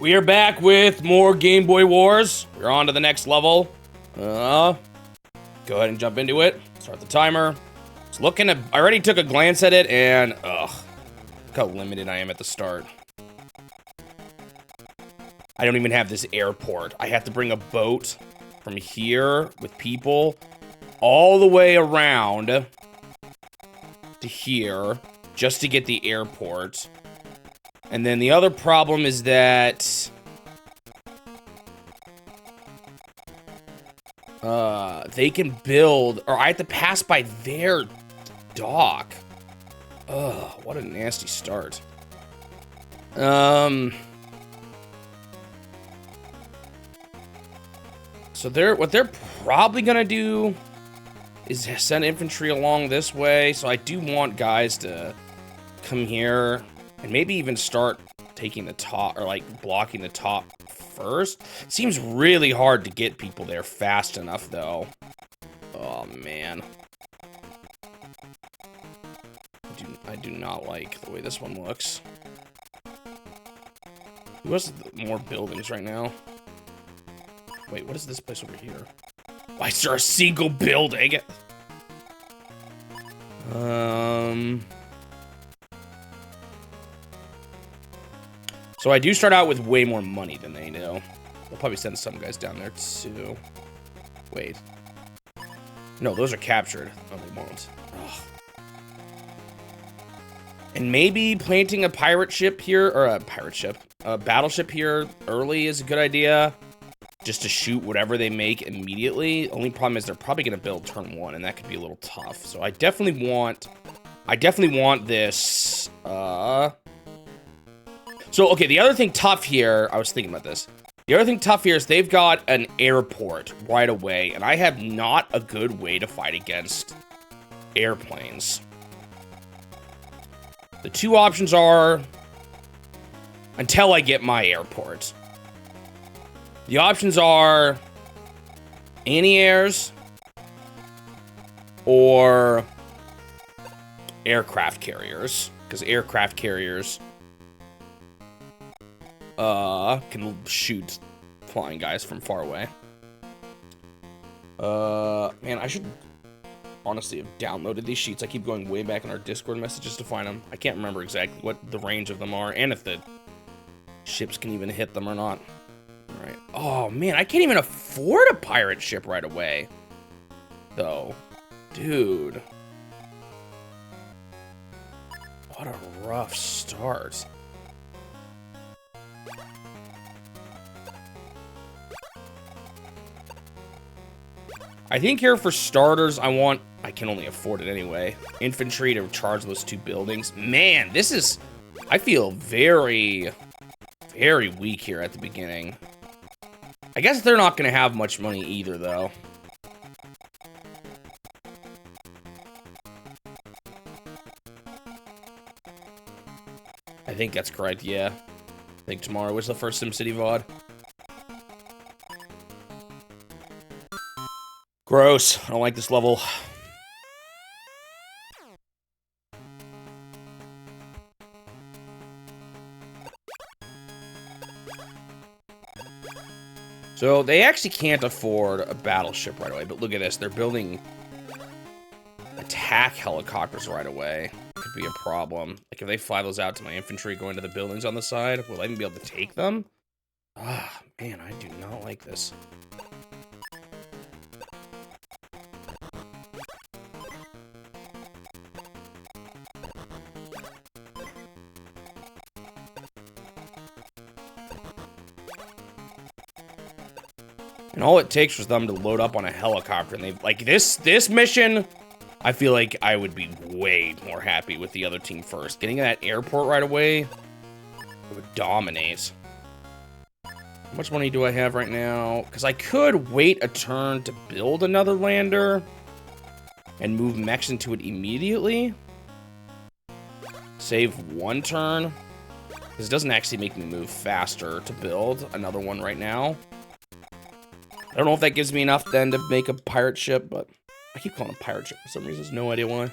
We are back with more Game Boy Wars. We're on to the next level. Go ahead and jump into it. Start the timer. It's looking at, I already took a glance at it and, look how limited I am at the start. I don't even have this airport. I have to bring a boat from here with people all the way around to here just to get the airport. And then the other problem is that they can build, or I have to pass by their dock. Ugh, what a nasty start. So what they're probably gonna do is send infantry along this way. So I do want guys to come here and maybe even start taking the top, or like blocking the top first. Seems really hard to get people there fast enough though. Oh man. I do not like the way this one looks. Who has more buildings right now? Wait, what is this place over here? Why is there a single building? So I do start out with way more money than they do. They'll probably send some guys down there too. Wait. No, those are captured. No, they won't. Ugh. And maybe planting a pirate ship here, or a battleship here early is a good idea. Just to shoot whatever they make immediately. Only problem is they're probably gonna build turn 1, and that could be a little tough. So I definitely want this, So, okay, the other thing tough here, I was thinking about this. The other thing tough here is they've got an airport right away, and I have not a good way to fight against airplanes. The two options are, until I get my airport. The options are anti-airs or aircraft carriers, because aircraft carriers can shoot flying guys from far away. Man, I should honestly have downloaded these sheets. I keep going way back in our Discord messages to find them. I can't remember exactly what the range of them are, and if the ships can even hit them or not. All right. Oh man, I can't even afford a pirate ship right away, though. Dude. What a rough start. I think here for starters, I can only afford it anyway, infantry to charge those two buildings. Man, this is, I feel very, very weak here at the beginning. I guess they're not going to have much money either, though. I think that's correct, yeah. I think tomorrow was the first SimCity VOD. Gross. I don't like this level. So they actually can't afford a battleship right away, but look at this. They're building attack helicopters right away. Could be a problem. Like if they fly those out to my infantry going to the buildings on the side, will I even be able to take them? Ah, man, I do not like this. And all it takes was them to load up on a helicopter, and they've, like, this mission, I feel like I would be way more happy with the other team first. Getting that airport right away, it would dominate. How much money do I have right now? Because I could wait a turn to build another lander and move mechs into it immediately. Save one turn. This doesn't actually make me move faster to build another one right now. I don't know if that gives me enough then to make a pirate ship, but I keep calling it a pirate ship for some reason. No idea why.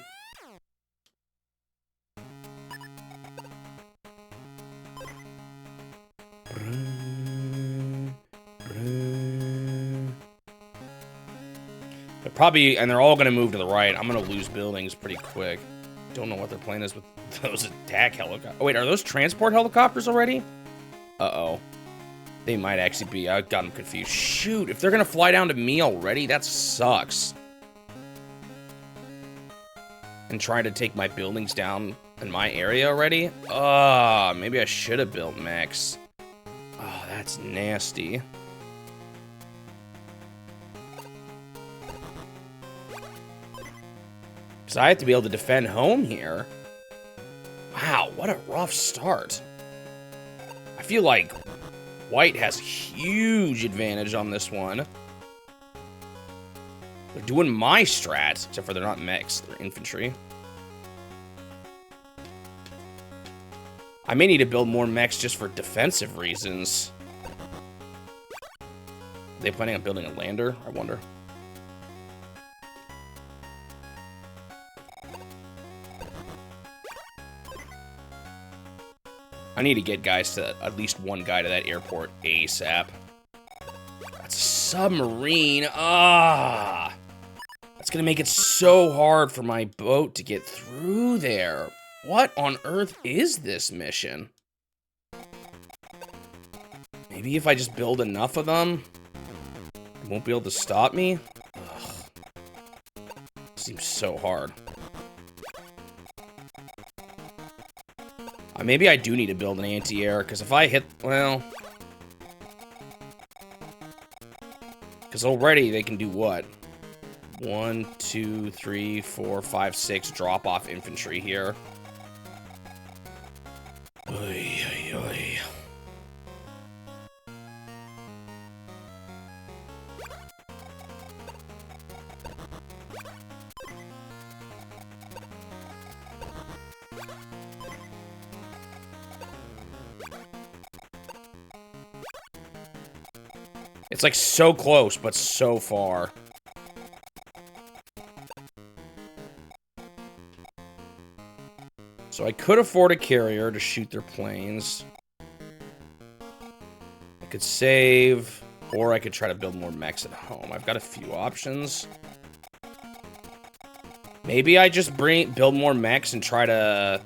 they're all gonna move to the right. I'm gonna lose buildings pretty quick. Don't know what their plan is with those attack helicopters. Oh, wait, are those transport helicopters already? Uh-oh. They might actually be. I got them confused. Shoot, if they're gonna fly down to me already, that sucks. And try to take my buildings down in my area already? Maybe I should have built mechs. Oh, that's nasty. Because I have to be able to defend home here. Wow, what a rough start. I feel like white has huge advantage on this one. They're doing my strat, except for they're not mechs, they're infantry. I may need to build more mechs just for defensive reasons. Are they planning on building a lander? I wonder. I need to get guys to, at least one guy to that airport ASAP. That's a submarine. That's gonna make it so hard for my boat to get through there. What on earth is this mission? Maybe if I just build enough of them, it won't be able to stop me? Ugh. Seems so hard. Maybe I do need to build an anti-air, because if I hit, well... Because already they can do what? 1, 2, 3, 4, 5, 6 drop-off infantry here. Oy, oy, oy. It's like so close, but so far. So I could afford a carrier to shoot their planes. I could save, or I could try to build more mechs at home. I've got a few options. Maybe I just build more mechs and try to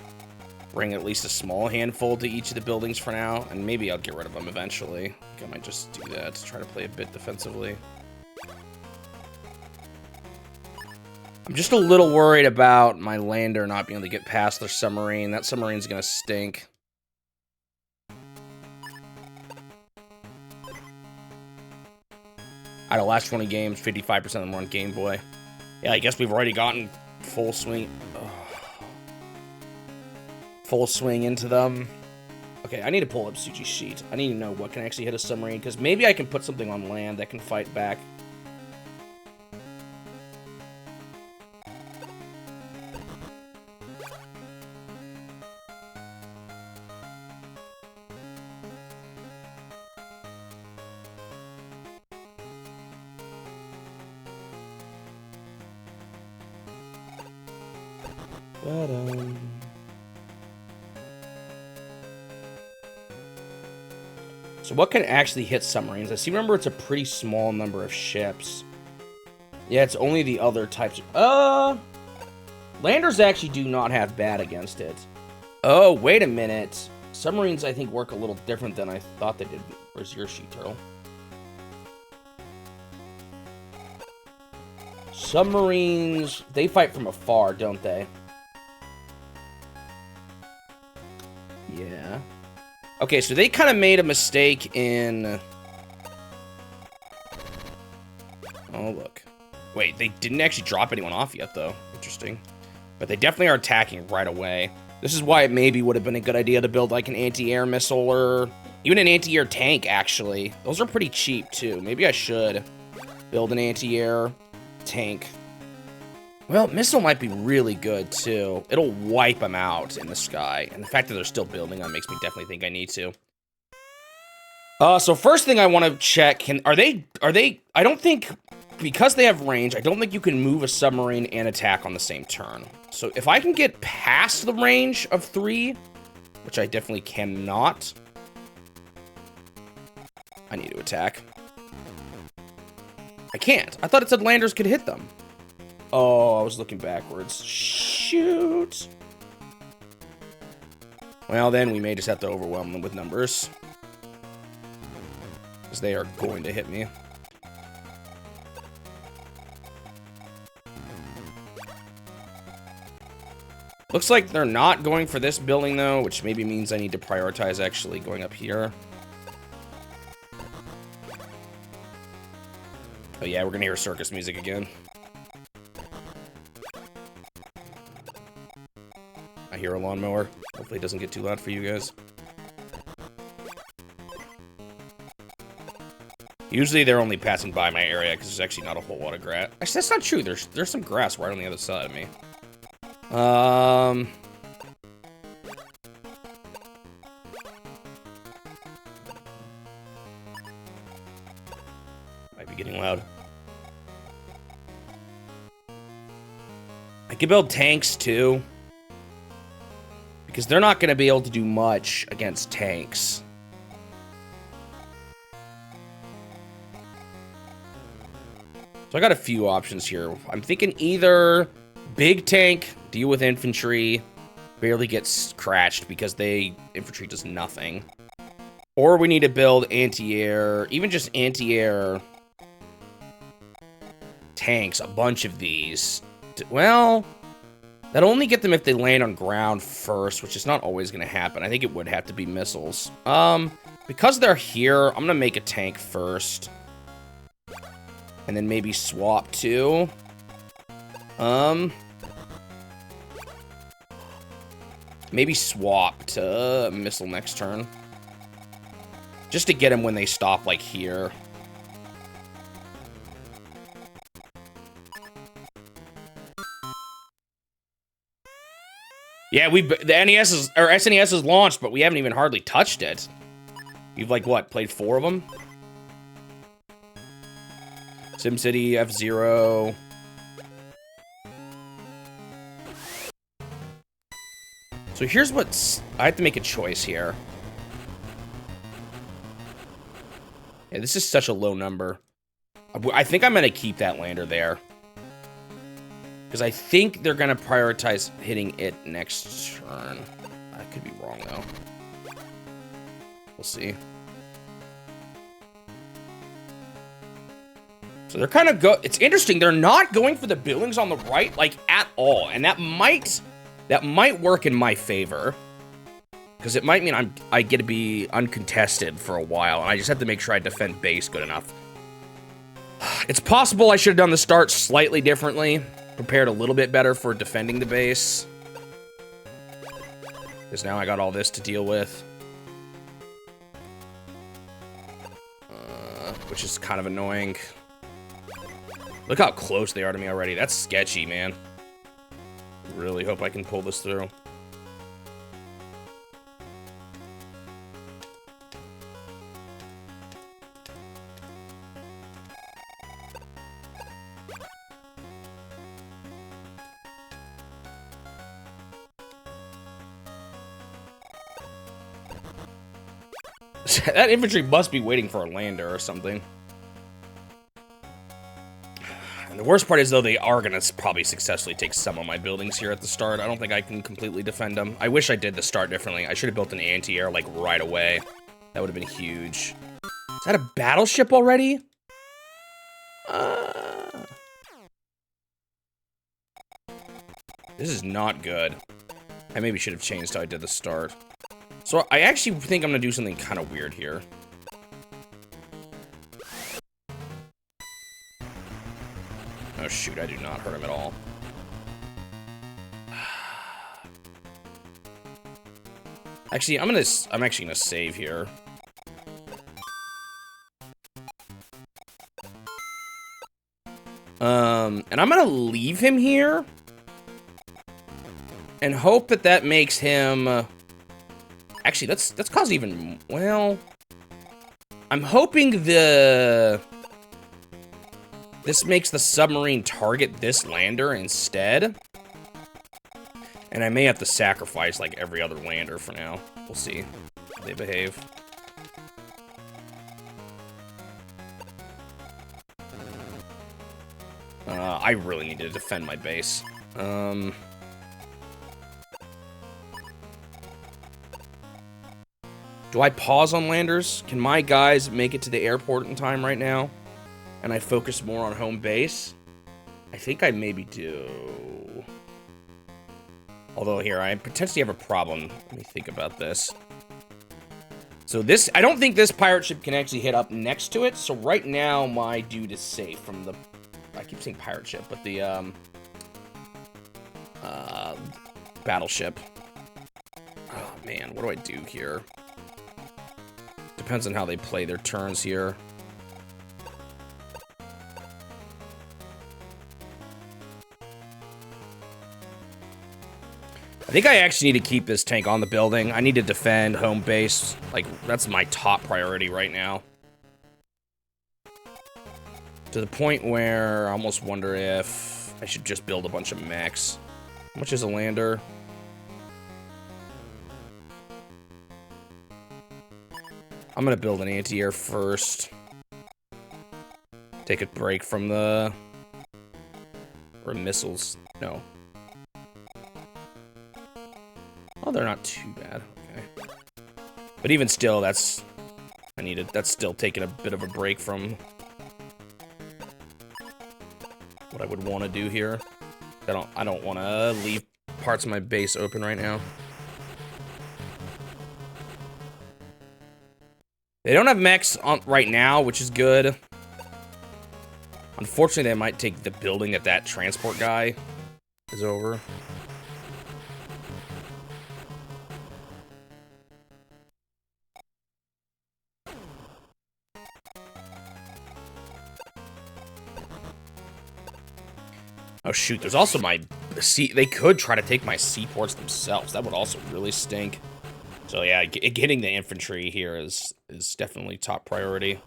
bring at least a small handful to each of the buildings for now, and maybe I'll get rid of them eventually. I think I might just do that to try to play a bit defensively. I'm just a little worried about my lander not being able to get past their submarine. That submarine's gonna stink. Out of the last 20 games, 55% of them were on Game Boy. Yeah, I guess we've already gotten full swing. Full swing into them. Okay, I need to pull up Suji's sheet. I need to know what can actually hit a submarine, because maybe I can put something on land that can fight back. So what can actually hit submarines? I see, remember, it's a pretty small number of ships. Yeah, it's only the other types of... Landers actually do not have bad against it. Oh, wait a minute. Submarines, I think, work a little different than I thought they did. Where's your sheet, Turtle? Submarines, they fight from afar, don't they? Yeah. Okay, so they kind of made a mistake in... Oh, look. Wait, they didn't actually drop anyone off yet, though. Interesting. But they definitely are attacking right away. This is why it maybe would have been a good idea to build, like, an anti-air missile or even an anti-air tank, actually. Those are pretty cheap, too. Maybe I should build an anti-air tank. Well, missile might be really good, too. It'll wipe them out in the sky. And the fact that they're still building them makes me definitely think I need to. So first thing I want to check, are they, I don't think, because they have range, I don't think you can move a submarine and attack on the same turn. So if I can get past the range of 3, which I definitely cannot, I need to attack. I can't. I thought it said landers could hit them. Oh, I was looking backwards. Shoot. Well, then we may just have to overwhelm them with numbers. Because they are going to hit me. Looks like they're not going for this building, though, which maybe means I need to prioritize actually going up here. Oh yeah, we're gonna hear circus music again. I hear a lawnmower. Hopefully it doesn't get too loud for you guys. Usually they're only passing by my area because there's actually not a whole lot of grass. Actually, that's not true. There's some grass right on the other side of me. Might be getting loud. I could build tanks too. Because they're not going to be able to do much against tanks. So I got a few options here. I'm thinking either big tank, deal with infantry, barely get scratched because infantry does nothing. Or we need to build anti-air, even just anti-air tanks, a bunch of these. Well, that'll only get them if they land on ground first, which is not always going to happen. I think it would have to be missiles. Because they're here, I'm going to make a tank first. And then maybe swap to... maybe swap to missile next turn. Just to get them when they stop, like, here. Yeah, the NES is, or SNES is launched, but we haven't even hardly touched it. You've, like, what, played 4 of them? SimCity, F-Zero. So here's what's... I have to make a choice here. Yeah, this is such a low number. I think I'm going to keep that lander there. Because I think they're going to prioritize hitting it next turn. I could be wrong, though. We'll see. So they're kind of it's interesting. They're not going for the buildings on the right, like, at all. And that might work in my favor. Because it might mean I get to be uncontested for a while. And I just have to make sure I defend base good enough. It's possible I should have done the start slightly differently. Prepared a little bit better for defending the base. Because now I got all this to deal with. Which is kind of annoying. Look how close they are to me already. That's sketchy, man. Really hope I can pull this through. That infantry must be waiting for a lander or something. And the worst part is, though, they are going to probably successfully take some of my buildings here at the start. I don't think I can completely defend them. I wish I did the start differently. I should have built an anti-air, like, right away. That would have been huge. Is that a battleship already? This is not good. I maybe should have changed how I did the start. So I actually think I'm going to do something kind of weird here. Oh shoot, I do not hurt him at all. Actually, I'm actually gonna save here. And I'm gonna leave him here. And hope that makes him... Actually, let's cause even... Well... I'm hoping this makes the submarine target this lander instead. And I may have to sacrifice, like, every other lander for now. We'll see how they behave. I really need to defend my base. Do I pause on landers? Can my guys make it to the airport in time right now? And I focus more on home base? I think I maybe do. Although here, I potentially have a problem. Let me think about this. So this, I don't think this pirate ship can actually hit up next to it. So right now, my dude is safe from the, I keep saying pirate ship, but the battleship. Oh man, what do I do here? Depends on how they play their turns here. I think I actually need to keep this tank on the building. I need to defend home base. Like, that's my top priority right now. To the point where I almost wonder if I should just build a bunch of mechs. How much is a lander? I'm gonna build an anti-air first. Take a break from the... Or missiles. No. Oh, they're not too bad. Okay. But even still, that's... That's still taking a bit of a break from... what I would want to do here. I don't want to leave parts of my base open right now. They don't have mechs on right now, which is good. Unfortunately, they might take the building that transport guy is over. Oh shoot, there's also my sea. They could try to take my seaports themselves. That would also really stink. So yeah, getting the infantry here is definitely top priority.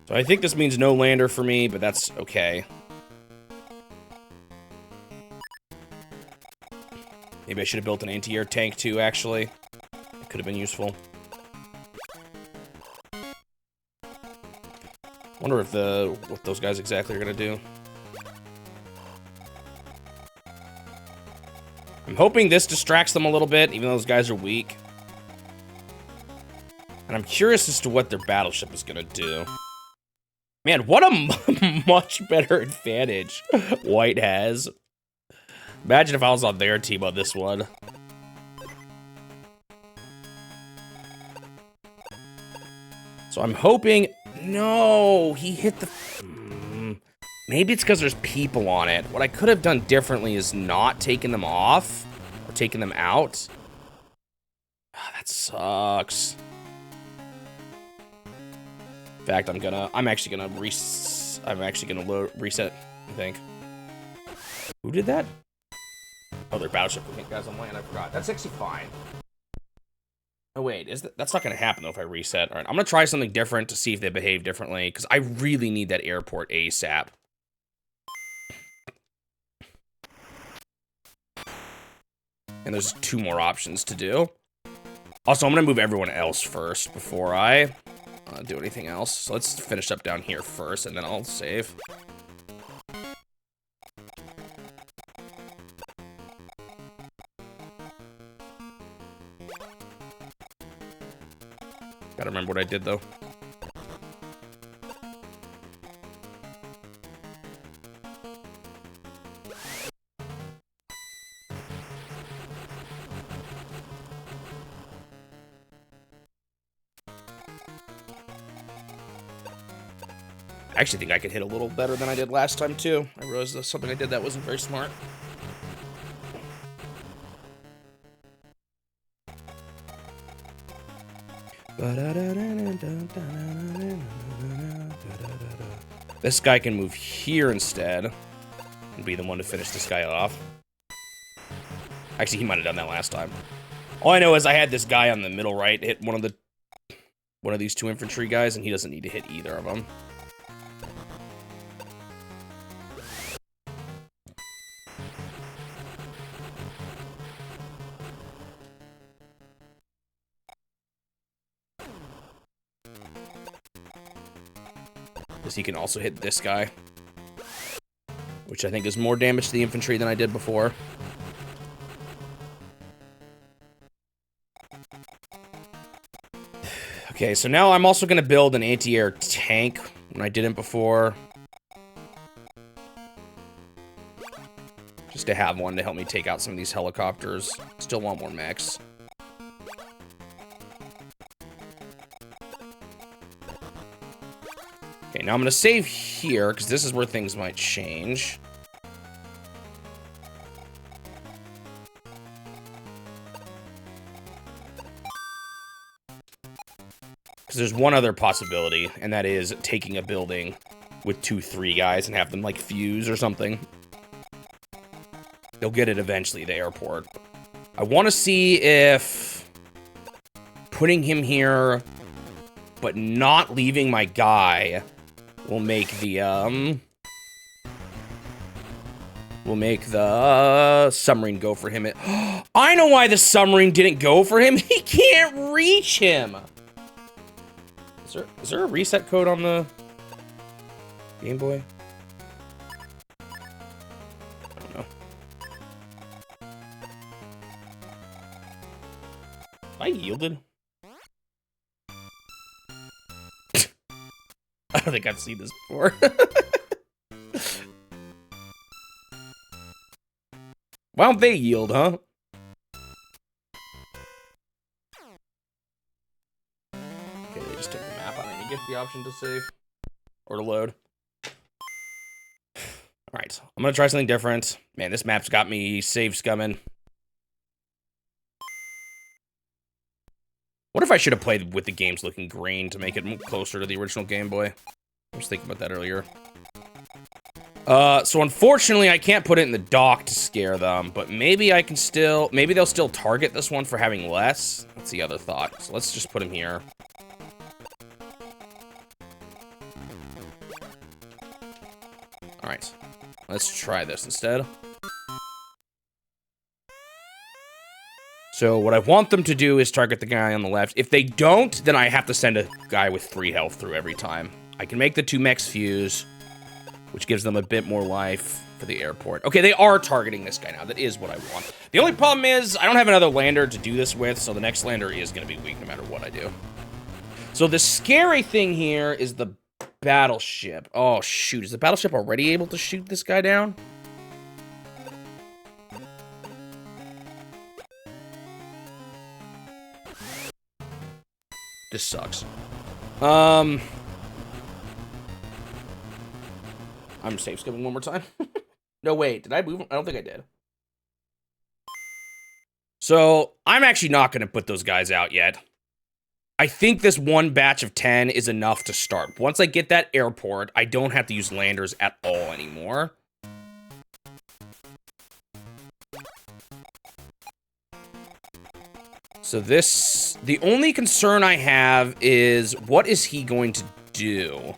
So I think this means no lander for me, but that's okay. Maybe I should have built an anti-air tank too, actually. It could have been useful. Wonder if what those guys exactly are gonna do. I'm hoping this distracts them a little bit, even though those guys are weak. And I'm curious as to what their battleship is gonna do. Man, what a much better advantage White has. Imagine if I was on their team on this one. So I'm hoping... No, he hit the... Maybe it's because there's people on it. What I could have done differently is not taking them off. Or taking them out. Oh, that sucks. In fact, I'm actually gonna reset, I think. Who did that? Oh, their battleship guys on land, I forgot. That's actually fine. Oh wait, that's not gonna happen though if I reset. Alright, I'm gonna try something different to see if they behave differently, because I really need that airport ASAP. And there's 2 more options to do. Also, I'm gonna move everyone else first before I do anything else. So let's finish up down here first, and then I'll save. Gotta remember what I did, though. I actually think I could hit a little better than I did last time, too. I realized there's something I did that wasn't very smart. This guy can move here instead and be the one to finish this guy off. Actually, he might have done that last time. All I know is I had this guy on the middle right hit one of these 2 infantry guys, and he doesn't need to hit either of them. Because he can also hit this guy. Which I think is more damage to the infantry than I did before. Okay, so now I'm also going to build an anti-air tank when I didn't before. Just to have one to help me take out some of these helicopters. Still want more mechs. Okay, now I'm going to save here, because this is where things might change. Because there's one other possibility, and that is taking a building with 2-3 guys and have them, like, fuse or something. They'll get it eventually, the airport. I want to see if putting him here, but not leaving my guy, will make the, submarine go for him. I know why the submarine didn't go for him. He can't reach him. Is there a reset code on the Game Boy? I don't know. I yielded. I don't think I've seen this before. Why don't they yield, huh? Okay, they just took the map. I don't even get the option to save. Or to load. Alright, I'm gonna try something different. Man, this map's got me save scumming. What if I should have played with the games looking green to make it closer to the original Game Boy? I was thinking about that earlier. So unfortunately, I can't put it in the dock to scare them, but maybe I can still... Maybe they'll still target this one for having less. That's the other thought. So let's just put him here. Alright. Let's try this instead. So what I want them to do is target the guy on the left. If they don't, then I have to send a guy with 3 health through every time. I can make the 2 mechs fuse, which gives them a bit more life for the airport. Okay, they are targeting this guy now. That is what I want. The only problem is I don't have another lander to do this with, so the next lander is going to be weak no matter what I do. So the scary thing here is the battleship. Oh, shoot. Is the battleship already able to shoot this guy down? This sucks. I'm safe skipping one more time. No, wait. Did I move? I don't think I did. So, I'm actually not going to put those guys out yet. I think this one batch of 10 is enough to start. Once I get that airport, I don't have to use landers at all anymore. So this... The only concern I have is, what is he going to do?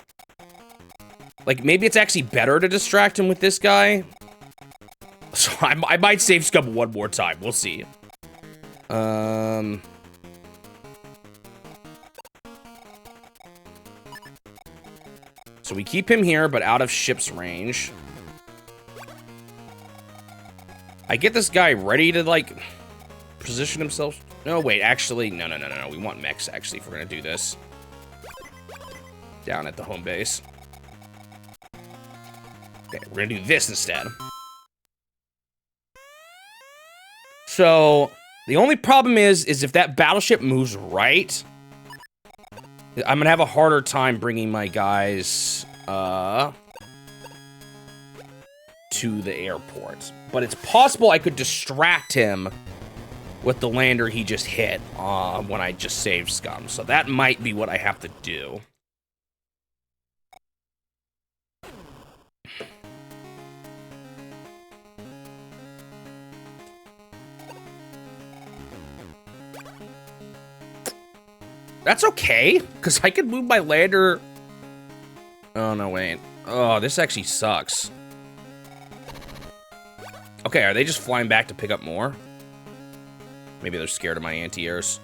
Like, maybe it's actually better to distract him with this guy. So I might save scum one more time. We'll see. So we keep him here, but out of ship's range. I get this guy ready to, like, position himself. No, wait, actually, no. We want mechs, actually, if we're going to do this. Down at the home base. Okay, we're going to do this instead. So, the only problem is if that battleship moves right, I'm going to have a harder time bringing my guys to the airport. But it's possible I could distract him with the lander he just hit when I just saved scum. So that might be what I have to do. That's okay, because I can move my lander... Oh, no, wait. Oh, this actually sucks. Okay, are they just flying back to pick up more? Maybe they're scared of my anti-airs.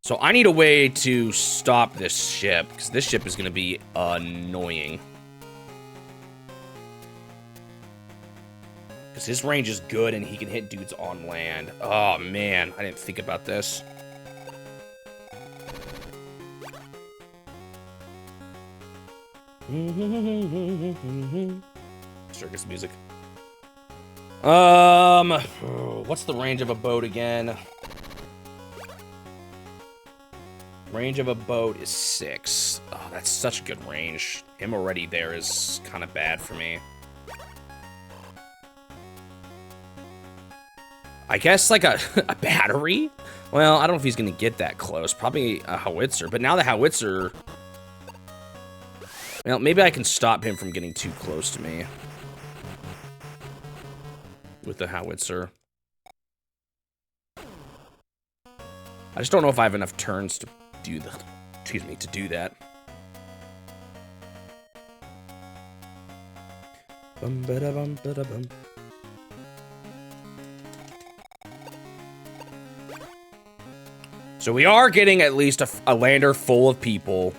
So I need a way to stop this ship, because this ship is going to be annoying. Because his range is good, and he can hit dudes on land. Oh, man. I didn't think about this. Circus music. What's the range of a boat again? Range of a boat is 6. Oh, that's such a good range. Him already there is kind of bad for me. I guess like a battery? Well, I don't know if he's going to get that close. Probably a howitzer. But now the howitzer... Well, maybe I can stop him from getting too close to me. With the howitzer. I just don't know if I have enough turns to do the... Excuse me, to do that. Bum, ba-da, bum, ba-da, bum. So we are getting at least a lander full of people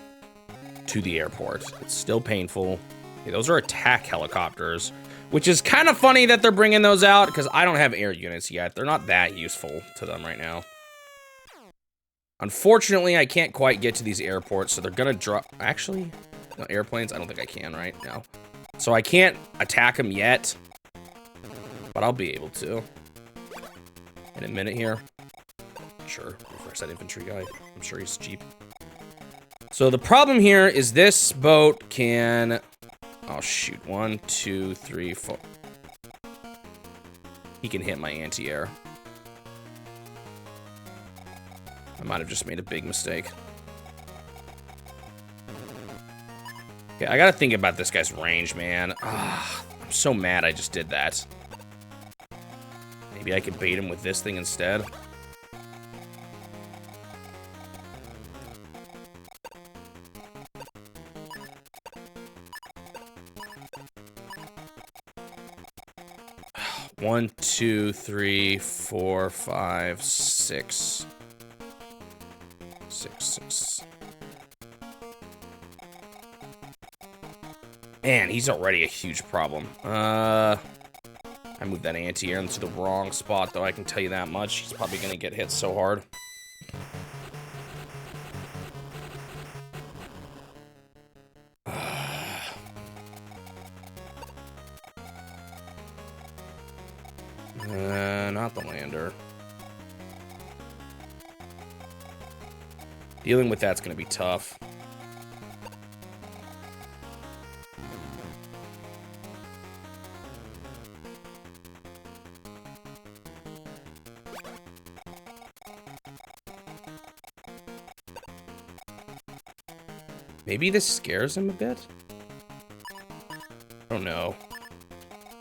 to the airport. It's still painful. Okay, those are attack helicopters, which is kind of funny that they're bringing those out because I don't have air units yet. They're not that useful to them right now. Unfortunately, I can't quite get to these airports, so they're gonna drop... Actually, no, airplanes? I don't think I can right now. So I can't attack them yet, but I'll be able to. In a minute here. Sure, refresh that infantry guy. I'm sure he's cheap. So the problem here is this boat can... Oh, shoot. 1, 2, 3, 4. He can hit my anti-air. I might have just made a big mistake. Okay, I gotta think about this guy's range, man. Ah, I'm so mad I just did that. Maybe I could bait him with this thing instead. One, 2, 3, 4, 5, 6. 6. Man, he's already a huge problem. I moved that anti-air into the wrong spot, though, I can tell you that much. He's probably gonna get hit so hard. Not the lander. Dealing with that's gonna be tough. Maybe this scares him a bit? I don't know.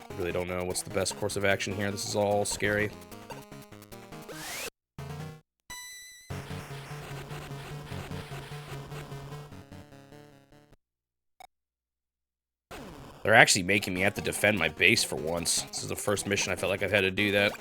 I really don't know what's the best course of action here. This is all scary. They're actually making me have to defend my base for once. This is the first mission I felt like I've had to do that.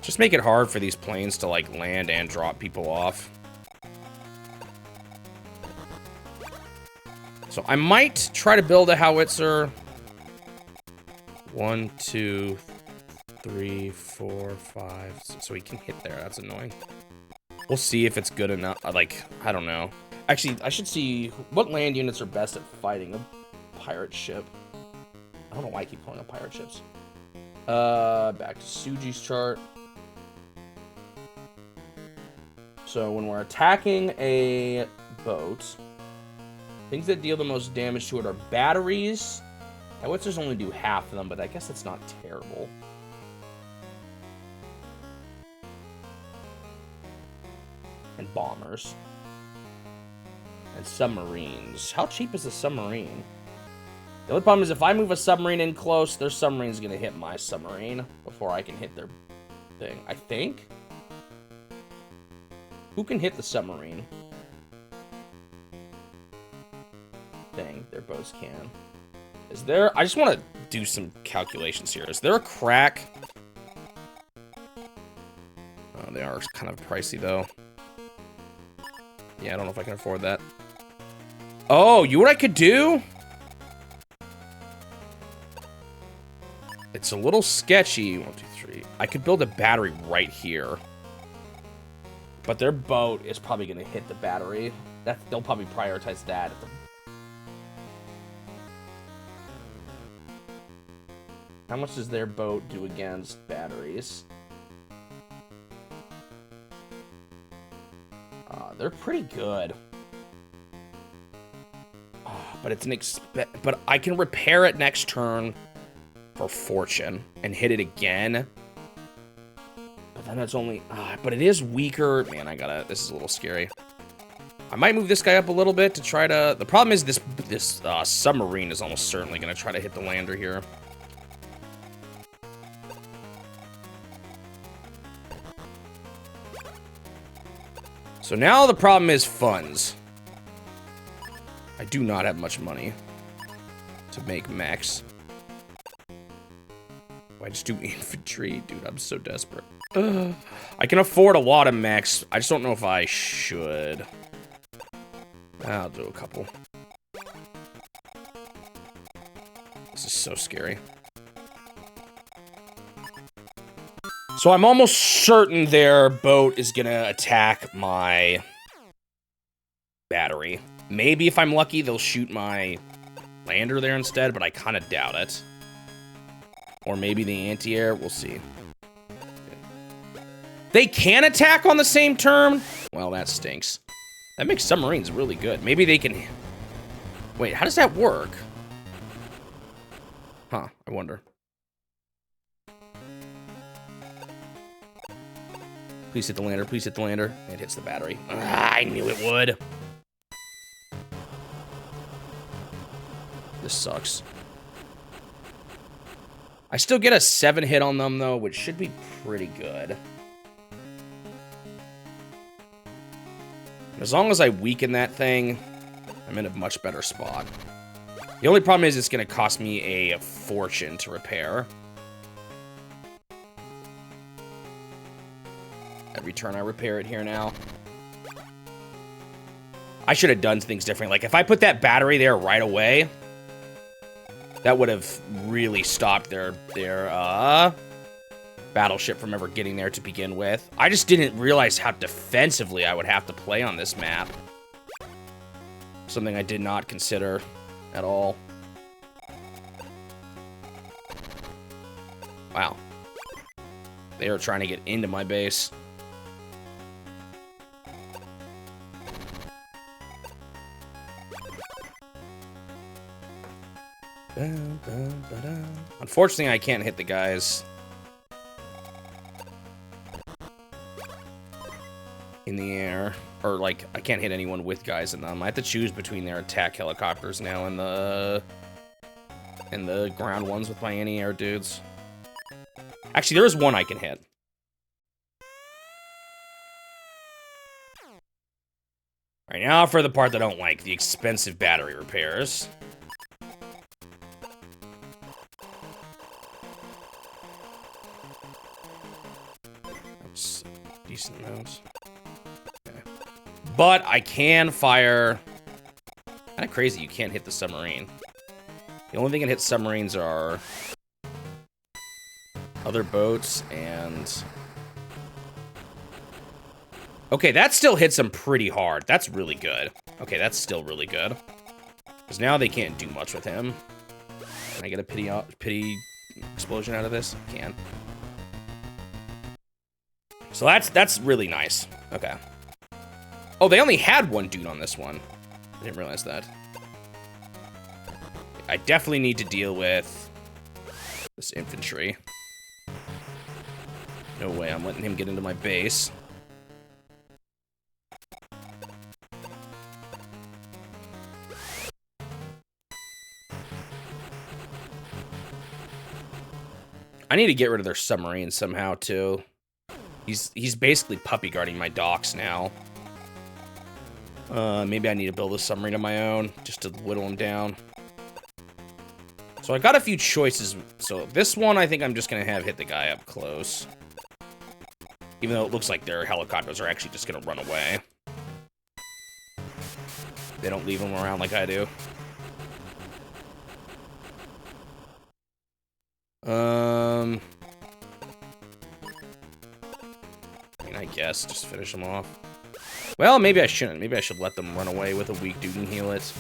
Just make it hard for these planes to, like, land and drop people off. So I might try to build a howitzer. 1, 2, 3, 4, 5. So he can hit there. That's annoying. We'll see if it's good enough. Like, I don't know. Actually, I should see what land units are best at fighting a pirate ship. I don't know why I keep calling them pirate ships. Back to Suji's chart. So when we're attacking a boat, things that deal the most damage to it are batteries. Howitzers only do half of them, but I guess that's not terrible. And bombers. And submarines. How cheap is a submarine? The only problem is if I move a submarine in close, their submarine's gonna hit my submarine before I can hit their thing. I think? Who can hit the submarine? thing their boats can. Is there... I just want to do some calculations here. Is there a crack? Oh, they are kind of pricey, though. Yeah, I don't know if I can afford that. Oh, you know what I could do? It's a little sketchy. 1, 2, 3. I could build a battery right here. But their boat is probably going to hit the battery. They'll probably prioritize that. How much does their boat do against batteries? They're pretty good. But it's an but I can repair it next turn for fortune and hit it again. But then it's only... but it is weaker. Man, this is a little scary. I might move this guy up a little bit to try to... The problem is this submarine is almost certainly going to try to hit the lander here. So now the problem is funds. I do not have much money to make mechs. I just do infantry. Dude, I'm so desperate. I can afford a lot of mechs. I just don't know if I should. I'll do a couple. This is so scary. So I'm almost certain their boat is gonna attack my battery. Maybe if I'm lucky, they'll shoot my lander there instead, but I kind of doubt it. Or maybe the anti-air. We'll see. They can attack on the same turn? Well, that stinks. That makes submarines really good. Maybe they can... Wait, how does that work? Huh, I wonder. Please hit the lander. Please hit the lander. It hits the battery. I knew it would. This sucks. I still get a 7 hit on them, though, which should be pretty good. As long as I weaken that thing, I'm in a much better spot. The only problem is it's going to cost me a fortune to repair. Every turn I repair it here now. I should have done things differently. Like, if I put that battery there right away, that would have really stopped their battleship from ever getting there to begin with. I just didn't realize how defensively I would have to play on this map. Something I did not consider at all. Wow. They are trying to get into my base. Unfortunately, I can't hit the guys in the air. Or, like, I can't hit anyone with guys in them. I have to choose between their attack helicopters now and the ground ones with my anti-air dudes. Actually, there is one I can hit. Alright, now for the part that I don't like, the expensive battery repairs. That's decent amounts. Okay. But I can fire... Kind of crazy you can't hit the submarine. The only thing that hits submarines are other boats and... Okay, that still hits them pretty hard. That's really good. Okay, that's still really good. Because now they can't do much with him. Can I get a pity explosion out of this? Can. So that's really nice. Okay. Oh, they only had one dude on this one. I didn't realize that. I definitely need to deal with this infantry. No way I'm letting him get into my base. I need to get rid of their submarines somehow, too. He's basically puppy guarding my docks now. Maybe I need to build a submarine of my own, just to whittle him down. So I got a few choices. So this one, I think I'm just gonna have hit the guy up close. Even though it looks like their helicopters are actually just gonna run away. They don't leave them around like I do. I mean, I guess just finish them off. Well, maybe I shouldn't. Maybe I should let them run away with a weak dude and heal it.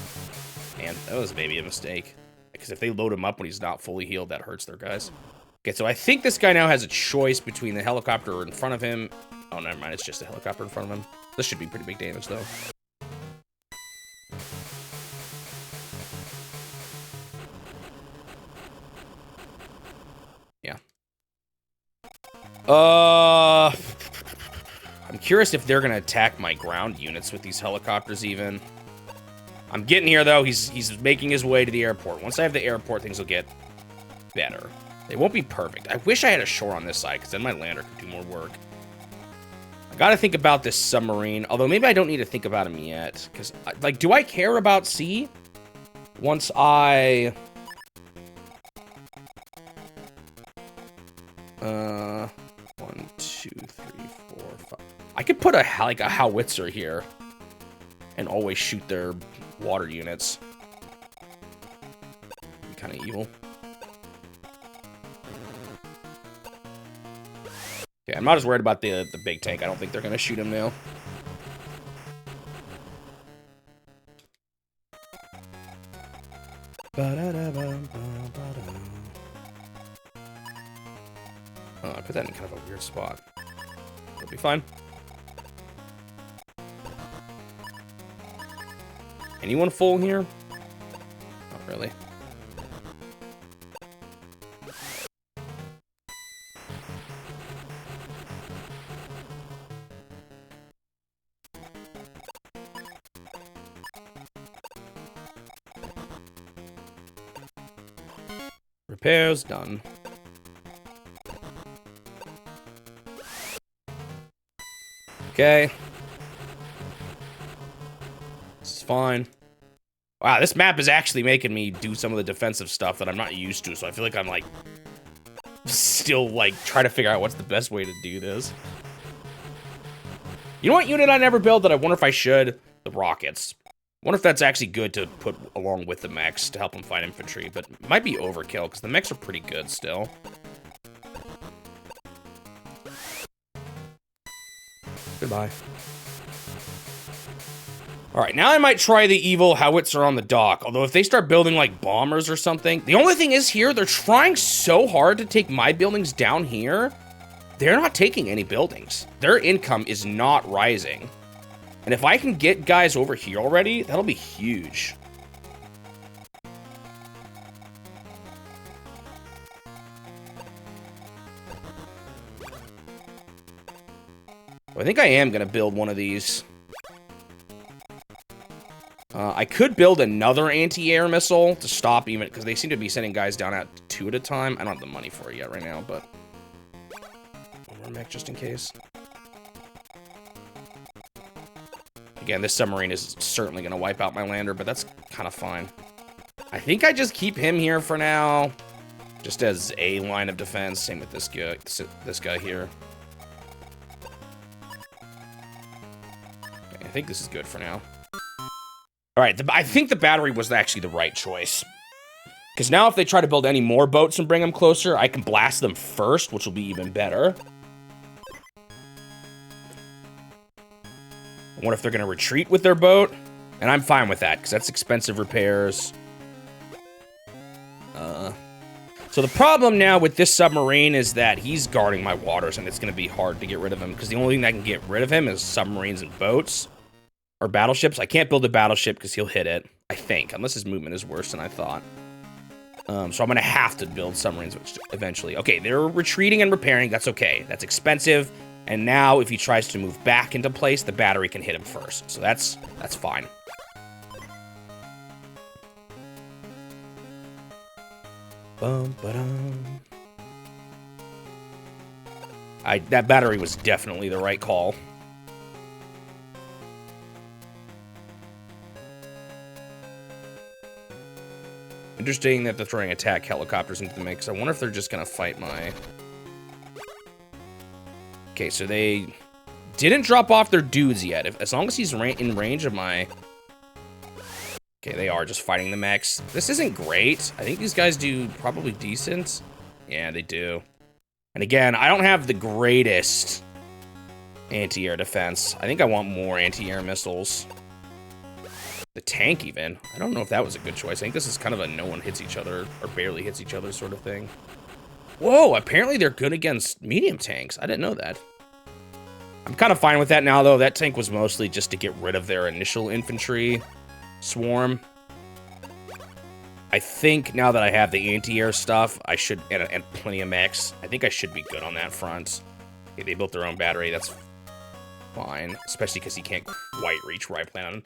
Man, that was maybe a mistake. Because if they load him up when he's not fully healed, that hurts their guys. Okay, so I think this guy now has a choice between the helicopter in front of him. Oh, never mind. It's just a helicopter in front of him. This should be pretty big damage, though. Yeah. I'm curious if they're going to attack my ground units with these helicopters, even. I'm getting here, though. He's making his way to the airport. Once I have the airport, things will get better. They won't be perfect. I wish I had a shore on this side, because then my lander could do more work. I gotta think about this submarine, although maybe I don't need to think about him yet. Because, like, do I care about sea? Once I... 1, 2, 3, 4, 5... I could put a howitzer here. And always shoot their water units. Kind of evil. Okay, I'm not as worried about the big tank. I don't think they're going to shoot him now. Oh, I put that in kind of a weird spot. It'll be fine. Anyone full here? Not really. Repairs done. Okay. This is fine. Wow, this map is actually making me do some of the defensive stuff that I'm not used to, so I feel like I'm, like, still, like, trying to figure out what's the best way to do this. You know what unit I never built that I wonder if I should? The rockets. I wonder if that's actually good to put along with the mechs to help them fight infantry, but it might be overkill, because the mechs are pretty good still. Goodbye. Alright, now I might try the evil howitzer on the dock. Although if they start building, like, bombers or something... The only thing is here, they're trying so hard to take my buildings down here. They're not taking any buildings. Their income is not rising. And if I can get guys over here already, that'll be huge. I think I am going to build one of these. I could build another anti-air missile to stop even, because they seem to be sending guys down at 2 at a time. I don't have the money for it yet right now, but one more mech just in case. Again, this submarine is certainly going to wipe out my lander, but that's kind of fine. I think I just keep him here for now, just as a line of defense. Same with this guy here. Okay, I think this is good for now. All right, I think the battery was actually the right choice. Because now if they try to build any more boats and bring them closer, I can blast them first, which will be even better. I wonder if they're going to retreat with their boat. And I'm fine with that, because that's expensive repairs. So the problem now with this submarine is that he's guarding my waters, and it's going to be hard to get rid of him, because the only thing that can get rid of him is submarines and boats. Or battleships. I can't build a battleship because he'll hit it, I think, unless his movement is worse than I thought. So I'm going to have to build submarines eventually. Okay, they're retreating and repairing. That's okay. That's expensive. And now if he tries to move back into place, the battery can hit him first. So that's fine. That battery was definitely the right call. Interesting that they're throwing attack helicopters into the mix. I wonder if they're just gonna fight my... Okay, so they didn't drop off their dudes yet. As long as he's in range of my... Okay, they are just fighting the mechs. This isn't great. I think these guys do probably decent. Yeah, they do. And again, I don't have the greatest anti-air defense. I think I want more anti-air missiles. The tank, even. I don't know if that was a good choice. I think this is kind of a no one hits each other or barely hits each other sort of thing. Whoa, apparently they're good against medium tanks. I didn't know that. I'm kind of fine with that now, though. That tank was mostly just to get rid of their initial infantry swarm. I think now that I have the anti-air stuff, I should, and plenty of mechs, I think I should be good on that front. Okay, they built their own battery. That's fine, especially because he can't quite reach where I plan on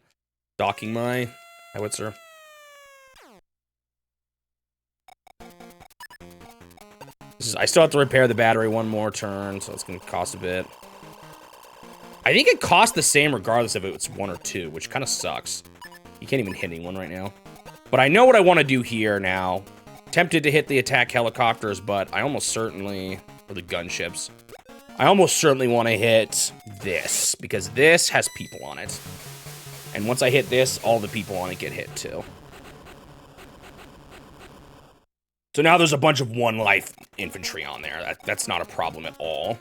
docking my howitzer. I still have to repair the battery one more turn, so it's going to cost a bit. I think it costs the same regardless if it's 1 or 2, which kind of sucks. You can't even hit anyone right now. But I know what I want to do here now. Tempted to hit the attack helicopters, but I almost certainly... Or the gunships. I almost certainly want to hit this, because this has people on it. And once I hit this, all the people on it get hit too. So now there's a bunch of 1 life infantry on there. That's not a problem at all.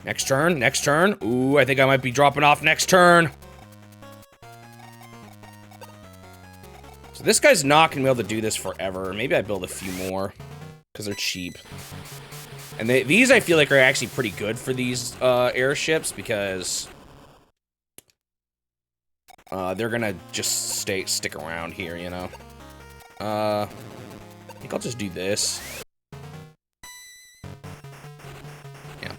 Next turn, next turn. Ooh, I think I might be dropping off next turn. So this guy's not going to be able to do this forever. Maybe I build a few more, because they're cheap. And these, I feel like, are actually pretty good for these airships, because... they're gonna just stick around here, you know. I think I'll just do this. Yeah.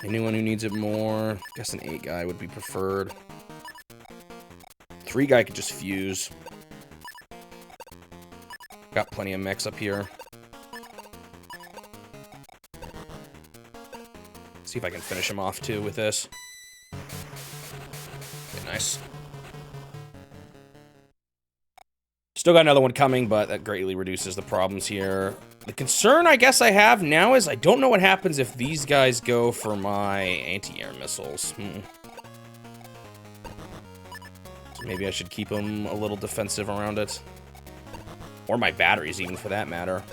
Anyone who needs it more, I guess an 8 guy would be preferred. 3 guy could just fuse. Got plenty of mechs up here. See if I can finish him off, too, with this. Okay, nice. Still got another one coming, but that greatly reduces the problems here. The concern, I guess, I have now is I don't know what happens if these guys go for my anti-air missiles. So maybe I should keep them a little defensive around it. Or my batteries, even, for that matter.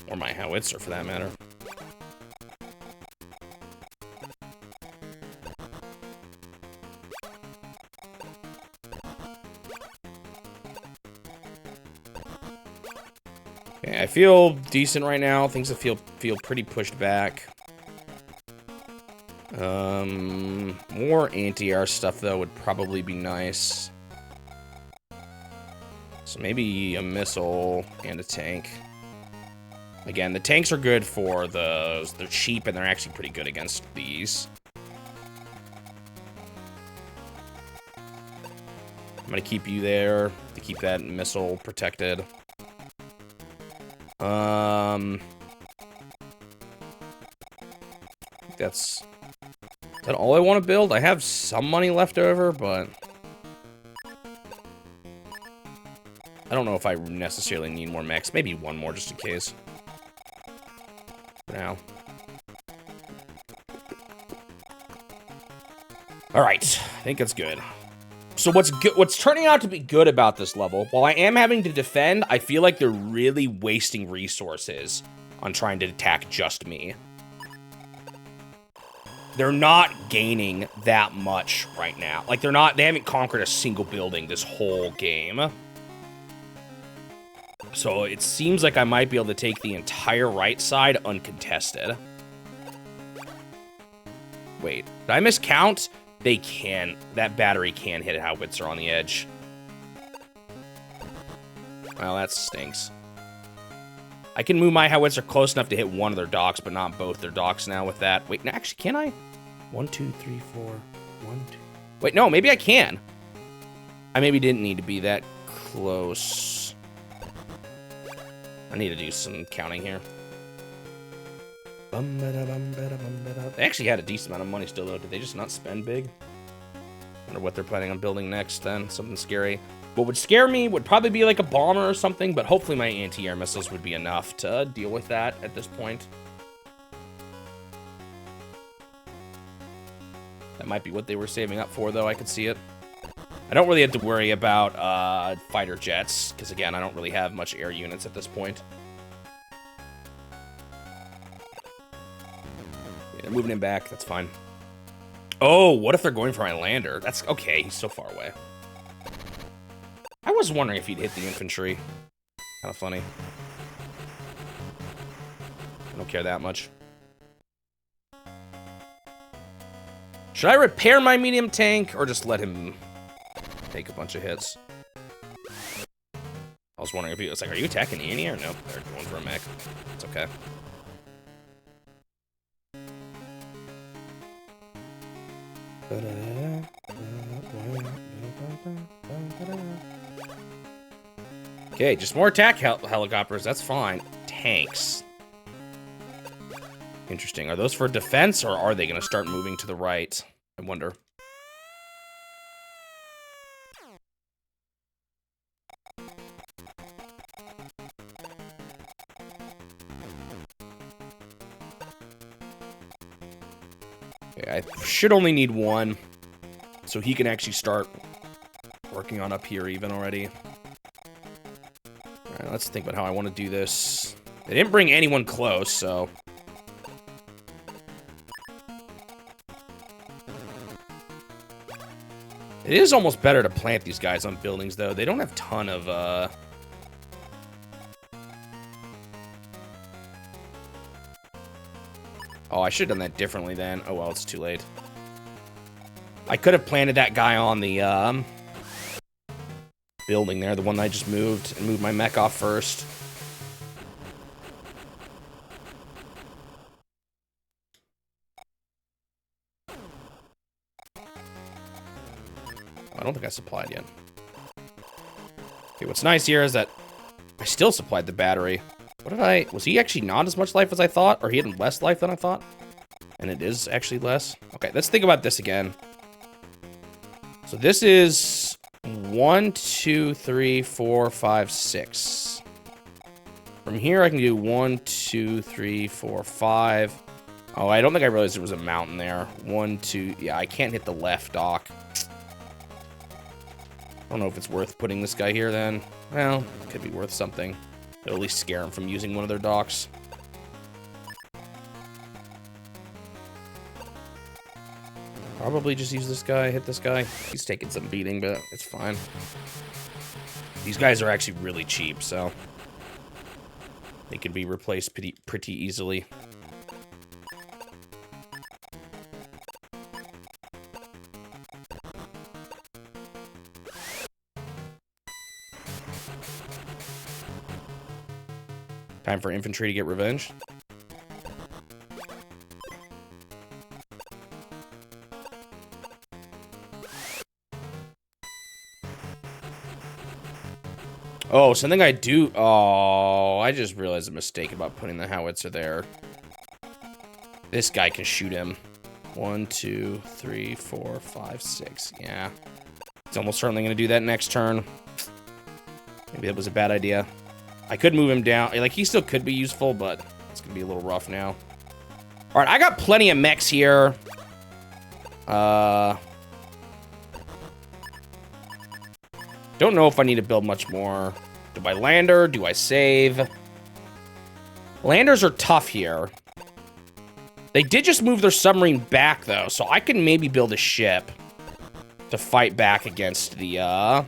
Or my howitzer, for that matter. Okay, I feel decent right now. Things feel pretty pushed back. More anti-air stuff, though, would probably be nice. So maybe a missile and a tank. Again, the tanks are good for those. They're cheap, and they're actually pretty good against these. I'm gonna keep you there to keep that missile protected. Is that all I want to build? I have some money left over, but I don't know if I necessarily need more mechs. Maybe one more just in case. For now. All right, I think that's good. So what's turning out to be good about this level, while I am having to defend, I feel like they're really wasting resources on trying to attack just me. They're not gaining that much right now. Like, they haven't conquered a single building this whole game. So it seems like I might be able to take the entire right side uncontested. Wait, did I miscount? They can. That battery can hit a howitzer on the edge. Well, that stinks. I can move my howitzer close enough to hit one of their docks, but not both their docks now with that. Wait, no, actually, can I? 1, 2, 3, 4. 1, 2. Wait, no, maybe I can. I maybe didn't need to be that close. I need to do some counting here. They actually had a decent amount of money still, though. Did they just not spend big? Wonder what they're planning on building next, then. Something scary. What would scare me would probably be like a bomber or something, but hopefully my anti-air missiles would be enough to deal with that at this point. That might be what they were saving up for, though. I could see it. I don't really have to worry about fighter jets, because, again, I don't really have much air units at this point. Yeah, they're moving him back. That's fine. Oh, what if they're going for my lander? That's okay. He's so far away. I was wondering if he'd hit the infantry. Kind of funny. I don't care that much. Should I repair my medium tank or just let him take a bunch of hits? I was wondering if he was like, are you attacking the anti-air? No, they're going for a mech. It's okay. Okay, just more attack helicopters. That's fine. Tanks. Interesting. Are those for defense, or are they going to start moving to the right? I wonder. Okay, I should only need one, so he can actually start working on up here even already. All right, let's think about how I want to do this. They didn't bring anyone close, so... It is almost better to plant these guys on buildings, though. They don't have a ton of, Oh, I should have done that differently then. Oh, well, it's too late. I could have planted that guy on the, building there, the one that I just moved, and moved my mech off first. I don't think I supplied yet. Okay, what's nice here is that I still supplied the battery. What did I... Was he actually not as much life as I thought? Or he had less life than I thought? And it is actually less? Okay, let's think about this again. So this is 1, 2, 3, 4, 5, 6. From here, I can do 1, 2, 3, 4, 5. Oh, I don't think I realized there was a mountain there. 1, 2... Yeah, I can't hit the left dock. I don't know if it's worth putting this guy here, then. Well, it could be worth something. It'll at least scare him from using one of their docks. Probably just use this guy, hit this guy. He's taking some beating, but it's fine. These guys are actually really cheap, so... They can be replaced pretty easily. Time for infantry to get revenge. Oh, something I do... Oh, I just realized a mistake about putting the howitzer there. This guy can shoot him. 1, 2, 3, 4, 5, 6. Yeah. He's almost certainly going to do that next turn. Maybe that was a bad idea. I could move him down. Like, he still could be useful, but it's going to be a little rough now. All right, I got plenty of mechs here. Don't know if I need to build much more. Do I lander? Do I save? Landers are tough here. They did just move their submarine back, though, so I can maybe build a ship to fight back against the,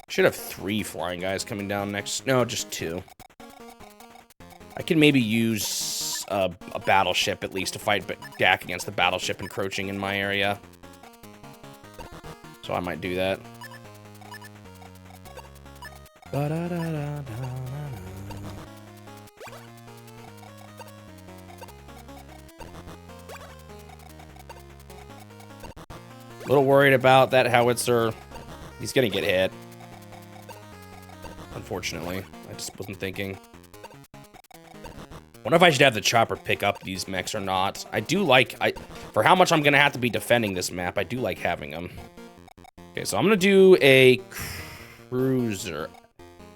Should have 3 flying guys coming down next. No, just 2. I can maybe use a battleship at least to fight back against the battleship encroaching in my area. So I might do that. A little worried about that howitzer. He's gonna get hit. Unfortunately, I just wasn't thinking. Wonder if I should have the chopper pick up these mechs or not. I do like, for how much I'm gonna have to be defending this map, I do like having them. Okay, so I'm gonna do a cruiser.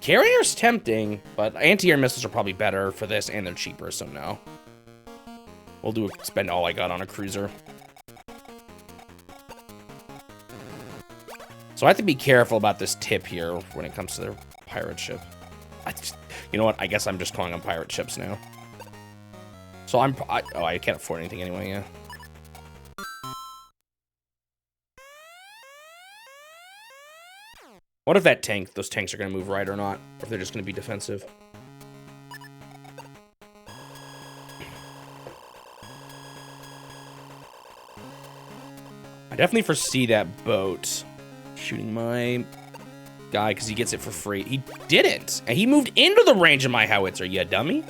Carrier's tempting, but anti-air missiles are probably better for this, and they're cheaper, so no. We'll spend all I got on a cruiser. So I have to be careful about this tip here when it comes to their pirate ship. You know what? I guess I'm just calling them pirate ships now. So I can't afford anything anyway, yeah. What if those tanks are gonna move right or not? Or if they're just gonna be defensive? I definitely foresee that boat shooting my guy because he gets it for free. He didn't, and he moved into the range of my howitzer, you dummy.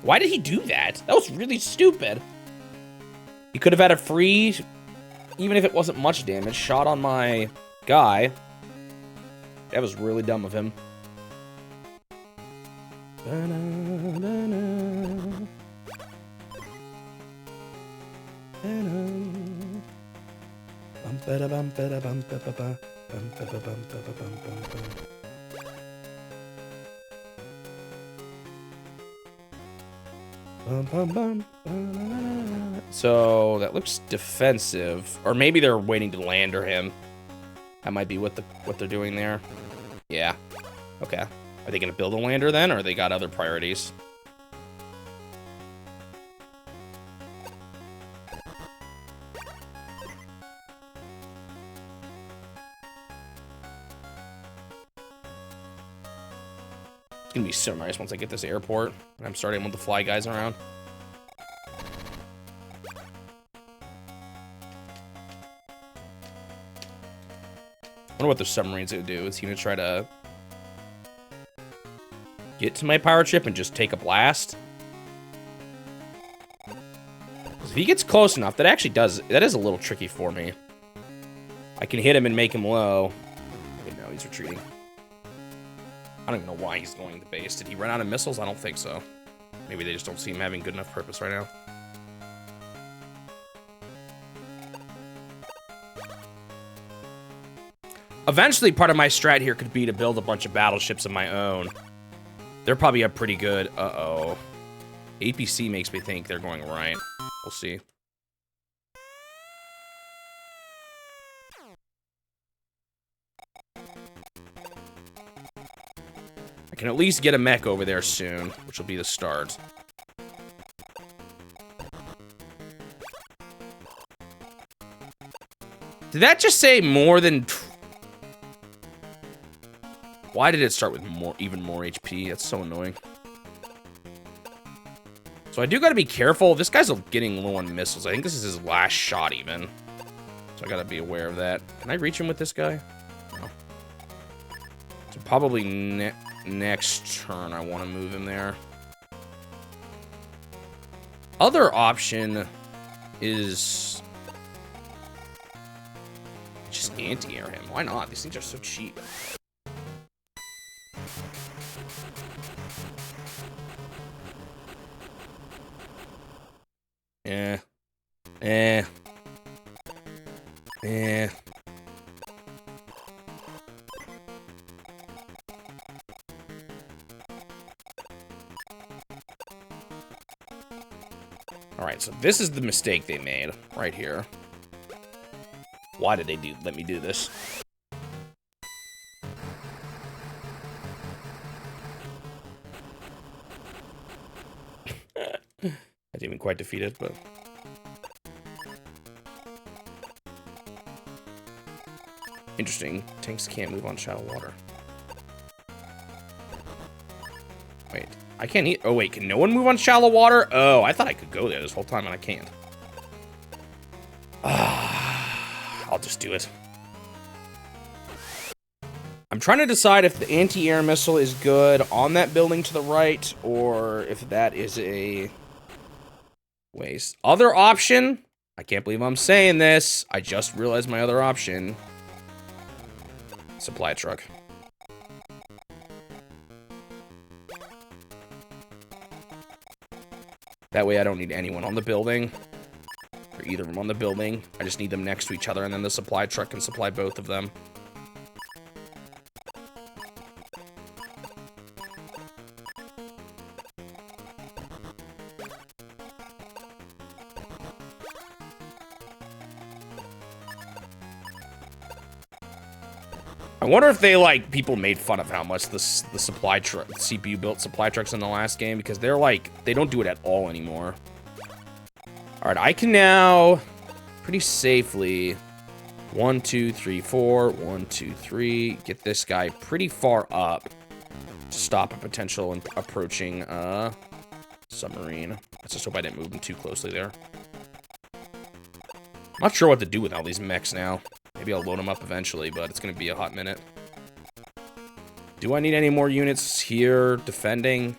Why did he do that? That was really stupid. He could have had a free, even if it wasn't much damage, shot on my guy. That was really dumb of him. So that looks defensive, or maybe they're waiting to lander him. That might be what they're doing there. Yeah. Okay. Are they gonna build a lander then, or they got other priorities? It's gonna be so nice once I get this airport and I'm starting able to fly guys around. I wonder what the submarine's gonna do. Is he gonna try to get to my pirate ship and just take a blast? If he gets close enough, that is a little tricky for me. I can hit him and make him low. Okay, no, he's retreating. I don't even know why he's going to base. Did he run out of missiles? I don't think so. Maybe they just don't see him having good enough purpose right now. Eventually, part of my strat here could be to build a bunch of battleships of my own. They're probably a pretty good... Uh-oh. APC makes me think they're going right. We'll see. I can at least get a mech over there soon, which will be the start. Did that just say more than... Why did it start with even more HP? That's so annoying. So I do gotta be careful. This guy's getting low on missiles. I think this is his last shot even. So I gotta be aware of that. Can I reach him with this guy? No. So probably next turn I want to move him there. Other option is just anti-air him. Why not? These things are so cheap. Alright, so this is the mistake they made right here. Why did they let me do this? I didn't even quite defeat it, but... Interesting. Tanks can't move on shallow water. Wait, I can't eat... Oh, wait, can no one move on shallow water? Oh, I thought I could go there this whole time, and I can't. I'll just do it. I'm trying to decide if the anti-air missile is good on that building to the right, or if that is a waste. Other option, I can't believe I'm saying this, I just realized my other option. Supply truck. That way I don't need anyone on the building, or either of them on the building. I just need them next to each other, and then the supply truck can supply both of them. I wonder if they, like, people made fun of how much the supply truck, CPU built supply trucks in the last game, because they're like, they don't do it at all anymore. All right, I can now pretty safely 1, 2, 3, 4, 1, 2, 3, get this guy pretty far up to stop a potential approaching submarine. Let's just hope I didn't move him too closely there. I'm not sure what to do with all these mechs now. Maybe I'll load them up eventually, but it's going to be a hot minute. Do I need any more units here defending?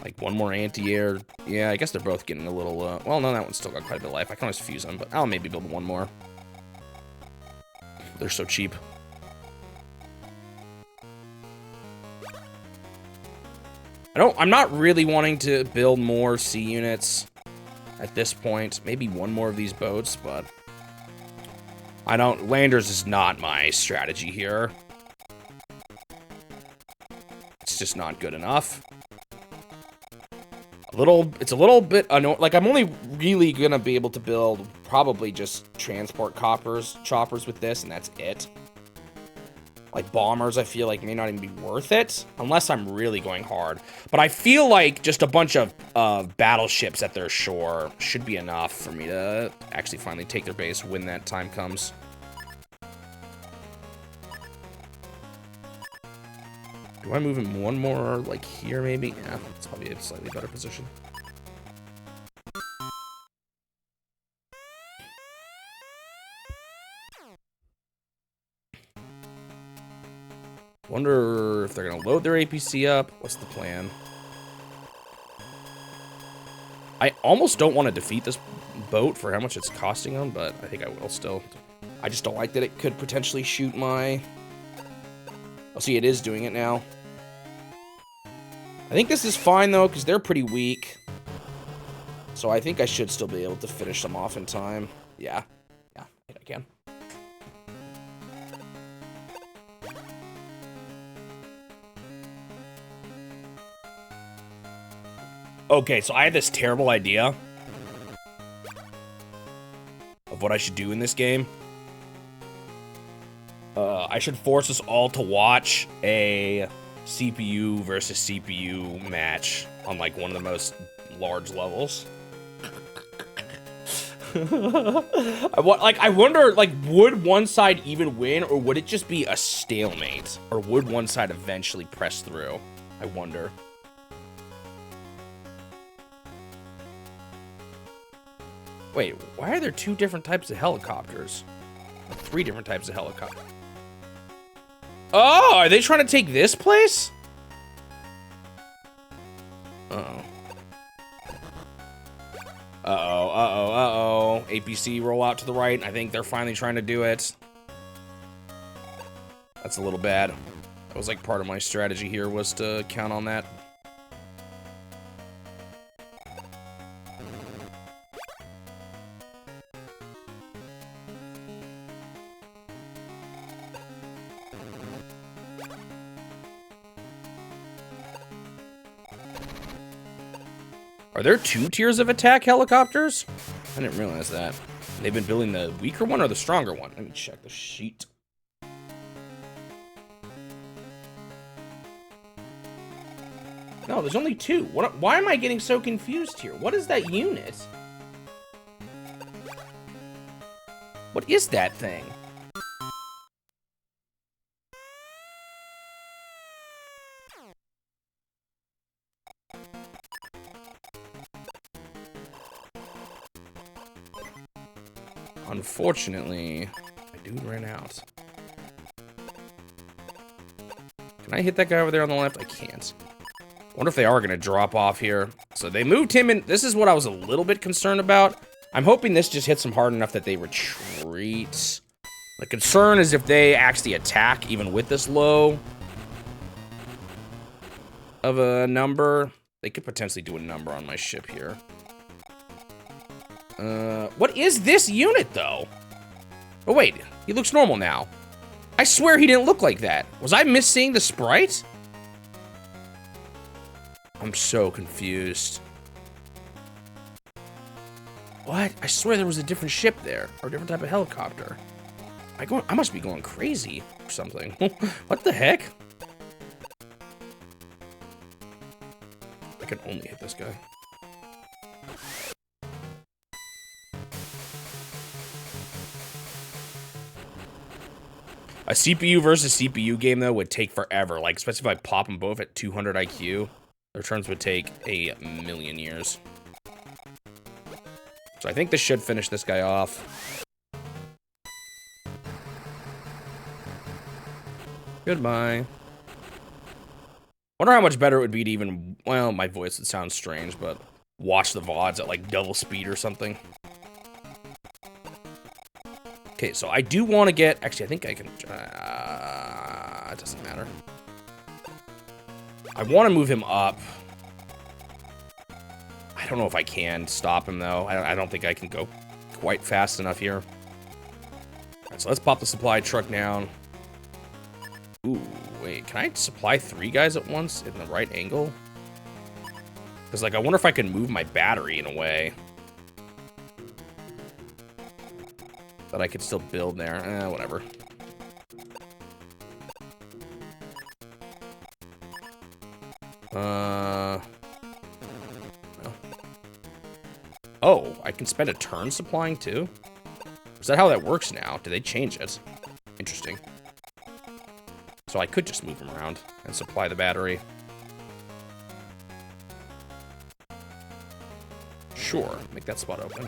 Like one more anti-air? Yeah, I guess they're both getting a little, well, no, that one's still got quite a bit of life. I can always fuse them, but I'll maybe build one more. They're so cheap. I'm not really wanting to build more C units at this point. Maybe one more of these boats, but Landers is not my strategy here. It's just not good enough. It's a little bit annoying. Like, I'm only really gonna be able to build probably just transport choppers with this, and that's it. Like, bombers, I feel like may not even be worth it, unless I'm really going hard. But I feel like just a bunch of battleships at their shore should be enough for me to actually finally take their base when that time comes. Do I move him one more, like, here, maybe? Yeah, it's probably a slightly better position. Wonder if they're gonna load their APC up. What's the plan? I almost don't want to defeat this boat for how much it's costing them, but I think I will still. I just don't like that it could potentially shoot my... Oh, see, it is doing it now. I think this is fine, though, because they're pretty weak. So I think I should still be able to finish them off in time. Yeah. Yeah, I think I can. Okay, so I had this terrible idea of what I should do in this game. I should force us all to watch a CPU versus CPU match on, like, one of the most large levels. I wonder, like, would one side even win, or would it just be a stalemate? Or would one side eventually press through? I wonder. Wait, why are there 2 different types of helicopters? Or 3 different types of helicopters? Oh, are they trying to take this place? Uh-oh. Uh-oh, uh-oh, uh-oh. APC roll out to the right. I think they're finally trying to do it. That's a little bad. That was like part of my strategy here was to count on that. Are there 2 tiers of attack helicopters? I didn't realize that. They've been building the weaker one or the stronger one? Let me check the sheet. No, there's only 2. Why am I getting so confused here? What is that unit? What is that thing? Unfortunately, my dude ran out. Can I hit that guy over there on the left? I can't. I wonder if they are going to drop off here. So they moved him in. This is what I was a little bit concerned about. I'm hoping this just hits them hard enough that they retreat. The concern is if they actually attack even with this low of a number. They could potentially do a number on my ship here. What is this unit, though? Oh, wait. He looks normal now. I swear he didn't look like that. Was I missing the sprite? I'm so confused. What? I swear there was a different ship there. Or a different type of helicopter. I must be going crazy or something. What the heck? I can only hit this guy. A CPU versus CPU game, though, would take forever. Like, especially if I pop them both at 200 IQ. Their turns would take a million years. So I think this should finish this guy off. Goodbye. Wonder how much better it would be to even... Well, my voice would sound strange, but... watch the VODs at, like, double speed or something. Okay, so I do want to get... Actually, I think I can... it doesn't matter. I want to move him up. I don't know if I can stop him, though. I don't think I can go quite fast enough here. All right, so let's pop the supply truck down. Ooh, wait. Can I supply 3 guys at once in the right angle? Because, like, I wonder if I can move my battery in a way that I could still build there. Whatever. No. Oh, I can spend a turn supplying too? Is that how that works now? Did they change it? Interesting. So I could just move them around and supply the battery. Sure, make that spot open.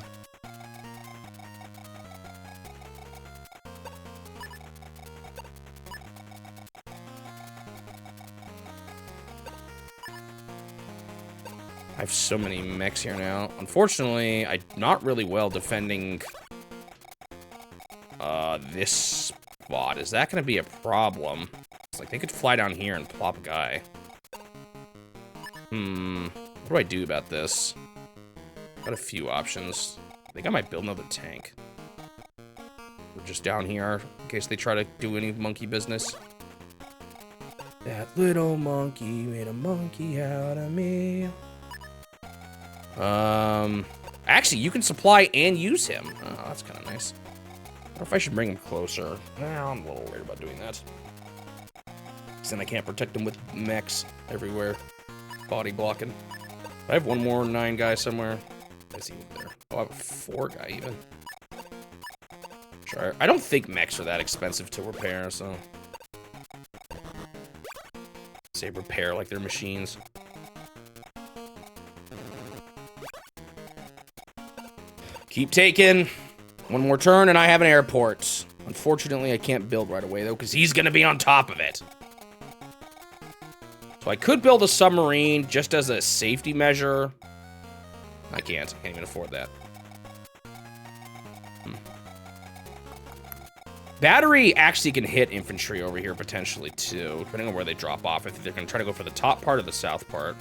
I have so many mechs here now. Unfortunately, I'm not really well defending this spot. Is that going to be a problem? It's like they could fly down here and plop a guy. What do I do about this? Got a few options. I think I might build another tank. We're just down here in case they try to do any monkey business. That little monkey made a monkey out of me. Actually, you can supply and use him. Oh, that's kind of nice. I wonder if I should bring him closer. I'm a little worried about doing that. Because then I can't protect him with mechs everywhere. Body blocking. I have one more 9 guy somewhere. Is he there? Oh, I have a 4 guy even. Sure. I don't think mechs are that expensive to repair, so... Say repair like they're machines. Keep taking. One more turn and I have an airport. Unfortunately, I can't build right away, though, because he's going to be on top of it. So I could build a submarine just as a safety measure. I can't. I can't even afford that. Battery actually can hit infantry over here, potentially, too, depending on where they drop off. I think they're going to try to go for the top part or the south part.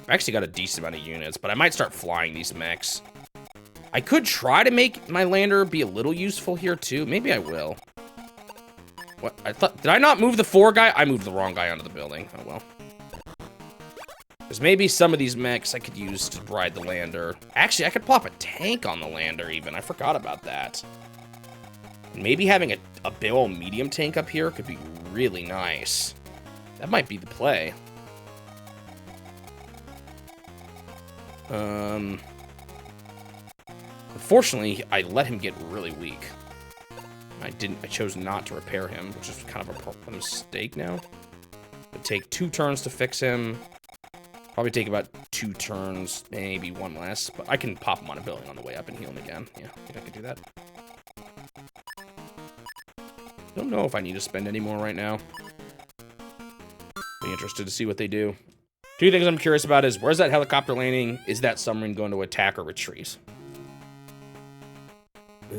I've actually got a decent amount of units, but I might start flying these mechs. I could try to make my lander be a little useful here, too. Maybe I will. What? I thought... Did I not move the 4 guy? I moved the wrong guy onto the building. Oh, well. Because maybe some of these mechs I could use to ride the lander. Actually, I could plop a tank on the lander, even. I forgot about that. Maybe having a big old medium tank up here could be really nice. That might be the play. Unfortunately, I let him get really weak. I chose not to repair him, which is kind of a mistake now. It would take 2 turns to fix him. Probably take about 2 turns, maybe 1 less, but I can pop him on a building on the way up and heal him again. Yeah, I think I could do that. Don't know if I need to spend any more right now. Be interested to see what they do. 2 things I'm curious about is, where's that helicopter landing? Is that submarine going to attack or retreat? Yeah,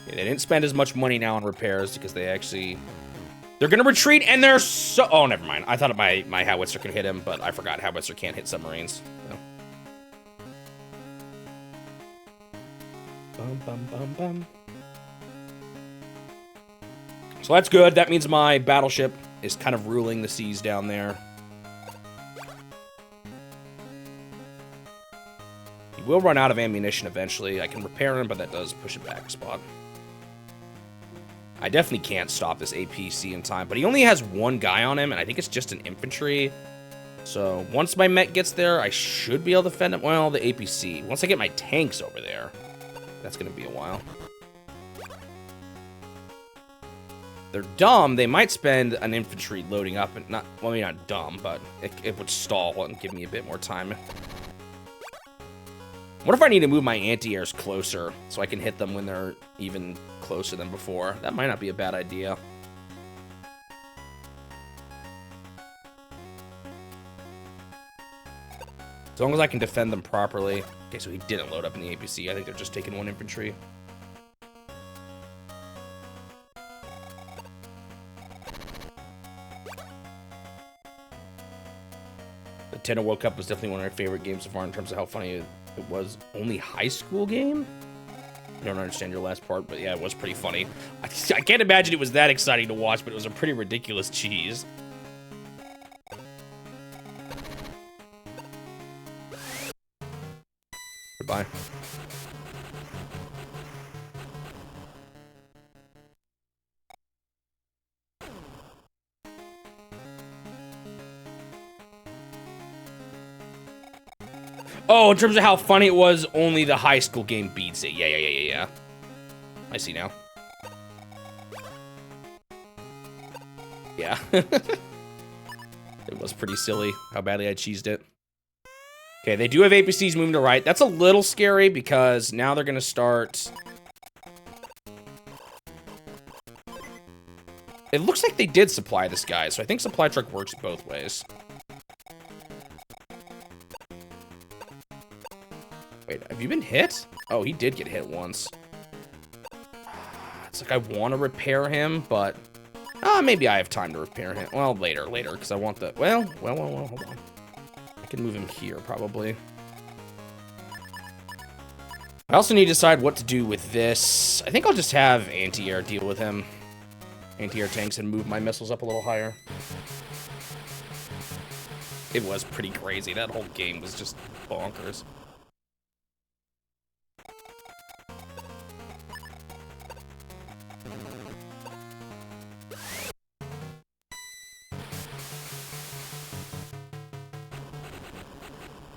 they didn't spend as much money now on repairs because they actually... They're gonna retreat, and they're so... Oh, never mind. I thought my howitzer could hit him, but I forgot howitzer can't hit submarines. So. Bum, bum, bum, bum. So that's good. That means my battleship is kind of ruling the seas down there. He will run out of ammunition eventually. I can repair him, but that does push it back a spot. I definitely can't stop this APC in time, but he only has 1 guy on him, and I think it's just an infantry. So once my mech gets there, I should be able to fend him. Well, the APC. Once I get my tanks over there, that's going to be a while. They're dumb. They might spend an infantry loading up, and not, well, maybe not dumb, but it would stall and give me a bit more time. What if I need to move my anti-airs closer so I can hit them when they're even closer than before? That might not be a bad idea. As long as I can defend them properly. Okay, so he didn't load up in the APC. I think they're just taking 1 infantry. The Nintendo World Cup was definitely one of my favorite games so far in terms of how funny it was. Only high school game? I don't understand your last part, but yeah, it was pretty funny. I can't imagine it was that exciting to watch, but it was a pretty ridiculous cheese. Goodbye. Oh, in terms of how funny it was, only the high school game beats it. Yeah. I see now. Yeah. It was pretty silly how badly I cheesed it. Okay, they do have APCs moving to right. That's a little scary because now they're going to start... It looks like they did supply this guy, so I think supply truck works both ways. Wait, have you been hit? Oh, he did get hit once. It's like I want to repair him, but... maybe I have time to repair him. Well, later, because I want the... Well, hold on. I can move him here, probably. I also need to decide what to do with this. I think I'll just have anti-air deal with him. Anti-air tanks and move my missiles up a little higher. It was pretty crazy. That whole game was just bonkers.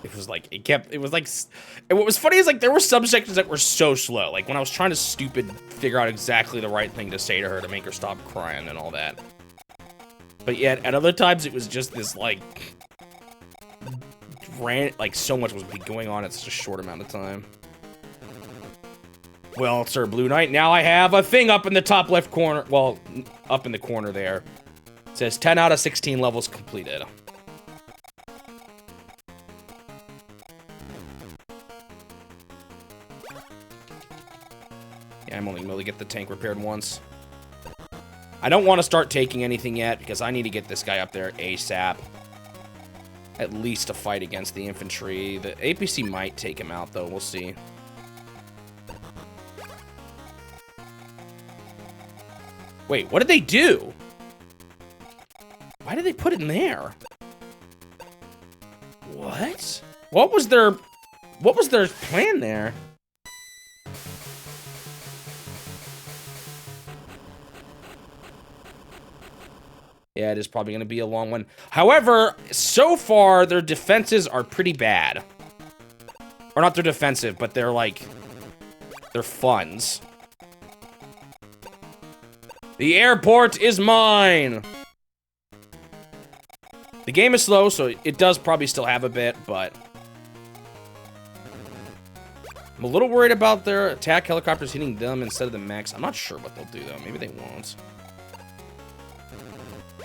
It was like, and what was funny is like there were some sections that were so slow. Like when I was trying to figure out exactly the right thing to say to her to make her stop crying and all that. But yet at other times it was just this like, so much was going on in such a short amount of time. Well, Sir Blue Knight, now I have a thing up in the top left corner. Well, up in the corner there. It says 10 out of 16 levels completed. I'm only able to get the tank repaired once. I don't want to start taking anything yet because I need to get this guy up there ASAP. At least to fight against the infantry. The APC might take him out though, we'll see. Wait, what did they do? Why did they put it in there? What? What was their plan there? Yeah, it is probably going to be a long one. However, so far, their defenses are pretty bad. Or not their defensive, but they're like... their funds. The airport is mine! The game is slow, so it does probably still have a bit, but I'm a little worried about their attack helicopters hitting them instead of the mechs. I'm not sure what they'll do, though. Maybe they won't.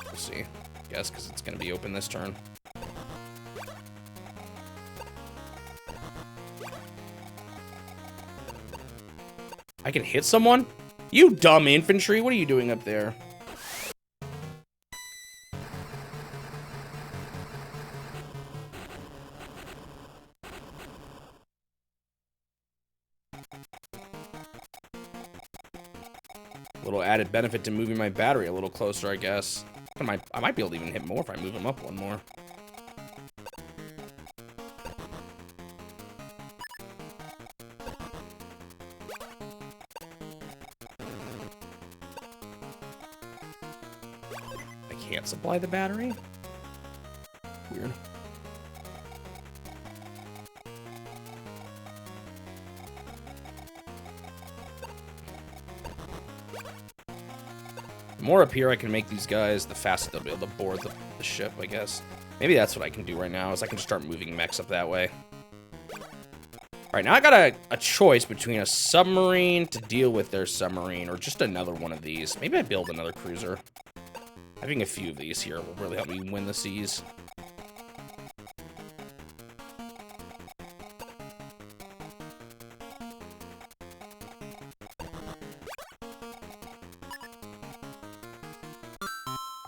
We'll see. I guess, because it's going to be open this turn. I can hit someone? You dumb infantry, what are you doing up there? Little added benefit to moving my battery a little closer, I guess. I might be able to even hit more if I move him up one more. I can't supply the battery? Weird. The more up here I can make these guys, the faster they'll be able to board the ship, I guess. Maybe that's what I can do right now, is I can just start moving mechs up that way. Alright, now I got a choice between a submarine to deal with their submarine, or just another one of these. Maybe I build another cruiser. Having a few of these here will really help me win the seas.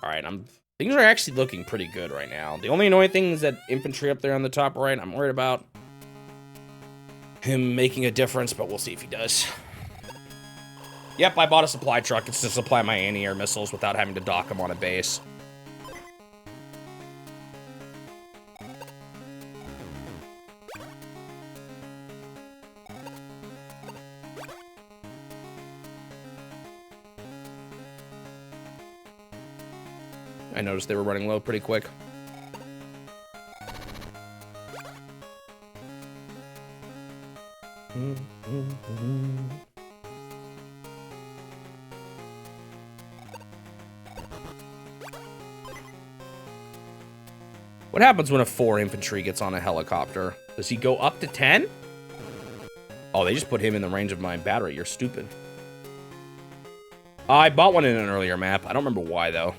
Alright, things are actually looking pretty good right now. The only annoying thing is that infantry up there on the top right, I'm worried about him making a difference, but we'll see if he does. Yep, I bought a supply truck. It's to supply my anti-air missiles without having to dock them on a base. I noticed they were running low pretty quick. What happens when a 4 infantry gets on a helicopter? Does he go up to 10? Oh, they just put him in the range of my battery. You're stupid. I bought one in an earlier map. I don't remember why, though.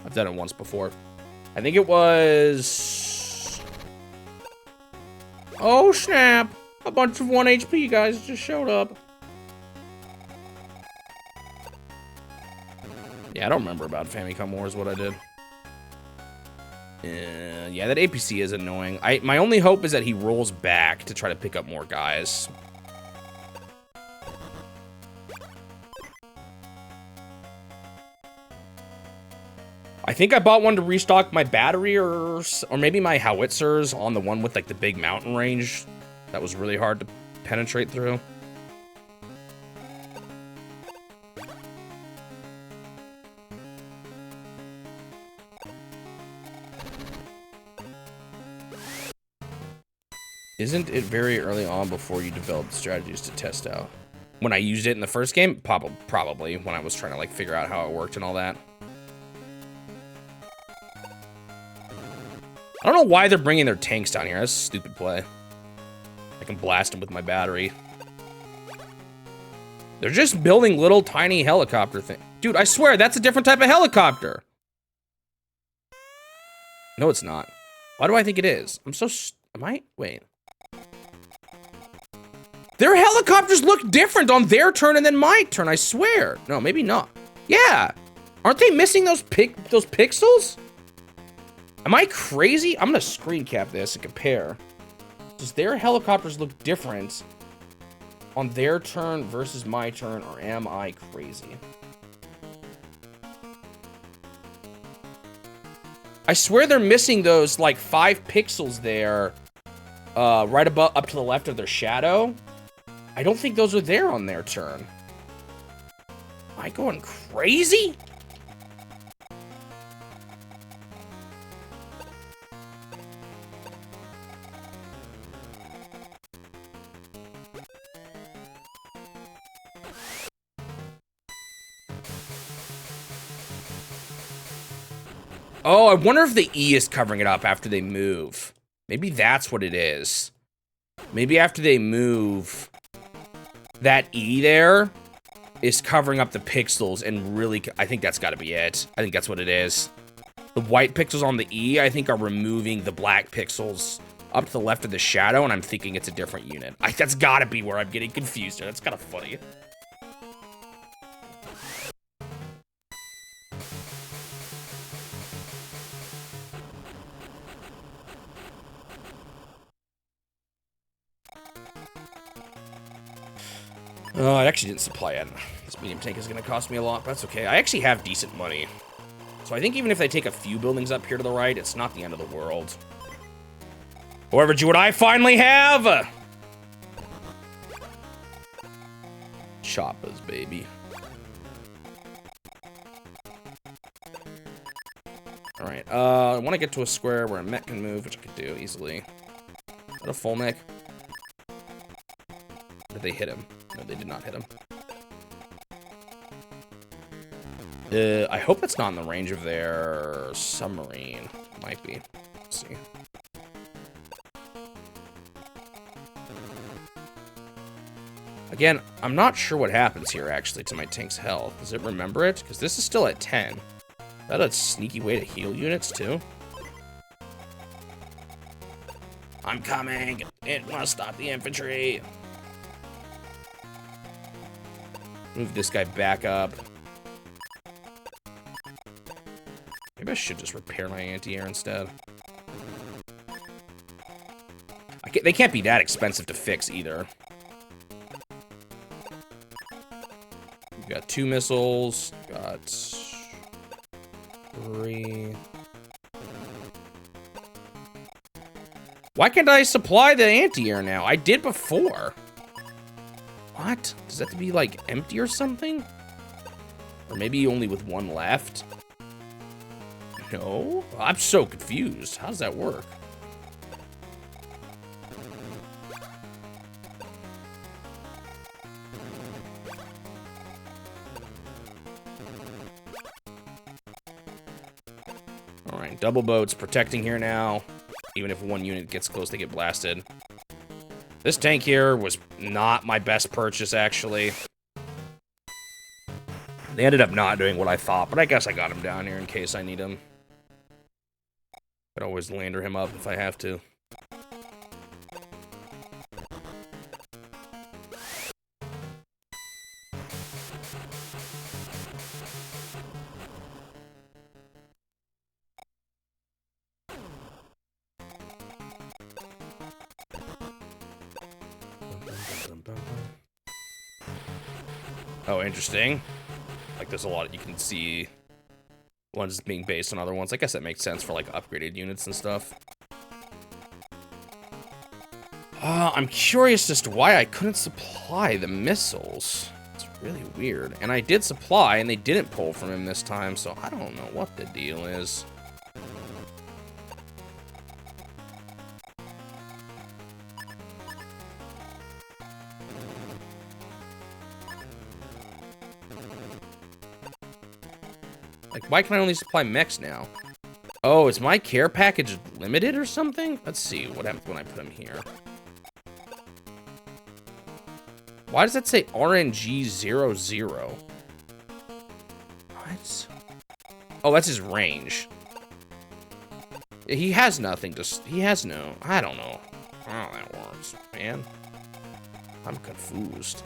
I've done it once before. I think it was... Oh, snap. A bunch of 1 HP guys just showed up. Yeah, I don't remember about Famicom Wars what I did. Yeah, that APC is annoying. My only hope is that he rolls back to try to pick up more guys. I think I bought one to restock my battery or maybe my howitzers on the one with like the big mountain range that was really hard to penetrate through. Isn't it very early on before you develop strategies to test out? When I used it in the first game? Probably, when I was trying to like figure out how it worked and all that. I don't know why they're bringing their tanks down here. That's a stupid play. I can blast them with my battery. They're just building little tiny helicopter things. Dude, I swear, that's a different type of helicopter. No, it's not. Why do I think it is? Wait. Their helicopters look different on their turn and then my turn, I swear. No, maybe not. Yeah. Aren't they missing those pixels? Am I crazy? I'm gonna screen cap this and compare. Does their helicopters look different on their turn versus my turn, or am I crazy? I swear they're missing those like 5 pixels there, right above, up to the left of their shadow. I don't think those are there on their turn. Am I going crazy? Oh, I wonder if the E is covering it up after they move. Maybe that's what it is. Maybe after they move, that E there is covering up the pixels and really... I think that's got to be it. I think that's what it is. The white pixels on the E, I think, are removing the black pixels up to the left of the shadow, and I'm thinking it's a different unit. That's got to be where I'm getting confused here. That's kind of funny. Oh, I actually didn't supply it. This medium tank is going to cost me a lot, but that's okay. I actually have decent money. So I think even if they take a few buildings up here to the right, it's not the end of the world. However, do what I finally have! Choppers, baby. Alright, I want to get to a square where a mech can move, which I could do easily. Is that a full mech? Did they hit him? No, they did not hit him. I hope it's not in the range of their submarine. Might be. Let's see. Again, I'm not sure what happens here, actually, to my tank's health. Does it remember it? Because this is still at 10. Is that a sneaky way to heal units, too? I'm coming! It must stop the infantry! Move this guy back up. Maybe I should just repair my anti-air instead. They can't be that expensive to fix, either. We've got 2 missiles. Got 3. Why can't I supply the anti-air now? I did before. What? Does that have to be, like, empty or something? Or maybe only with 1 left? No? I'm so confused. How does that work? Alright, double boats protecting here now. Even if 1 unit gets close, they get blasted. This tank here was not my best purchase, actually. They ended up not doing what I thought, but I guess I got him down here in case I need him. Could always lander him up if I have to. Oh, interesting. Like, there's a lot you can see. Ones being based on other ones. I guess that makes sense for, like, upgraded units and stuff. I'm curious as to why I couldn't supply the missiles. It's really weird. And I did supply, and they didn't pull from him this time, so I don't know what the deal is. Like, why can I only supply mechs now? Oh, is my care package limited or something? Let's see what happens when I put him here. Why does that say RNG00? What? Oh, that's his range. He has nothing to... He has no... I don't know how that works, man. I'm confused.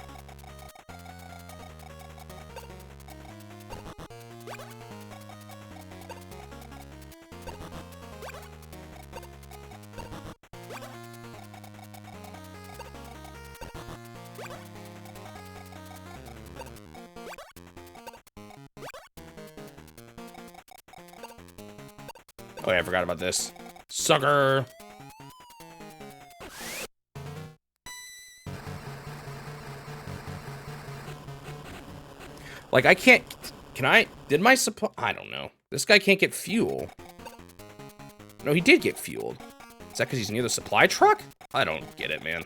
Oh yeah, I forgot about this. Sucker! Like, I can't... Can I... Did my supply... I don't know. This guy can't get fuel. No, he did get fueled. Is that because he's near the supply truck? I don't get it, man.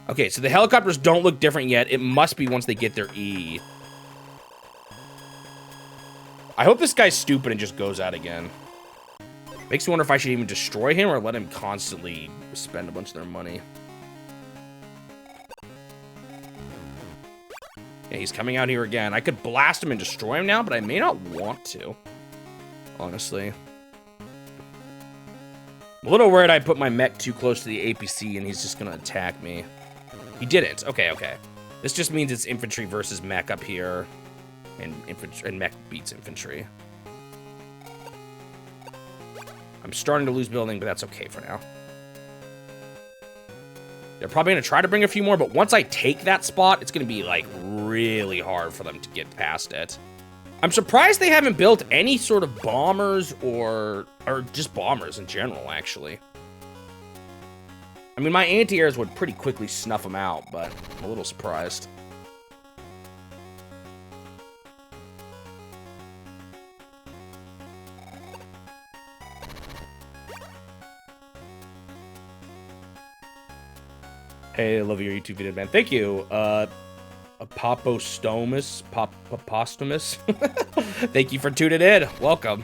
Okay, so the helicopters don't look different yet. It must be once they get their E. I hope this guy's stupid and just goes out again. Makes me wonder if I should even destroy him or let him constantly spend a bunch of their money. Yeah, he's coming out here again. I could blast him and destroy him now, but I may not want to. Honestly. I'm a little worried I put my mech too close to the APC and he's just gonna attack me. He didn't. Okay, okay. This just means it's infantry versus mech up here. And mech beats infantry. I'm starting to lose building, but that's okay for now. They're probably going to try to bring a few more, but once I take that spot, it's going to be, like, really hard for them to get past it. I'm surprised they haven't built any sort of bombers or just bombers in general, actually. I mean, my anti-airs would pretty quickly snuff them out, but I'm a little surprised. Hey, I love your YouTube video, man. Thank you. Apostomus. Thank you for tuning in. Welcome.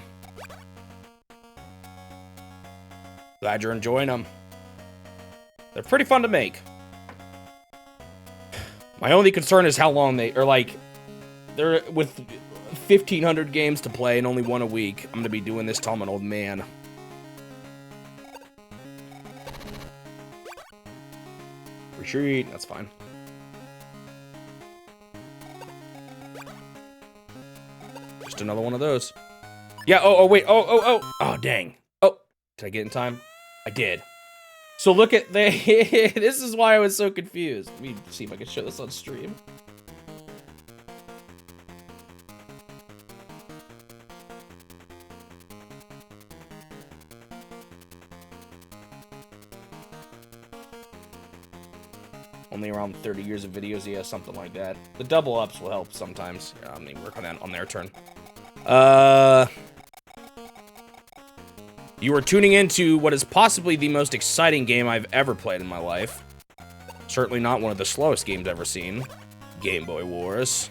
Glad you're enjoying them. They're pretty fun to make. My only concern is how long they are. Like, they're with 1,500 games to play and only one a week. I'm gonna be doing this till I'm an old man. Retreat, that's fine. Just another one of those. Yeah, oh, wait, oh, dang. Oh, did I get in time? I did. So look at the, this is why I was so confused. Let me see if I can show this on stream. Only around 30 years of videos, yeah, something like that. The double ups will help sometimes. Yeah, I'm gonna work on that on their turn. You are tuning into what is possibly the most exciting game I've ever played in my life. Certainly not one of the slowest games I've ever seen. Game Boy Wars.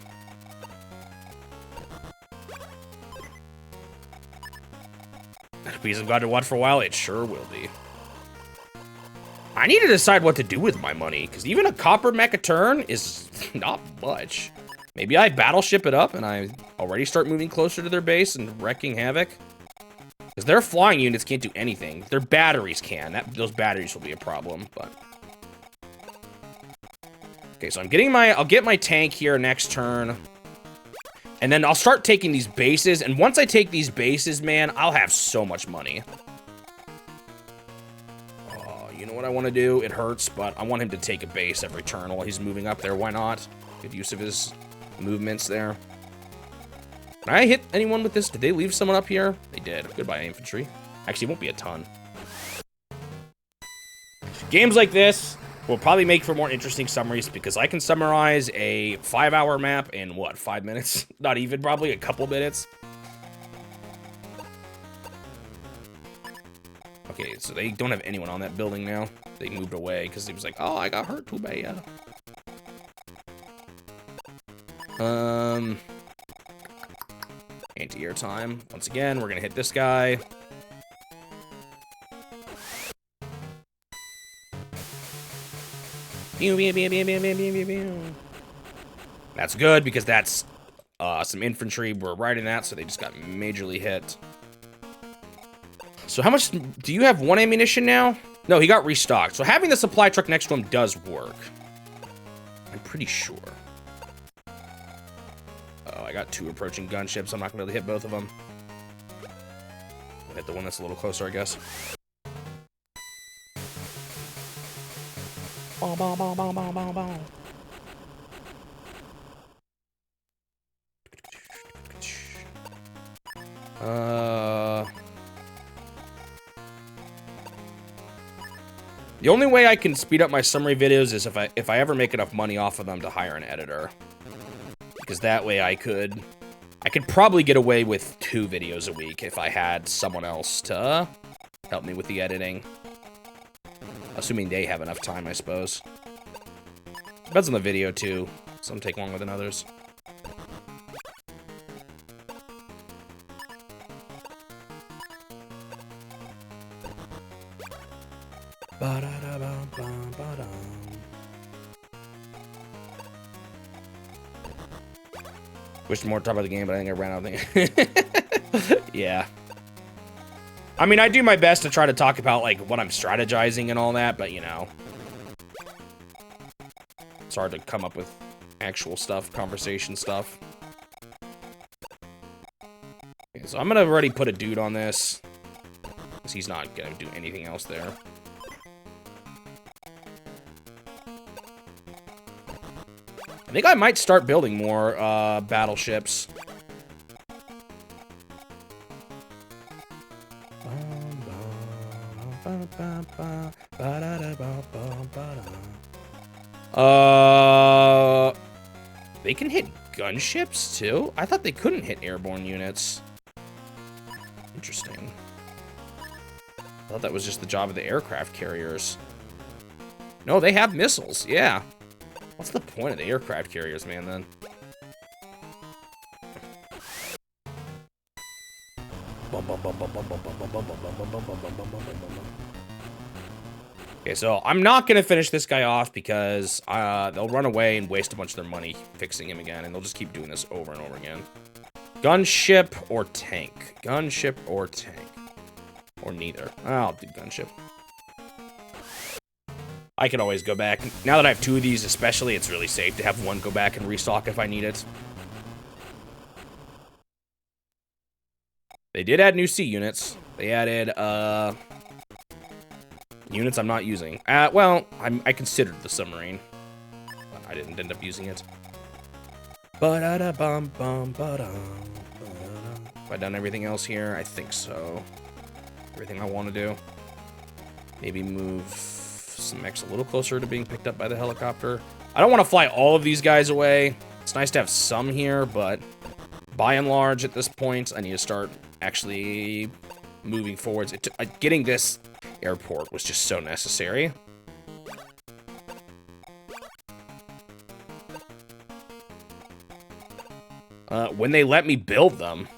A piece of God to watch for a while? It sure will be. I need to decide what to do with my money, because even a copper mech a turn is not much. Maybe I battleship it up and I already start moving closer to their base and wrecking havoc. Because their flying units can't do anything. Their batteries can. Those batteries will be a problem, but... Okay, so I'm getting I'll get my tank here next turn. And then I'll start taking these bases, and once I take these bases, man, I'll have so much money. You know what I want to do? It hurts, but I want him to take a base every turn while he's moving up there. Why not? Good use of his movements there. Can I hit anyone with this? Did they leave someone up here? They did. Goodbye, infantry. Actually, it won't be a ton. Games like this will probably make for more interesting summaries because I can summarize a 5-hour map in, what, 5 minutes? Not even, probably a couple minutes. Okay, so they don't have anyone on that building now. They moved away because he was like, oh, I got hurt too bad. Anti-air time. Once again, we're gonna hit this guy. That's good because that's some infantry were riding that, so they just got majorly hit. So how much, do you have 1 ammunition now? No, he got restocked. So having the supply truck next to him does work. I'm pretty sure. Oh, I got 2 approaching gunships. I'm not gonna be able to hit both of them. I'll hit the one that's a little closer, I guess. The only way I can speed up my summary videos is if I ever make enough money off of them to hire an editor. Because that way I could probably get away with 2 videos a week if I had someone else to help me with the editing. Assuming they have enough time, I suppose. Depends on the video, too. Some take longer than others. Wish more time of the game, but I think I ran out of things. Yeah. I mean, I do my best to try to talk about, like, what I'm strategizing and all that, but, you know. It's hard to come up with actual stuff, conversation stuff. Okay, so I'm gonna already put a dude on this. Because he's not gonna do anything else there. I think I might start building more battleships. They can hit gunships too? I thought they couldn't hit airborne units. Interesting. I thought that was just the job of the aircraft carriers. No, they have missiles, yeah. What's the point of the aircraft carriers, man, then? Okay, so I'm not gonna finish this guy off because they'll run away and waste a bunch of their money fixing him again, and they'll just keep doing this over and over again. Gunship or tank? Gunship or tank? Or neither. I'll do gunship. I can always go back. Now that I have two of these especially, it's really safe to have one go back and restock if I need it. They did add new C units. They added, units I'm not using. Well, I considered the submarine, but I didn't end up using it. Have I done everything else here? I think so. Everything I want to do. Maybe move some mechs a little closer to being picked up by the helicopter. I don't want to fly all of these guys away. It's nice to have some here, but by and large, at this point, I need to start actually moving forwards. Getting this airport was just so necessary. When they let me build them,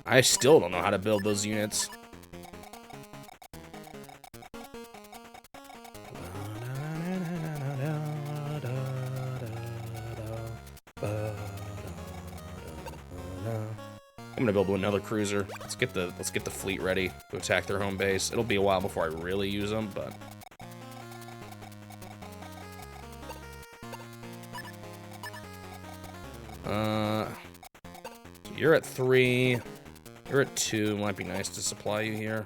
I still don't know how to build those units. I'm gonna build another cruiser. Let's get the fleet ready to attack their home base. It'll be a while before I really use them, but you're at 3. You're at 2. Might be nice to supply you here.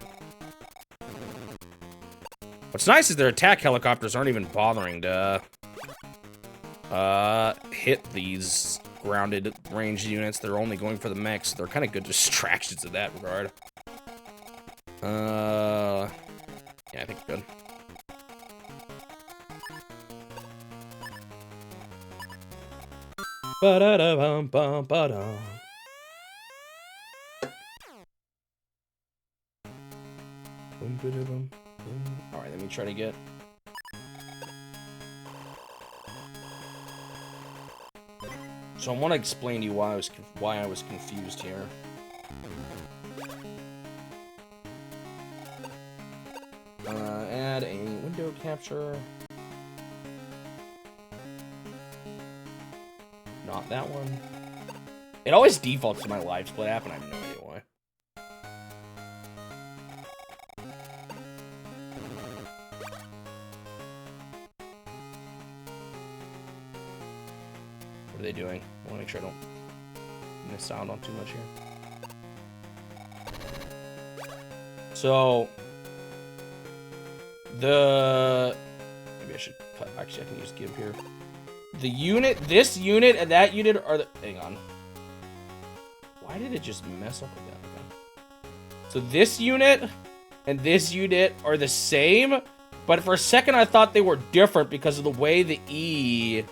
What's nice is their attack helicopters aren't even bothering to hit these grounded ranged units. They're only going for the mechs. They're kind of good distractions in that regard. Yeah, I think good. Ba-da-da-bum-bum-ba-dum. Alright, let me try to get... So I want to explain to you why I was confused here. Add a window capture. Not that one. It always defaults to my live split app, and I have no idea why. What are they doing? I want to make sure I don't miss out on too much here. So, maybe I should cut. Actually, I can use give here. The unit, this unit, and that unit are the. Hang on. Why did it just mess up with that? So this unit and this unit are the same, but for a second I thought they were different because of the way the E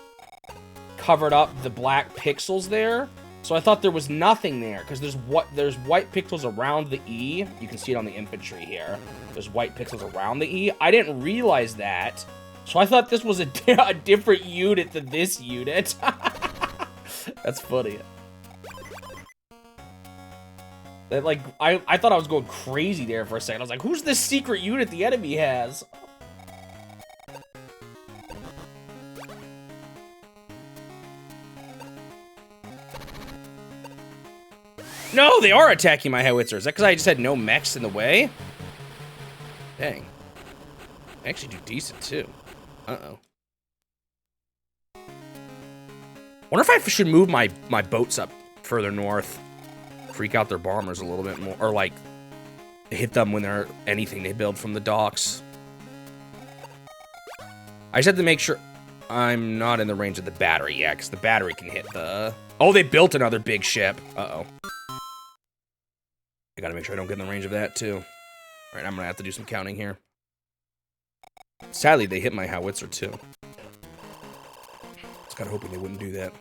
covered up the black pixels there. So I thought there was nothing there because there's white pixels around the E. You can see it on the infantry here. There's white pixels around the E. I didn't realize that. So I thought this was a different unit than this unit. That's funny. That, like, I thought I was going crazy there for a second. I was like, who's this secret unit the enemy has? No, they are attacking my howitzer. Is that because I just had no mechs in the way? Dang. I actually do decent, too. Uh-oh. Wonder if I should move my boats up further north. Freak out their bombers a little bit more. Or, like, hit them when they're anything they build from the docks. I just have to make sure I'm not in the range of the battery yet, because the battery can hit the... Oh, they built another big ship. Uh-oh. I gotta make sure I don't get in the range of that, too. Alright, I'm gonna have to do some counting here. Sadly, they hit my howitzer, too. I was kinda hoping they wouldn't do that.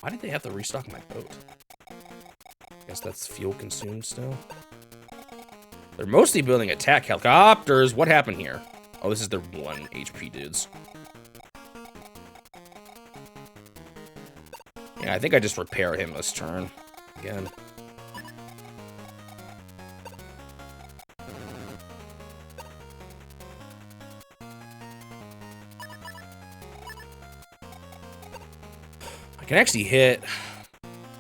Why did they have to restock my boat? Guess that's fuel consumed still. They're mostly building attack helicopters. What happened here? Oh, this is their 1 HP dudes. Yeah, I think I just repair him this turn. Again. I can actually hit...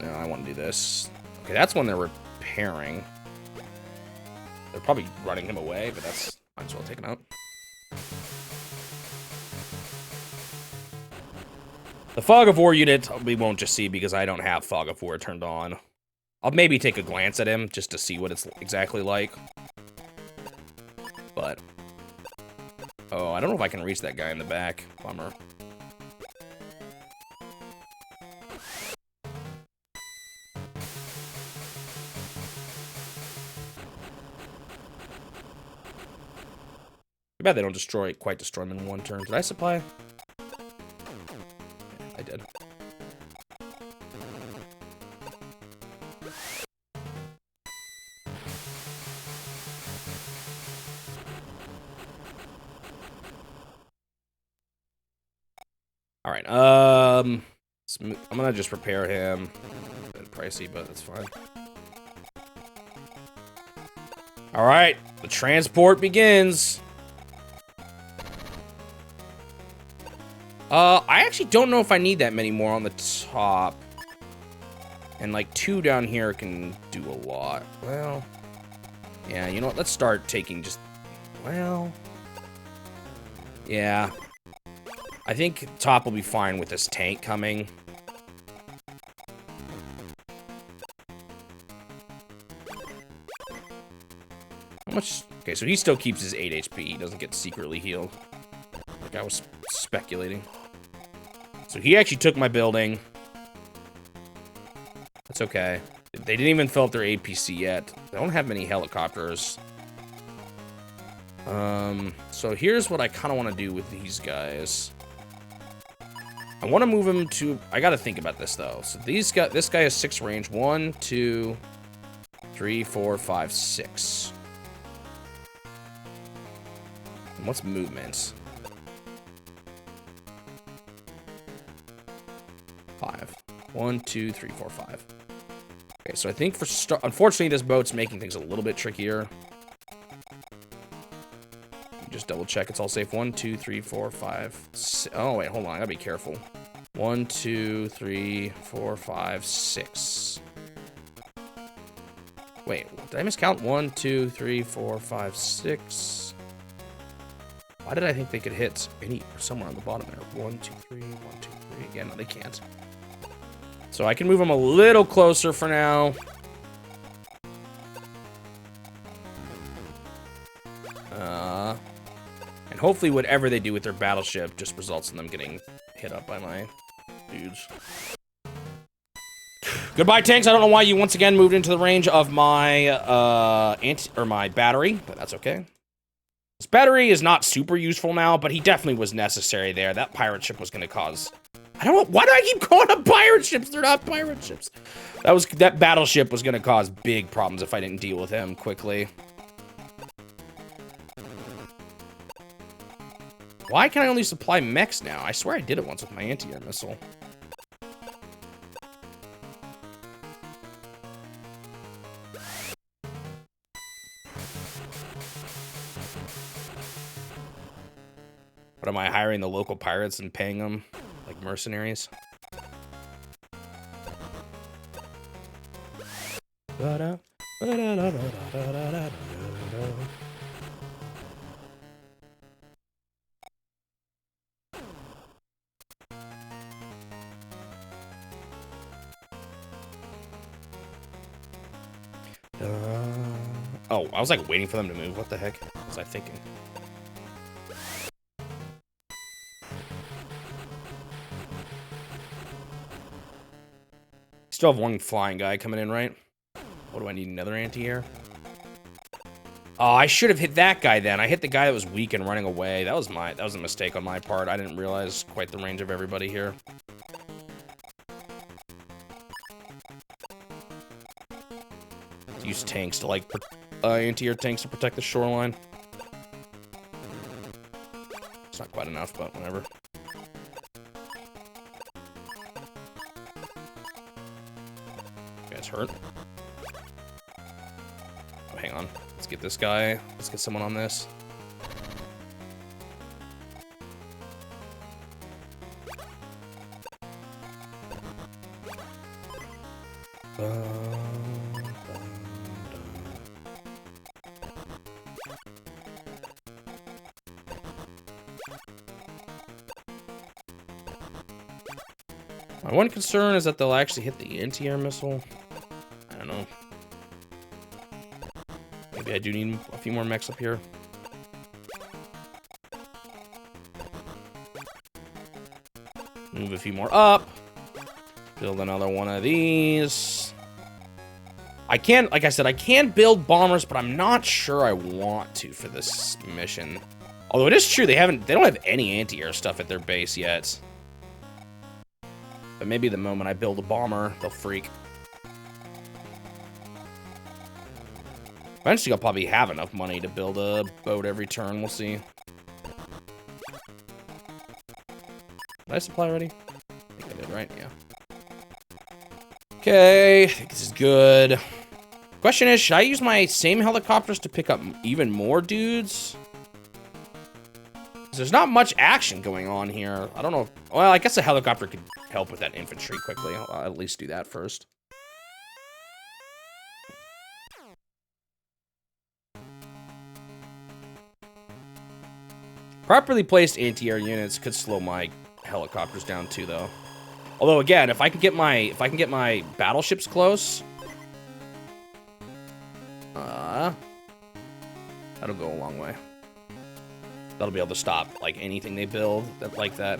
No, I want to do this. Okay, that's when they're repairing. They're probably running him away, but that's... Might as well take him out. The Fog of War unit, we won't just see because I don't have Fog of War turned on. I'll maybe take a glance at him just to see what it's exactly like. But... Oh, I don't know if I can reach that guy in the back. Bummer. Too bad they don't quite destroy him in 1 turn. Did I supply? Yeah, I did. All right. I'm gonna just repair him. A bit pricey, but it's fine. All right, the transport begins. I actually don't know if I need that many more on the top. And like 2 down here can do a lot. Well, yeah, you know what? Let's start taking just, well, yeah. I think top will be fine with this tank coming. How much? Okay, so he still keeps his 8 HP. He doesn't get secretly healed. Like I was speculating. So he actually took my building. That's okay. They didn't even fill up their APC yet. They don't have many helicopters. So here's what I kind of want to do with these guys. I want to move him to... I got to think about this, though. So this guy has 6 range. 1, 2, 3, 4, 5, 6. And what's movement? 5. 1, 2, 3, 4, 5. Okay, so I think for unfortunately, this boat's making things a little bit trickier. Just double check it's all safe. 1, 2, 3, 4, 5, 6. Oh, wait, hold on. I gotta be careful. 1, 2, 3, 4, 5, 6. Wait, did I miscount? 1, 2, 3, 4, 5, 6. Why did I think they could hit somewhere on the bottom there? 1, 2, 3, 1, 2, 3. Again, no, they can't. So I can move them a little closer for now. And hopefully whatever they do with their battleship just results in them getting hit up by my dudes. Goodbye, tanks. I don't know why you once again moved into the range of my my battery, but that's okay. This battery is not super useful now, but he definitely was necessary there. That pirate ship was going to cause... I don't know. Why do I keep calling them pirate ships? They're not pirate ships. That battleship was going to cause big problems if I didn't deal with him quickly. Why can I only supply mechs now? I swear I did it once with my anti-air missile. What am I hiring the local pirates and paying them like mercenaries? Oh, I was like waiting for them to move. What the heck was I thinking? Still have one flying guy coming in, right? What do I need? Another anti-air? Oh, I should have hit that guy then. I hit the guy that was weak and running away. That was a mistake on my part. I didn't realize quite the range of everybody here. Use tanks to like anti-air tanks to protect the shoreline. It's not quite enough, but whatever. You guys hurt? Oh, hang on. Let's get this guy. Let's get someone on this. My one concern is that they'll actually hit the anti-air missile. I don't know. Maybe I do need a few more mechs up here. Move a few more up. Build another one of these. I can, like I said, I can build bombers, but I'm not sure I want to for this mission. Although it is true, they don't have any anti-air stuff at their base yet. But maybe the moment I build a bomber, they'll freak. Eventually, I'll probably have enough money to build a boat every turn. We'll see. Did I supply already? I think I did, right? Yeah. Okay, I think this is good. Question is, should I use my same helicopters to pick up even more dudes? There's not much action going on here. I don't know. Well, I guess a helicopter could help with that infantry quickly. I'll at least do that first. Properly placed anti-air units could slow my helicopters down too, though. Although again, if I can get my battleships close, that'll go a long way. That'll be able to stop like anything they build like that.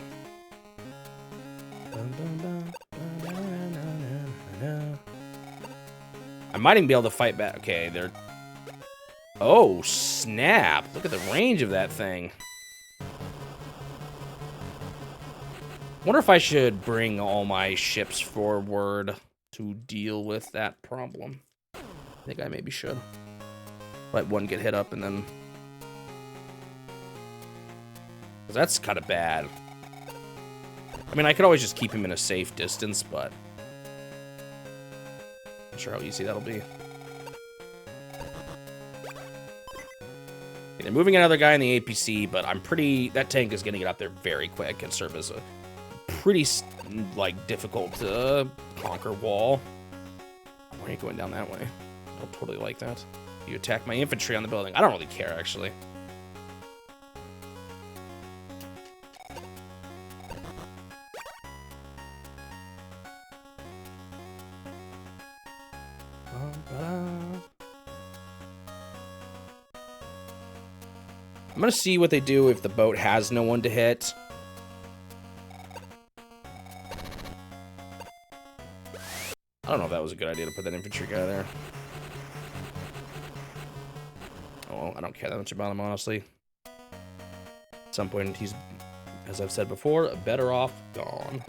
I might even be able to fight back. Okay, they're... Oh, snap. Look at the range of that thing. Wonder if I should bring all my ships forward to deal with that problem. I think I maybe should. Let one get hit up and then... Because that's kind of bad. I mean, I could always just keep him in a safe distance, but... Not sure how easy that'll be. They're moving another guy in the APC, but I'm pretty... That tank is going to get up there very quick and serve as a pretty, like, difficult to conquer wall. Why are you going down that way? I don't totally like that. You attack my infantry on the building. I don't really care, actually. I'm gonna see what they do if the boat has no one to hit. I don't know if that was a good idea to put that infantry guy there. Oh, well, I don't care that much about him, honestly. At some point, he's, as I've said before, better off gone.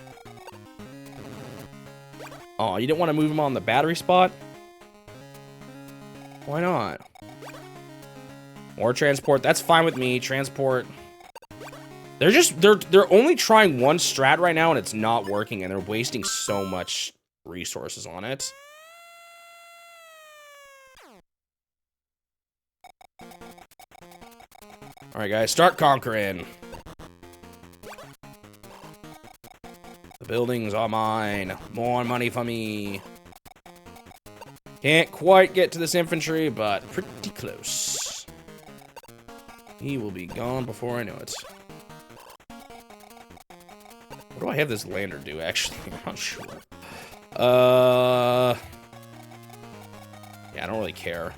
Oh, you didn't want to move him on the battery spot? Why not? More transport. That's fine with me. Transport. They're only trying one strat right now, and it's not working, and they're wasting so much resources on it. All right, guys, start conquering. The buildings are mine. More money for me. Can't quite get to this infantry, but pretty close. He will be gone before I know it. What do I have this lander do, actually? I'm not sure. Yeah, I don't really care.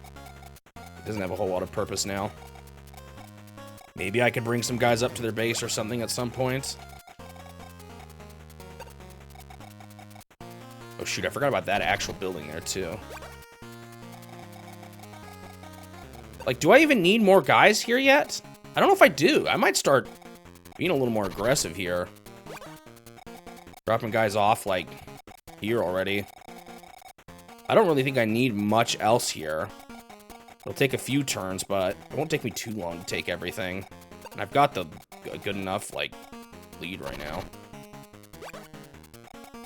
It doesn't have a whole lot of purpose now. Maybe I could bring some guys up to their base or something at some point. Oh, shoot, I forgot about that actual building there, too. Like, do I even need more guys here yet? I don't know if I do. I might start being a little more aggressive here. Dropping guys off, like, here already. I don't really think I need much else here. It'll take a few turns, but it won't take me too long to take everything. And I've got the good enough, like, lead right now.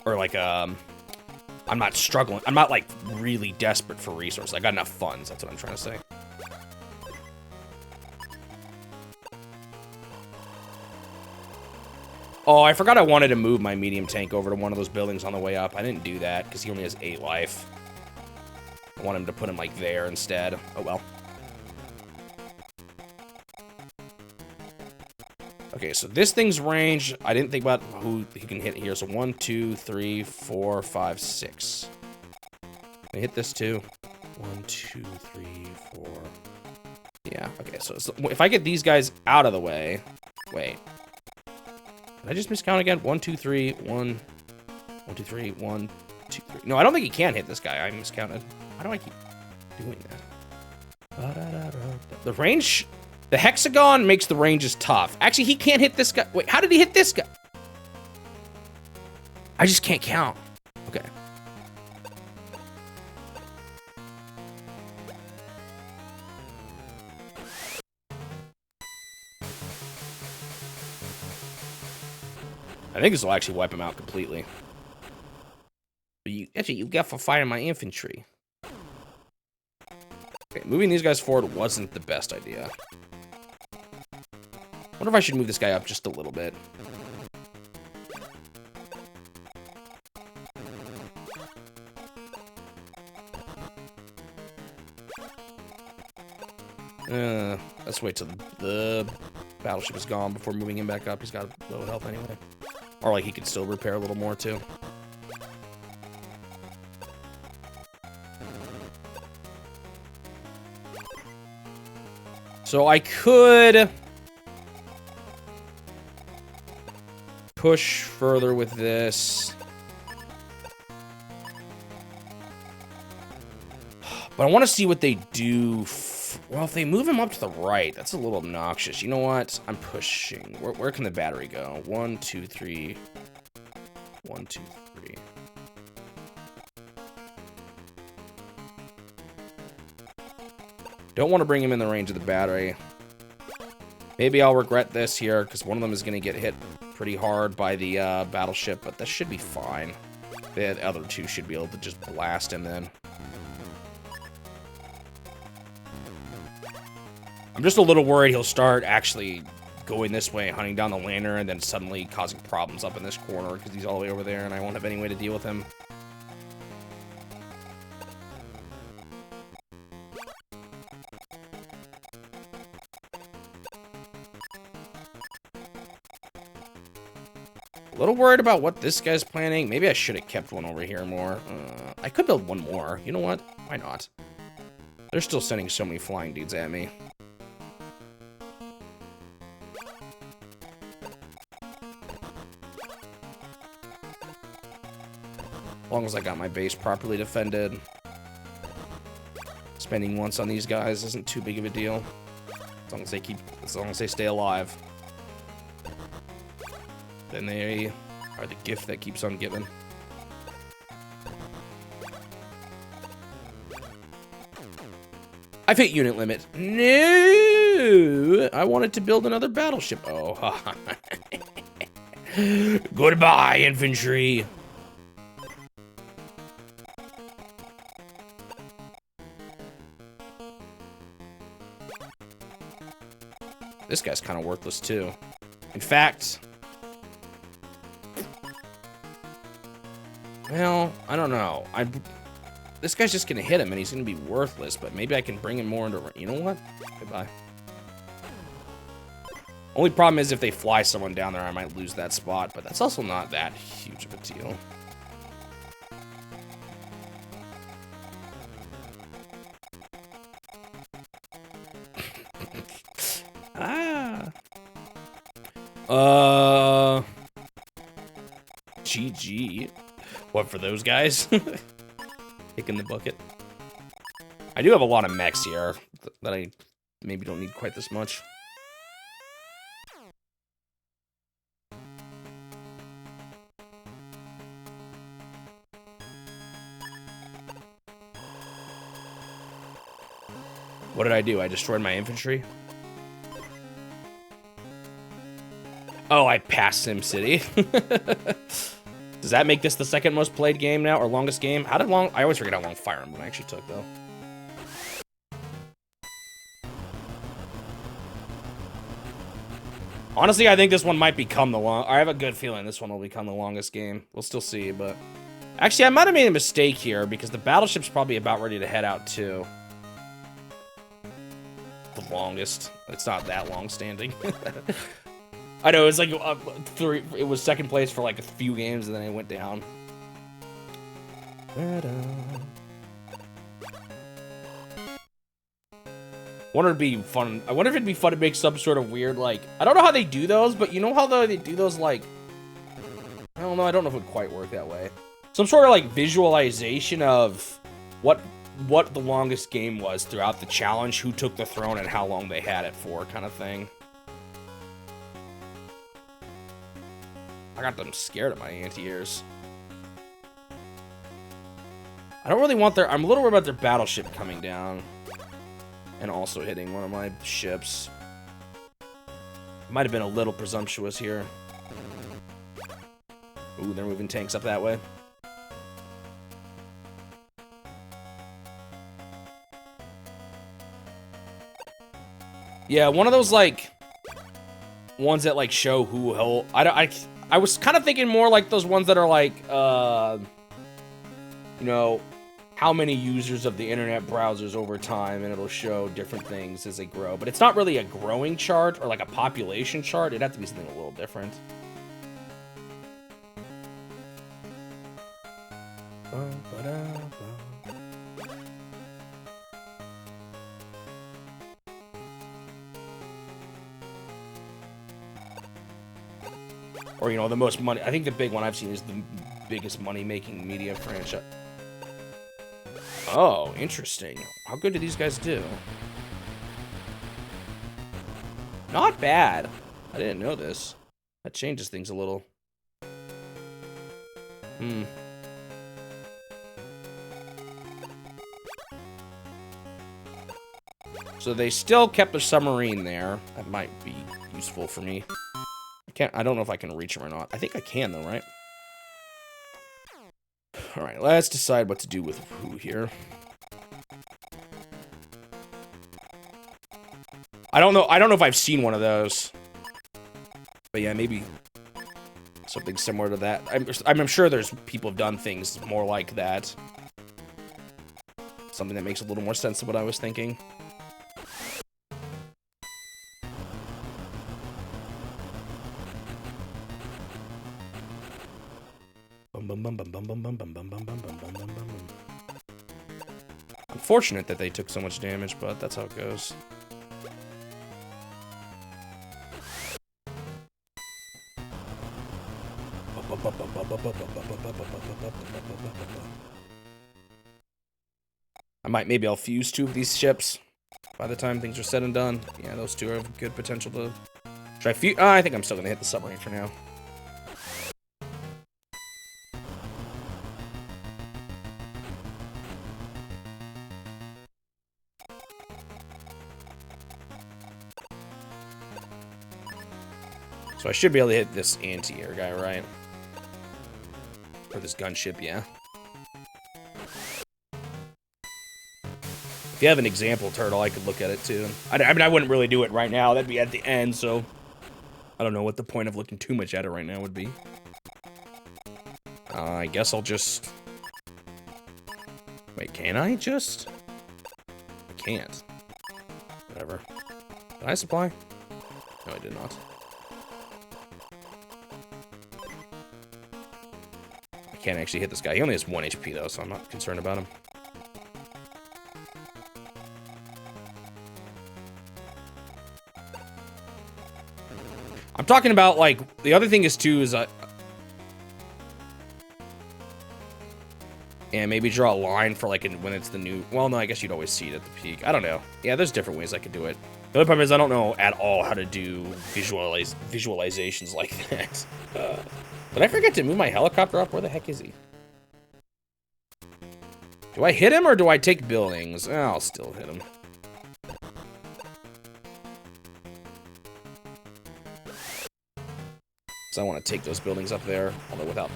Or, like, I'm not struggling. I'm not, like, really desperate for resources. I got enough funds. That's what I'm trying to say. Oh, I forgot I wanted to move my medium tank over to one of those buildings on the way up. I didn't do that because he only has 8 life. I want him to put him, like, there instead. Oh, well. Okay, so this thing's range, I didn't think about who he can hit here. So 1, 2, 3, 4, 5, 6. Can I hit this too? 1, 2, 3, 4. Yeah, okay, so if I get these guys out of the way. Wait. Did I just miscount again? 1, 2, 3, 1. 1, 2, 3, 1, 2, 3. No, I don't think he can hit this guy. I miscounted. How do I keep doing that? The range... The hexagon makes the ranges tough. Actually, he can't hit this guy. Wait, how did he hit this guy? I just can't count. Okay. I think this will actually wipe him out completely. But you got for fighting my infantry. Okay, moving these guys forward wasn't the best idea. I wonder if I should move this guy up just a little bit. Let's wait till the battleship is gone before moving him back up. He's got low health anyway. Or, like, he could still repair a little more, too. So I could push further with this. But I want to see what they do. Well, if they move him up to the right, that's a little obnoxious. You know what? I'm pushing. Where can the battery go? 1, 2, 3. 1, 2, 3. Don't want to bring him in the range of the battery. Maybe I'll regret this here, because one of them is going to get hit pretty hard by the battleship, but that should be fine. The other two should be able to just blast him then. I'm just a little worried he'll start actually going this way, hunting down the lander, and then suddenly causing problems up in this corner, because he's all the way over there, and I won't have any way to deal with him. A little worried about what this guy's planning. Maybe I should have kept one over here more. I could build one more. You know what? Why not? They're still sending so many flying dudes at me. As long as I got my base properly defended. Spending once on these guys isn't too big of a deal. As long as they stay alive. Then they are the gift that keeps on giving. I've hit unit limit. No! I wanted to build another battleship. Oh, Goodbye, infantry. This guy's kind of worthless, too. In fact... Well, I don't know. This guy's just gonna hit him, and he's gonna be worthless, but maybe I can bring him more into... You know what? Goodbye. Only problem is if they fly someone down there, I might lose that spot, but that's also not that huge of a deal. GG. What, for those guys? Kicking the bucket. I do have a lot of mechs here that I maybe don't need quite this much. What did I do? I destroyed my infantry? Oh, I passed SimCity. Does that make this the second most played game now, or longest game? How did long... I always forget how long Fire Emblem actually took, though. Honestly, I think this one might become the long... I have a good feeling this one will become the longest game. We'll still see, but... Actually, I might have made a mistake here, because the battleship's probably about ready to head out, too. The longest. It's not that long-standing. I know, it's like it was second place for like a few games, and then it went down. Wonder it'd be fun. I wonder if it'd be fun to make some sort of weird, like, I don't know how they do those, but you know how they do those, like, I don't know if it would quite work that way. Some sort of like visualization of what the longest game was throughout the challenge, who took the throne, and how long they had it for, kind of thing. I got them scared of my anti-airs. I don't really want I'm a little worried about their battleship coming down. And also hitting one of my ships. Might have been a little presumptuous here. Ooh, they're moving tanks up that way. Yeah, one of those, like, ones that, like, show who hell... I was kind of thinking more like those ones that are like, you know, how many users of the internet browsers over time, and it'll show different things as they grow. But it's not really a growing chart or like a population chart. It'd have to be something a little different. Or, you know, the most money... I think the big one I've seen is the biggest money-making media franchise. Oh, interesting. How good do these guys do? Not bad. I didn't know this. That changes things a little. So they still kept a submarine there. That might be useful for me. I don't know if I can reach him or not. I think I can, though, right? Alright, let's decide what to do with who here. I don't know if I've seen one of those. But yeah, maybe something similar to that. I'm sure there's people have done things more like that. Something that makes a little more sense than what I was thinking. Unfortunate that they took so much damage, but that's how it goes. Maybe I'll fuse 2 of these ships by the time things are said and done. Yeah, those 2 have good potential to try fuse. I think I'm still gonna hit the submarine for now. So I should be able to hit this anti-air guy, right? Or this gunship, yeah. If you have an example turtle, I could look at it too. I mean, I wouldn't really do it right now. That'd be at the end, so I don't know what the point of looking too much at it right now would be. I guess I'll just... Wait, can I just? I can't. Whatever. Did I supply? No, I did not. I can't actually hit this guy. He only has 1 HP though, so I'm not concerned about him. I'm talking about, like, the other thing is too is and maybe draw a line for, like, when it's the new... Well, no, I guess you'd always see it at the peak. I don't know. Yeah, there's different ways I could do it. The other problem is I don't know at all how to do visualizations like that. Did I forget to move my helicopter up? Where the heck is he? Do I hit him or do I take buildings? Oh, I'll still hit him. So I want to take those buildings up there, although without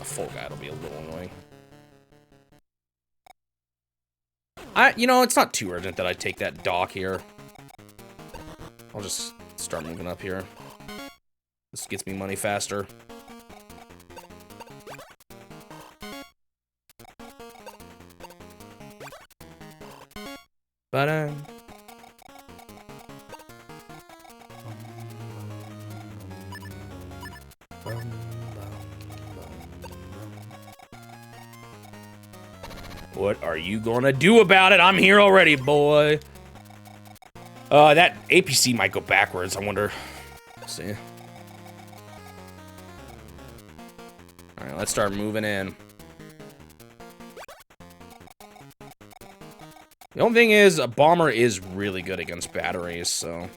a full guy, it'll be a little annoying. You know, it's not too urgent that I take that dock here. I'll just start moving up here. This gets me money faster. But, what are you gonna do about it? I'm here already, boy. That APC might go backwards, I wonder. Let's see. Alright, let's start moving in. The only thing is, a bomber is really good against batteries, so...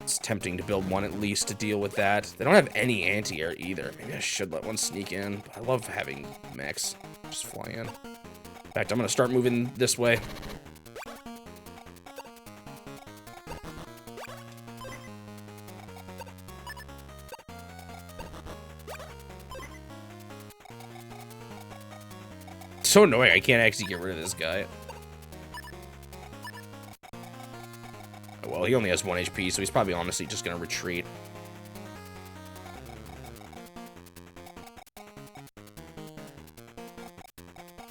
It's tempting to build one at least to deal with that. They don't have any anti-air either. Maybe I should let one sneak in. But I love having mechs just fly in. In fact, I'm gonna start moving this way. It's so annoying, I can't actually get rid of this guy. Well, he only has 1 HP, so he's probably honestly just gonna retreat.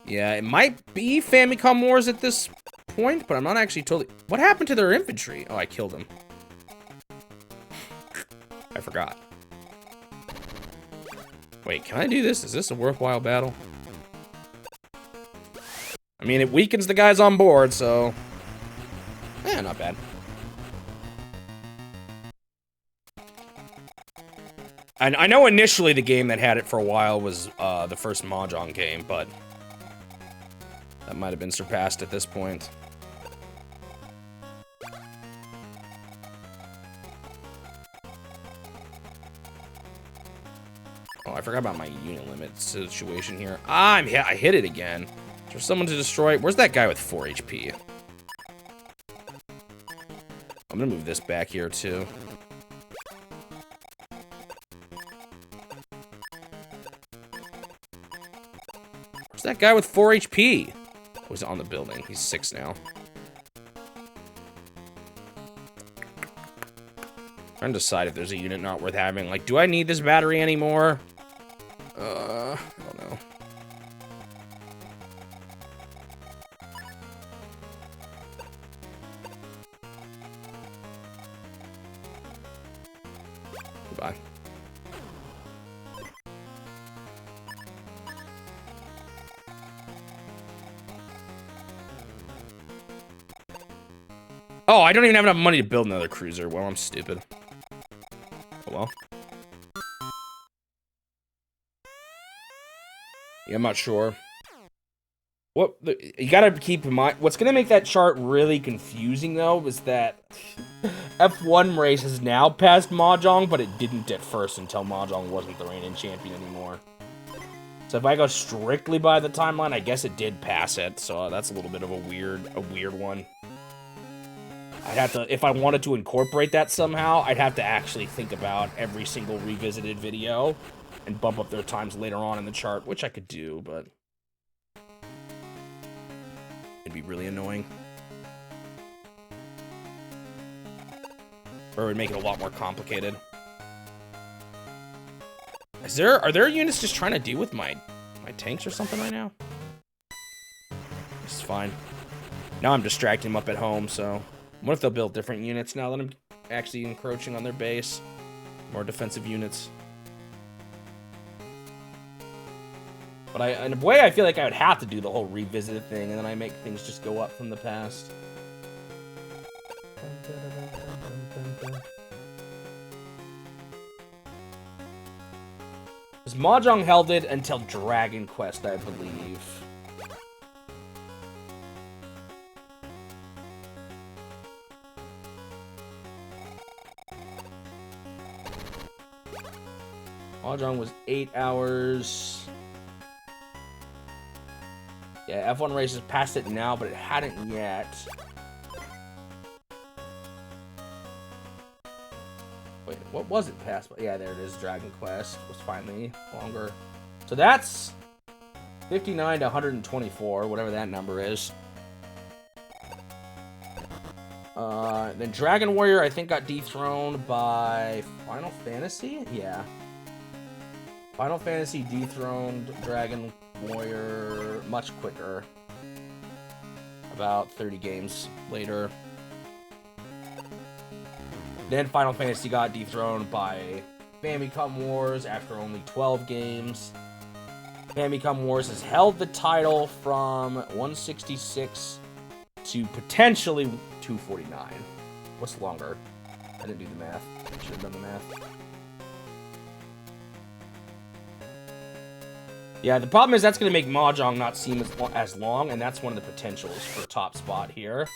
Yeah, it might be Famicom Wars at this point, but I'm not actually totally... What happened to their infantry? Oh, I killed him. I forgot. Wait, can I do this? Is this a worthwhile battle? I mean, it weakens the guys on board, so... Eh, not bad. And I know initially the game that had it for a while was the first Mahjong game, but... That might have been surpassed at this point. Oh, I forgot about my unit limit situation here. I hit it again. Is there someone to destroy? Where's that guy with 4 HP? I'm gonna move this back here, too. Where's that guy with 4 HP? Was on the building. He's 6 now. Trying to decide if there's a unit not worth having. Like, do I need this battery anymore? I don't know. Goodbye. Oh, I don't even have enough money to build another cruiser. Well, I'm stupid. Oh, well. Yeah, I'm not sure. You gotta keep in mind, what's gonna make that chart really confusing, though, is that F1 race has now passed Mahjong, but it didn't at first until Mahjong wasn't the reigning champion anymore. So if I go strictly by the timeline, I guess it did pass it, so that's a little bit of a weird one. I'd have to, if I wanted to incorporate that somehow, I'd have to actually think about every single revisited video and bump up their times later on in the chart, which I could do, but it'd be really annoying. Or it would make it a lot more complicated. Are there units just trying to deal with my tanks or something right now? It's fine. Now I'm distracting them up at home, so... What if they'll build different units now that I'm actually encroaching on their base? More defensive units. But in a way, I feel like I would have to do the whole revisited thing, and then I make things just go up from the past. Because Mahjong held it until Dragon Quest, I believe. Mahjong was 8 hours. Yeah, F1 Races passed it now, but it hadn't yet. Wait, what was it past? Yeah, there it is. Dragon Quest was finally longer. So that's 59 to 124, whatever that number is. Then Dragon Warrior, I think, got dethroned by Final Fantasy? Yeah. Final Fantasy dethroned Dragon Warrior much quicker. About 30 games later. Then Final Fantasy got dethroned by Famicom Wars after only 12 games. Famicom Wars has held the title from 166 to potentially 249. What's longer? I didn't do the math. I should have done the math. Yeah, the problem is that's going to make Mahjong not seem as long, and that's one of the potentials for top spot here.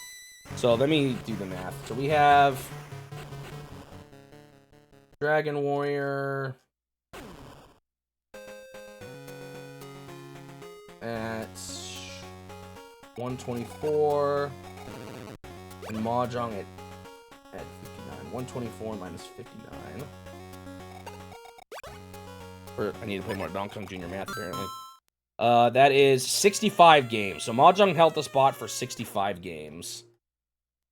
So let me do the math. So we have Dragon Warrior at 124, and Mahjong at 59. 124 minus 59. I need to play more Donkey Kong Jr. math, apparently. That is 65 games. So Mahjong held the spot for 65 games.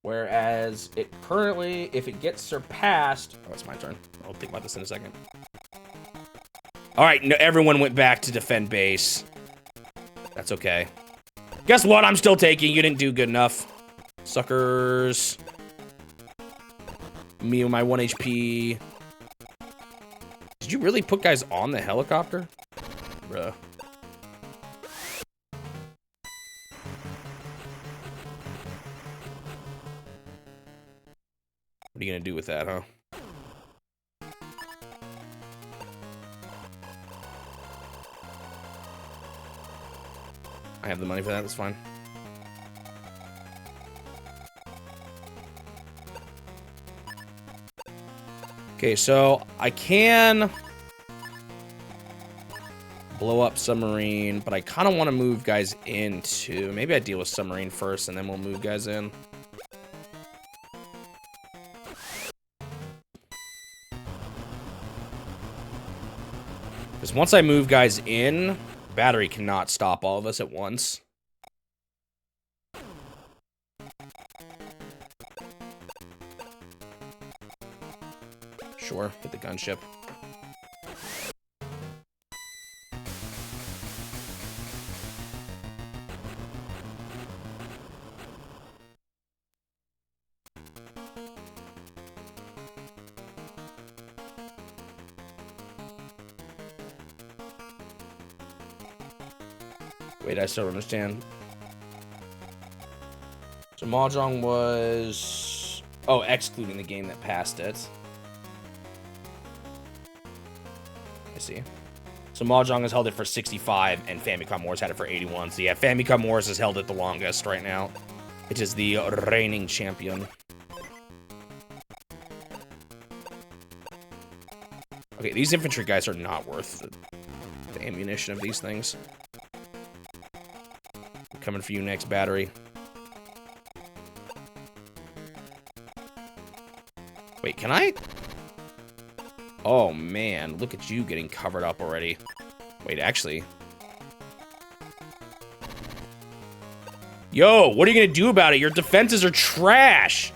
Whereas it currently, if it gets surpassed... Oh, it's my turn. I'll think about this in a second. Alright, no, everyone went back to defend base. That's okay. Guess what? I'm still taking. You didn't do good enough. Suckers. Me with my 1 HP. Did you really put guys on the helicopter? Bruh. What are you gonna do with that, huh? I have the money for that, that's fine. Okay, so I can blow up submarine, but I kind of want to move guys into... Maybe I deal with submarine first, and then we'll move guys in. Because once I move guys in, battery cannot stop all of us at once. Sure, hit the gunship. Wait, I still don't understand. So Mahjong was... Oh, excluding the game that passed it. I see. So Mahjong has held it for 65, and Famicom Wars had it for 81. So yeah, Famicom Wars has held it the longest right now. It is the reigning champion. Okay, these infantry guys are not worth the ammunition of these things. Coming for you next, battery. Wait, can I? Oh, man. Look at you getting covered up already. Wait, actually. Yo, what are you going to do about it? Your defenses are trash.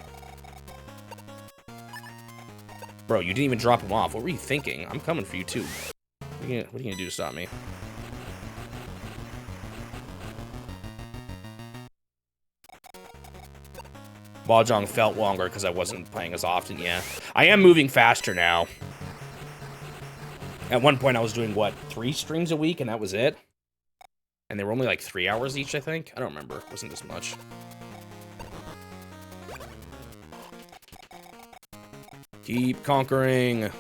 Bro, you didn't even drop him off. What were you thinking? I'm coming for you, too. What are you going to do to stop me? Mahjong felt longer because I wasn't playing as often, yeah. I am moving faster now. At one point, I was doing, what, 3 streams a week, and that was it? And they were only like 3 hours each, I think? I don't remember. It wasn't this much. Keep conquering.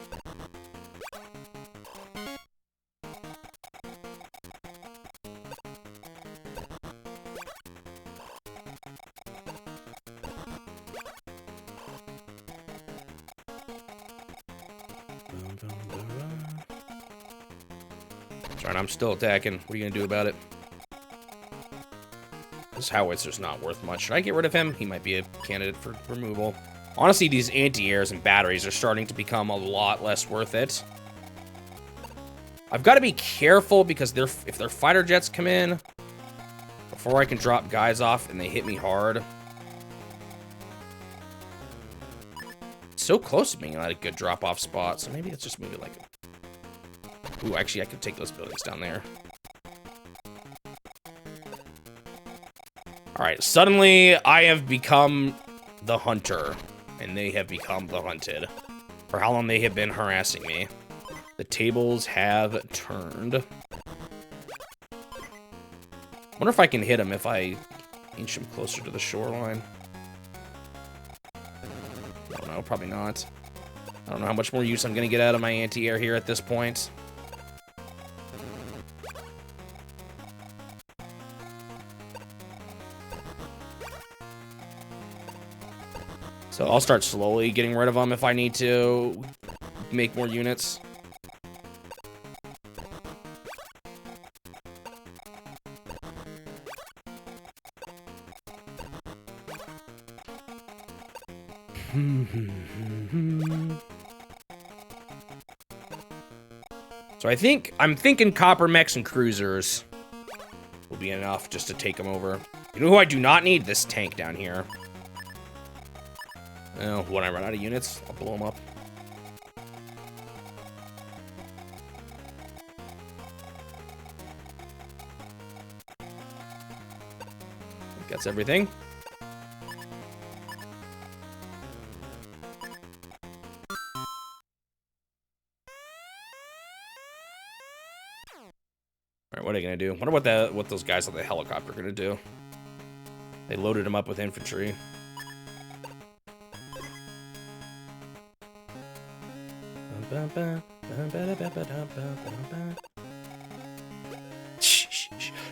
Sorry, I'm still attacking. What are you gonna do about it? This howitzer's not worth much. Should I get rid of him? He might be a candidate for removal. Honestly, these anti-airs and batteries are starting to become a lot less worth it. I've got to be careful because if their fighter jets come in before I can drop guys off and they hit me hard. It's so close to being not a good drop-off spot, so maybe let's just move it like... Ooh, actually, I could take those buildings down there. Alright, suddenly I have become the hunter, and they have become the hunted. For how long they have been harassing me. The tables have turned. Wonder if I can hit him if I inch him closer to the shoreline. I don't know, probably not. I don't know how much more use I'm going to get out of my anti-air here at this point. So I'll start slowly getting rid of them if I need to make more units. So I'm thinking copper mechs and cruisers will be enough just to take them over. You know who I do not need? This tank down here. Oh, when I run out of units, I'll blow them up. That's everything. Alright, what are they gonna do? Wonder what those guys on the helicopter are gonna do. They loaded them up with infantry.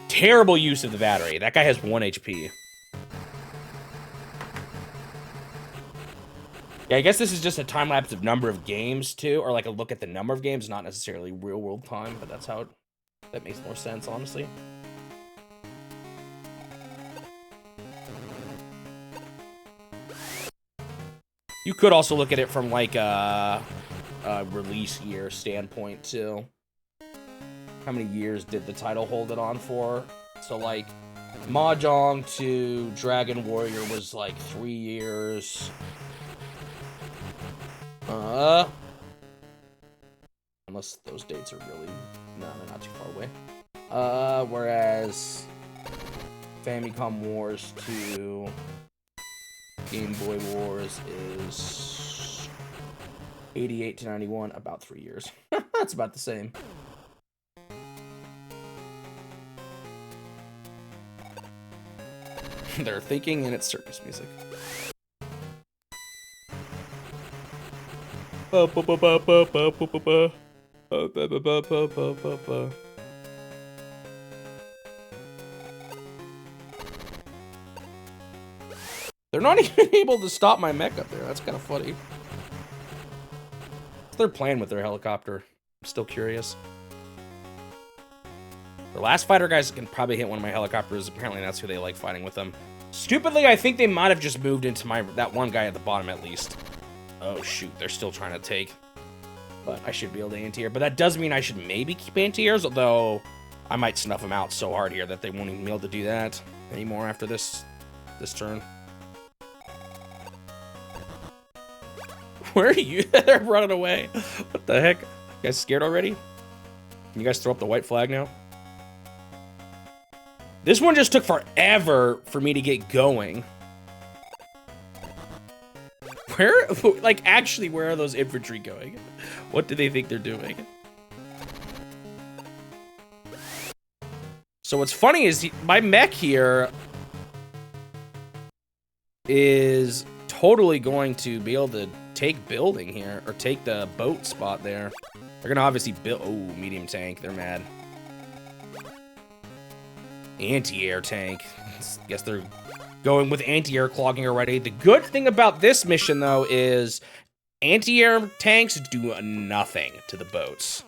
Terrible use of the battery. That guy has 1 HP. Yeah, I guess this is just a time lapse of number of games too, or like a look at the number of games, not necessarily real world time, but that's how it, that makes more sense, honestly. You could also look at it from like a release year standpoint too. How many years did the title hold it on for? So like Mahjong to Dragon Warrior was like 3 years. Unless those dates are really, no, they're not too far away. Whereas Famicom Wars to Game Boy Wars is 88 to 91, about 3 years. That's about the same. They're thinking, and it's circus music. They're not even able to stop my mech up there. That's kind of funny. What's their plan with their helicopter? I'm still curious. The last fighter guys can probably hit one of my helicopters. Apparently that's who they like fighting with them. Stupidly, I think they might have just moved into that one guy at the bottom at least. Oh, shoot. They're still trying to take. But I should be able to anti-air. But that does mean I should maybe keep anti-airs, although I might snuff them out so hard here that they won't even be able to do that anymore after this turn. Where are you? They're running away. What the heck? You guys scared already? Can you guys throw up the white flag now? This one just took forever for me to get going. Where, like, actually, where are those infantry going? What do they think they're doing? So what's funny is my mech here is totally going to be able to take building here, or take the boat spot there. They're gonna obviously build, oh, medium tank, they're mad. Anti-air tank. Guess they're going with anti-air clogging already. The good thing about this mission, though, is anti-air tanks do nothing to the boats.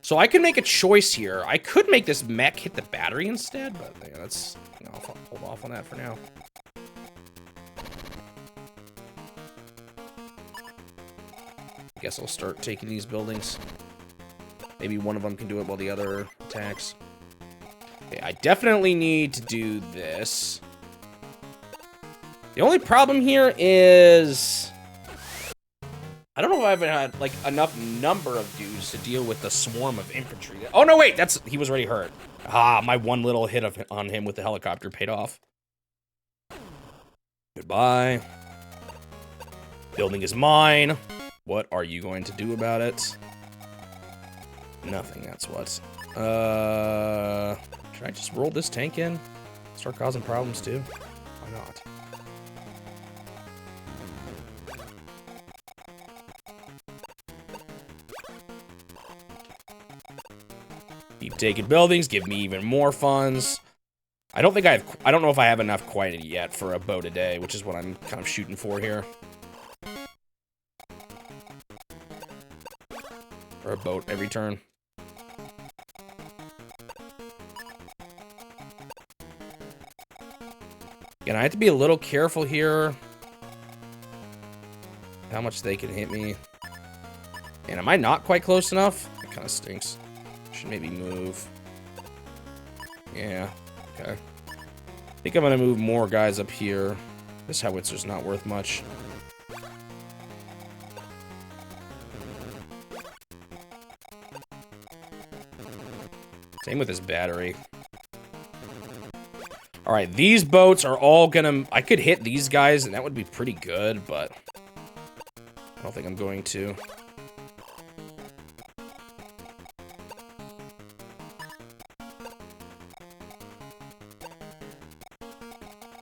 So I could make a choice here. I could make this mech hit the battery instead, but yeah, let's hold off on that for now. I guess I'll start taking these buildings. Maybe one of them can do it while the other attacks. Okay, I definitely need to do this. The only problem here is I don't know if I haven't had like enough number of dudes to deal with the swarm of infantry. Oh no, wait, he was already hurt. Ah, my one little hit on him with the helicopter paid off. Goodbye. Building is mine. What are you going to do about it? Nothing, that's what. Should I just roll this tank in? Start causing problems too? Why not? Keep taking buildings, give me even more funds. I don't know if I have enough quite yet for a boat a day, which is what I'm kind of shooting for here. Or a boat every turn. And I have to be a little careful here. How much they can hit me. And am I not quite close enough? That kind of stinks. Should maybe move. Yeah, okay. I think I'm gonna move more guys up here. This howitzer's not worth much. Same with this battery. Alright, these boats are all gonna... I could hit these guys, and that would be pretty good, but... I don't think I'm going to.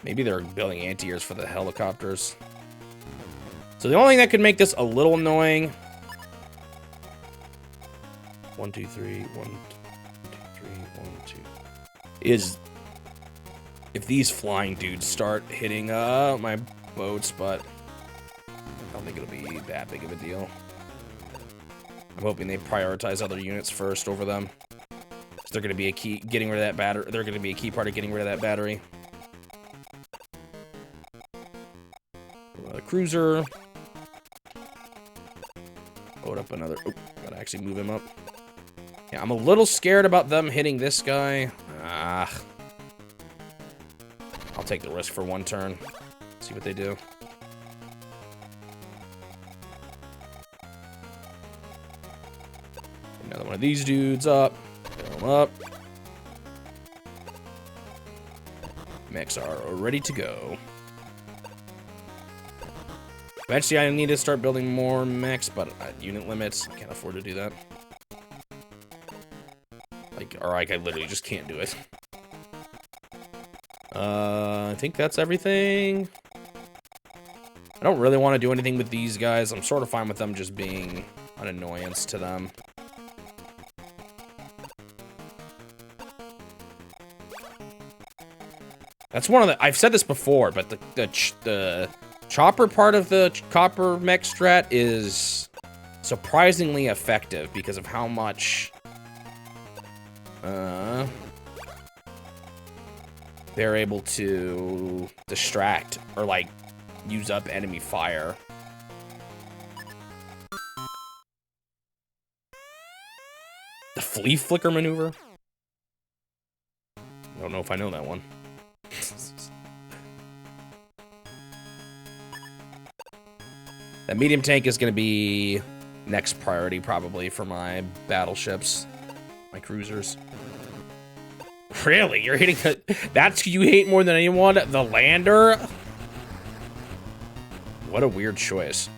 Maybe they're building anti-airs for the helicopters. So the only thing that could make this a little annoying... 1, 2, 3, 1, 2, 3, 1, 2... is... if these flying dudes start hitting my boats, but I don't think it'll be that big of a deal. I'm hoping they prioritize other units first over them. They're going to be a key getting rid of that battery. They're going to be a key part of getting rid of that battery. Another cruiser. Load up another. Oh, gotta actually move him up. Yeah, I'm a little scared about them hitting this guy. Ah. I'll take the risk for one turn. See what they do. Another one of these dudes up. Fill them up. Mechs are ready to go. Eventually, I need to start building more mechs, but at unit limits, I can't afford to do that. Or I literally just can't do it. I think that's everything. I don't really want to do anything with these guys. I'm sort of fine with them just being an annoyance to them. That's one of the... I've said this before, but the chopper part of the copper mech strat is surprisingly effective because of how much... they're able to distract or, like, use up enemy fire. The flea flicker maneuver? I don't know if I know that one. That medium tank is going to be next priority, probably, for my battleships, my cruisers. Really? You're hitting the... That's who you hate more than anyone? The lander? What a weird choice.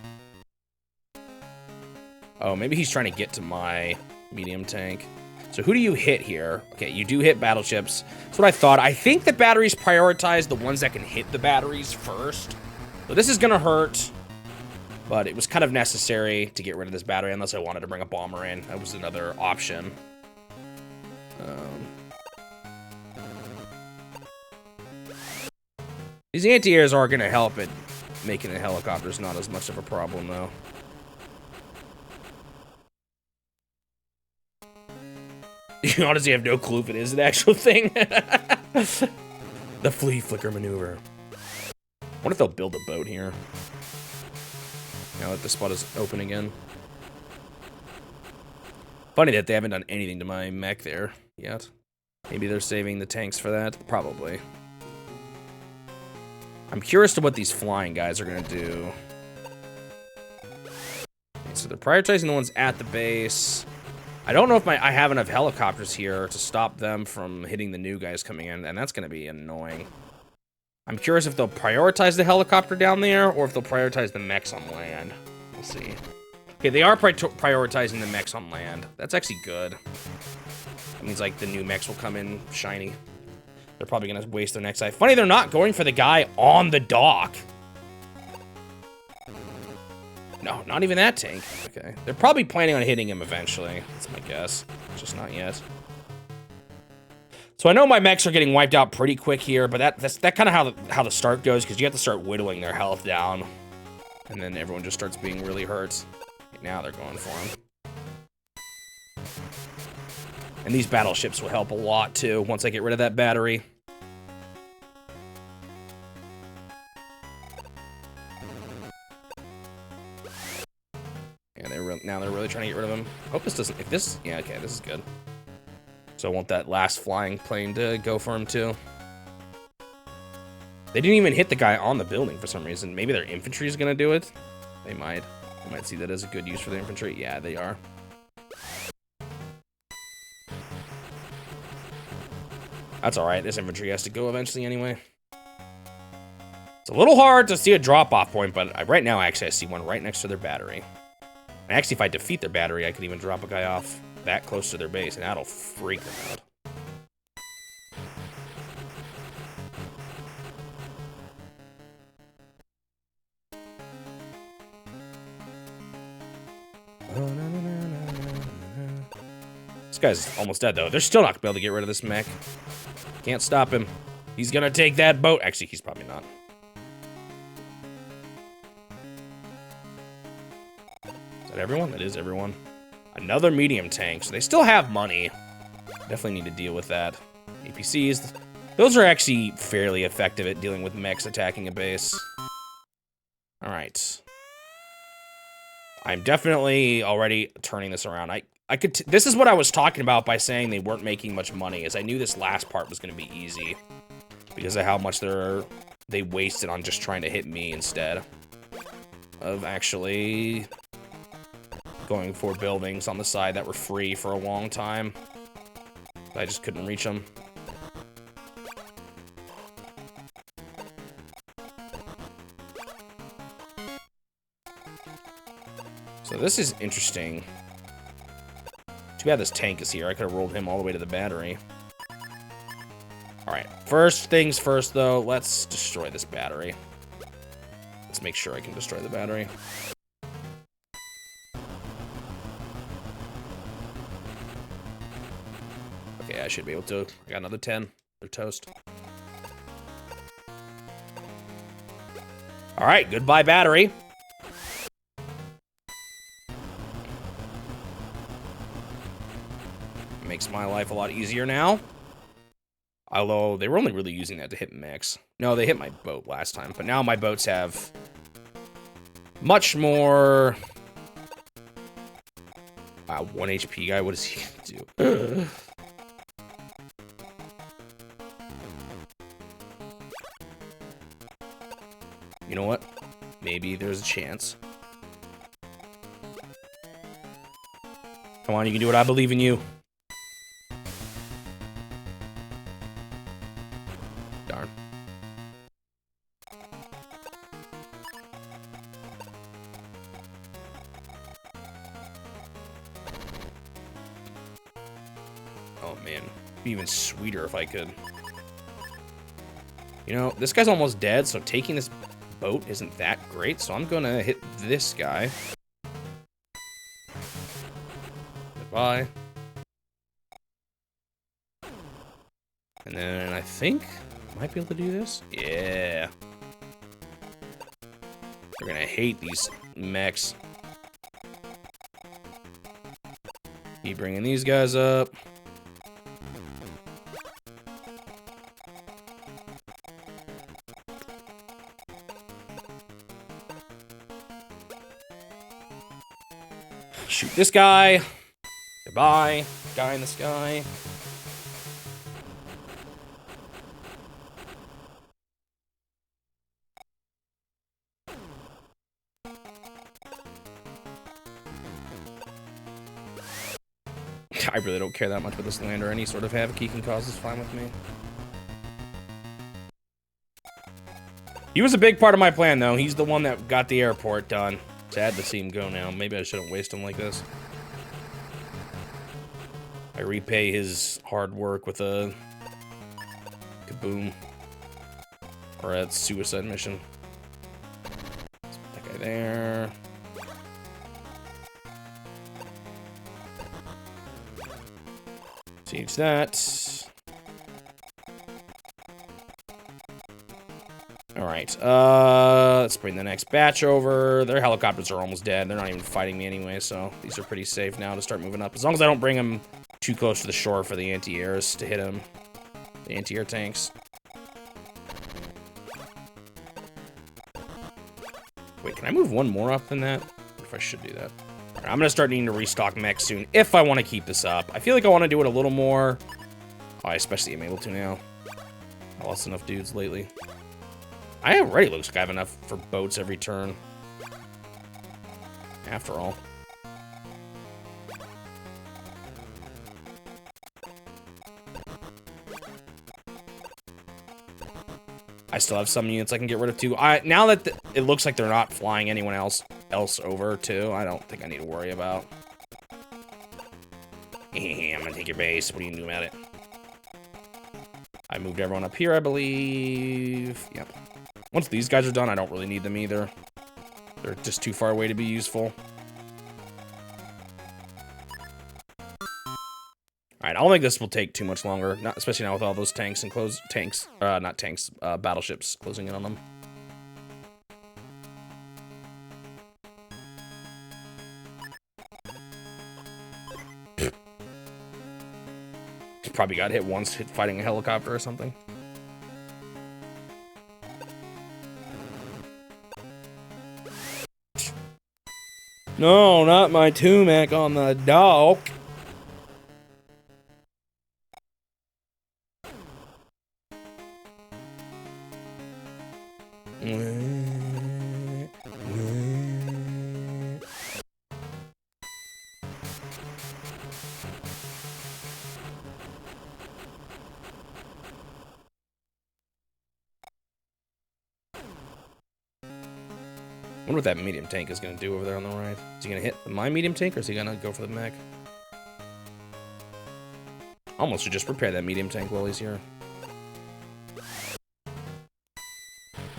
Oh, maybe he's trying to get to my medium tank. So who do you hit here? Okay, you do hit battleships. That's what I thought. I think the batteries prioritize the ones that can hit the batteries first. So this is going to hurt. But it was kind of necessary to get rid of this battery unless I wanted to bring a bomber in. That was another option. These anti-airs are going to help at making the helicopters not as much of a problem, though. You honestly have no clue if it is an actual thing. The flea flicker maneuver. I wonder if they'll build a boat here. Now that the spot is open again. Funny that they haven't done anything to my mech there yet. Maybe they're saving the tanks for that. Probably. I'm curious to what these flying guys are going to do. Okay, so they're prioritizing the ones at the base. I don't know if I have enough helicopters here to stop them from hitting the new guys coming in, and that's going to be annoying. I'm curious if they'll prioritize the helicopter down there, or if they'll prioritize the mechs on land. We'll see. Okay, they are prioritizing the mechs on land. That's actually good. That means, like, the new mechs will come in shiny. They're probably going to waste their next eye. Funny, they're not going for the guy on the dock. No, not even that tank. Okay. They're probably planning on hitting him eventually. That's my guess. Just not yet. So I know my mechs are getting wiped out pretty quick here, but that's kind of how the start goes, because you have to start whittling their health down. And then everyone just starts being really hurt. Okay, now they're going for him. And these battleships will help a lot, too, once I get rid of that battery. Yeah, now they're really trying to get rid of him. Hope this doesn't... Yeah, okay, this is good. So I want that last flying plane to go for him, too. They didn't even hit the guy on the building for some reason. Maybe their infantry is going to do it? They might. I might see that as a good use for the infantry. Yeah, they are. That's alright. This infantry has to go eventually anyway. It's a little hard to see a drop-off point, but right now, actually, I see one right next to their battery. And actually, if I defeat their battery, I could even drop a guy off that close to their base, and that'll freak them out. This guy's almost dead, though. They're still not going to be able to get rid of this mech. Can't stop him. He's going to take that boat. Actually, he's probably not. Is that everyone? That is everyone. Another medium tank. So they still have money. Definitely need to deal with that. APCs. Those are actually fairly effective at dealing with mechs attacking a base. Alright. I'm definitely already turning this around. This is what I was talking about by saying they weren't making much money, is I knew this last part was going to be easy. Because of how much they wasted on just trying to hit me instead of actually going for buildings on the side that were free for a long time. I just couldn't reach them. So this is interesting. Too bad this tank is here. I could have rolled him all the way to the battery. Alright, first things first, though. Let's destroy this battery. Let's make sure I can destroy the battery. Okay, I should be able to. I got another 10. They're toast. Alright, goodbye, battery. Makes my life a lot easier now. Although, they were only really using that to hit mechs. No, they hit my boat last time, but now my boats have much more... Wow, 1 HP guy, what is he gonna do? You know what? Maybe there's a chance. Come on, you can do it. I believe in you. Darn. Oh, man. It'd be even sweeter if I could. You know, this guy's almost dead, so taking this boat isn't that great, so I'm gonna hit this guy. Goodbye. And then I think I might be able to do this. Yeah. They're gonna hate these mechs. Keep bringing these guys up. Shoot this guy. Goodbye. Guy in the sky. I really don't care that much with this land, or any sort of havoc he can cause is fine with me. He was a big part of my plan, though. He's the one that got the airport done. Sad to see him go now. Maybe I shouldn't waste him like this. I repay his hard work with a kaboom. Or a suicide mission. That guy there. Siege that. Alright, let's bring the next batch over. Their helicopters are almost dead. They're not even fighting me anyway, so these are pretty safe now to start moving up. As long as I don't bring them too close to the shore for the anti-airs to hit them. The anti-air tanks. Wait, can I move one more up than that? What if I should do that? All right, I'm gonna start needing to restock mechs soon if I want to keep this up. I feel like I want to do it a little more. Oh, I especially am able to now. I lost enough dudes lately. I already looks like I have enough for boats every turn. After all. I still have some units I can get rid of too. Now that it looks like they're not flying anyone else over too, I don't think I need to worry about. I'm gonna take your base. What are you gonna do about it? I moved everyone up here, I believe. Yep. Once these guys are done, I don't really need them either. They're just too far away to be useful. Alright, I don't think this will take too much longer, not especially now with all those tanks and battleships closing in on them. Probably got hit once fighting a helicopter or something. No, not my Tumac on the dock. I wonder what that medium tank is going to do over there on the right. Is he going to hit my medium tank, or is he going to go for the mech? Almost should just prepare that medium tank while he's here.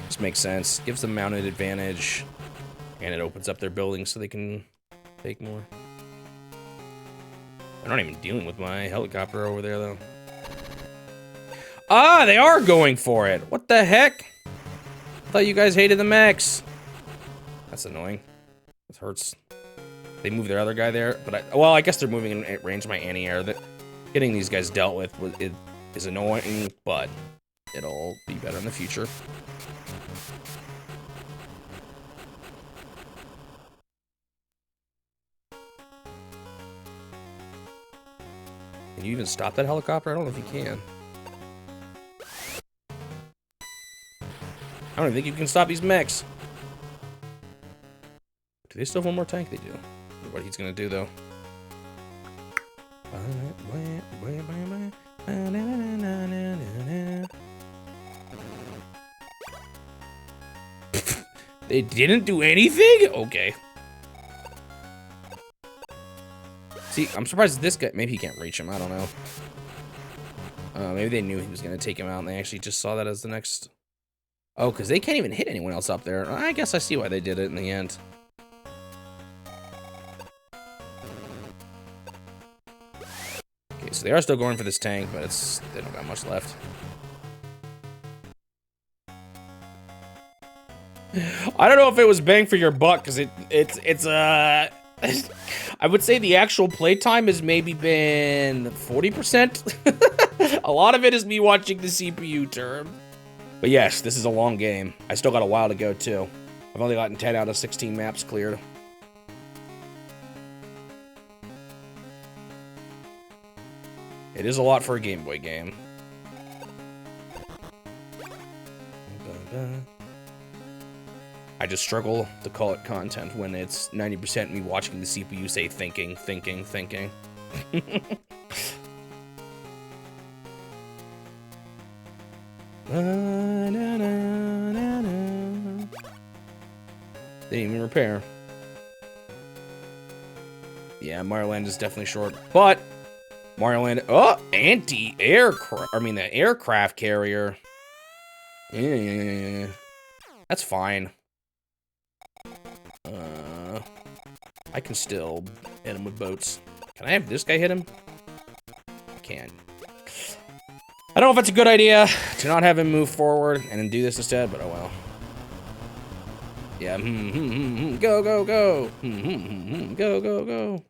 Just makes sense. Gives them mounted advantage, and it opens up their buildings so they can take more. They're not even dealing with my helicopter over there, though. Ah, they are going for it! What the heck? I thought you guys hated the mechs. That's annoying. This hurts. They moved their other guy there, but well, I guess they're moving in range of my anti-air. Getting these guys dealt with, is annoying, but it'll be better in the future. Can you even stop that helicopter? I don't know if you can. I don't even think you can stop these mechs. Do they still have one more tank? They do. What he's gonna do though. They didn't do anything? Okay. See, I'm surprised this guy, maybe he can't reach him, I don't know. Maybe they knew he was gonna take him out and they actually just saw that as the next. Oh, because they can't even hit anyone else up there. I guess I see why they did it in the end. Okay, so they are still going for this tank, but they don't got much left. I don't know if it was bang for your buck, because it's I would say the actual playtime has maybe been 40%. A lot of it is me watching the CPU turn. But yes, this is a long game. I still got a while to go too. I've only gotten 10 out of 16 maps cleared. It is a lot for a Game Boy game. I just struggle to call it content when it's 90% me watching the CPU say thinking. They didn't even repair. Yeah, Mario Land is definitely short, but Mario Land, oh, anti-aircraft, I mean the aircraft carrier. Yeah, that's fine. I can still hit him with boats. Can I have this guy hit him? I can. I don't know if it's a good idea to not have him move forward and then do this instead, but oh well. Yeah, go, go, go. Go, go, go.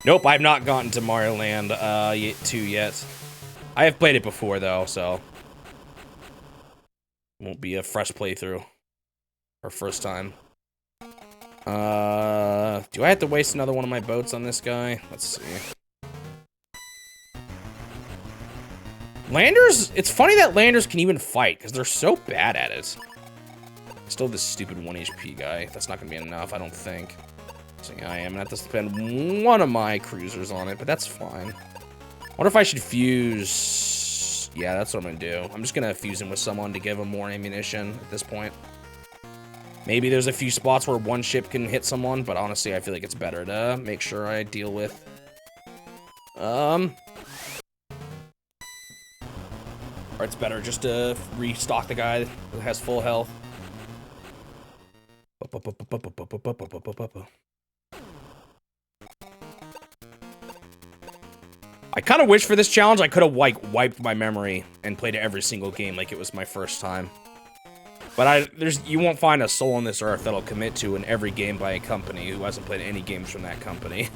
Nope, I've not gotten to Mario Land 2 yet. I have played it before though, so won't be a fresh playthrough or first time. Do I have to waste another one of my boats on this guy? Let's see. Landers, it's funny that Landers can even fight because they're so bad at it. Still this stupid 1 HP guy. That's not gonna be enough, I don't think. So yeah, I am gonna have to spend one of my cruisers on it, but that's fine. I wonder if I should fuse. Yeah, that's what I'm gonna do. I'm just gonna fuse him with someone to give him more ammunition at this point. Maybe there's a few spots where one ship can hit someone, but honestly, I feel like it's better to make sure I deal with. Or it's better just to restock the guy that has full health. I kind of wish for this challenge I could have wiped my memory and played every single game like it was my first time. But you won't find a soul on this earth that'll commit to in every game by a company who hasn't played any games from that company.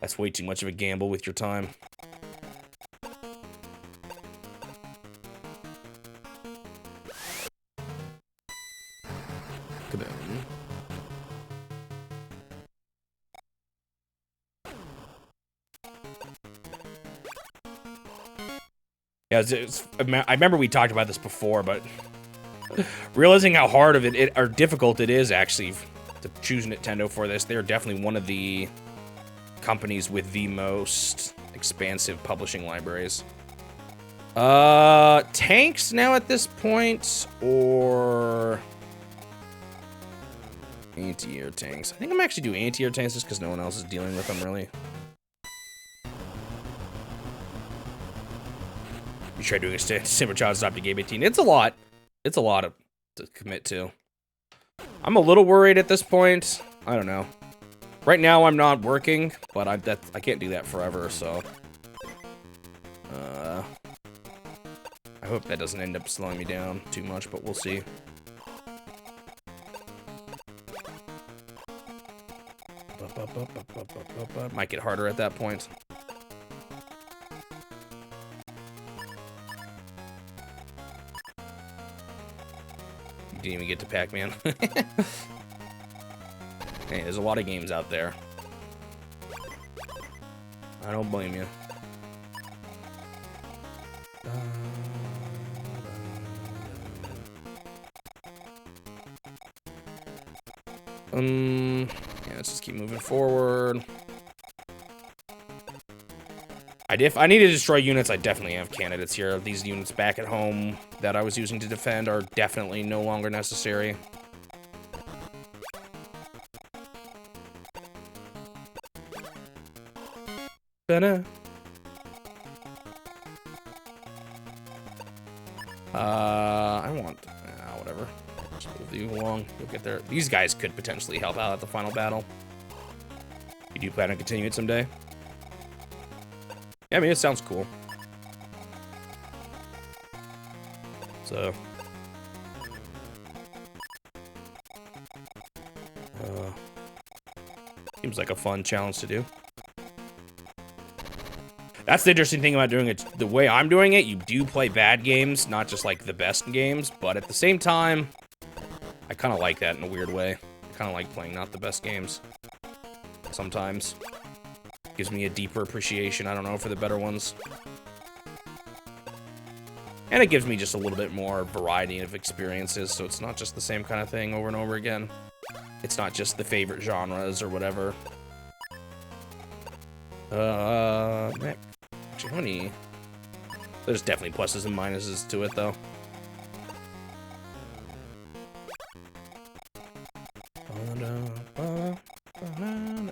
That's way too much of a gamble with your time. Come on. Yeah, I remember we talked about this before, but realizing how hard of or difficult it is actually to choose Nintendo for this, they're definitely one of the companies with the most expansive publishing libraries. Tanks now at this point, or anti-air tanks? I think I'm actually doing anti-air tanks just because no one else is dealing with them, really. You try doing a Simmer Child Stop to Game 18. It's a lot. It's a lot to commit to. I'm a little worried at this point. I don't know. Right now I'm not working, but I can't do that forever, so. I hope that doesn't end up slowing me down too much, but we'll see. Might get harder at that point. You didn't even get to Pac-Man. Hey, there's a lot of games out there. I don't blame you. Yeah, let's just keep moving forward. If I need to destroy units, I definitely have candidates here. These units back at home that I was using to defend are definitely no longer necessary. I want... whatever. Just move you along. You'll get there. These guys could potentially help out at the final battle. You do plan on continuing it someday? Yeah, I mean, it sounds cool. So... seems like a fun challenge to do. That's the interesting thing about doing it. The way I'm doing it, you do play bad games, not just like the best games, but at the same time, I kind of like that in a weird way. I kind of like playing not the best games. Sometimes. Gives me a deeper appreciation, I don't know, for the better ones. And it gives me just a little bit more variety of experiences, so it's not just the same kind of thing over and over again. It's not just the favorite genres or whatever. Actually, how many? There's definitely pluses and minuses to it, though.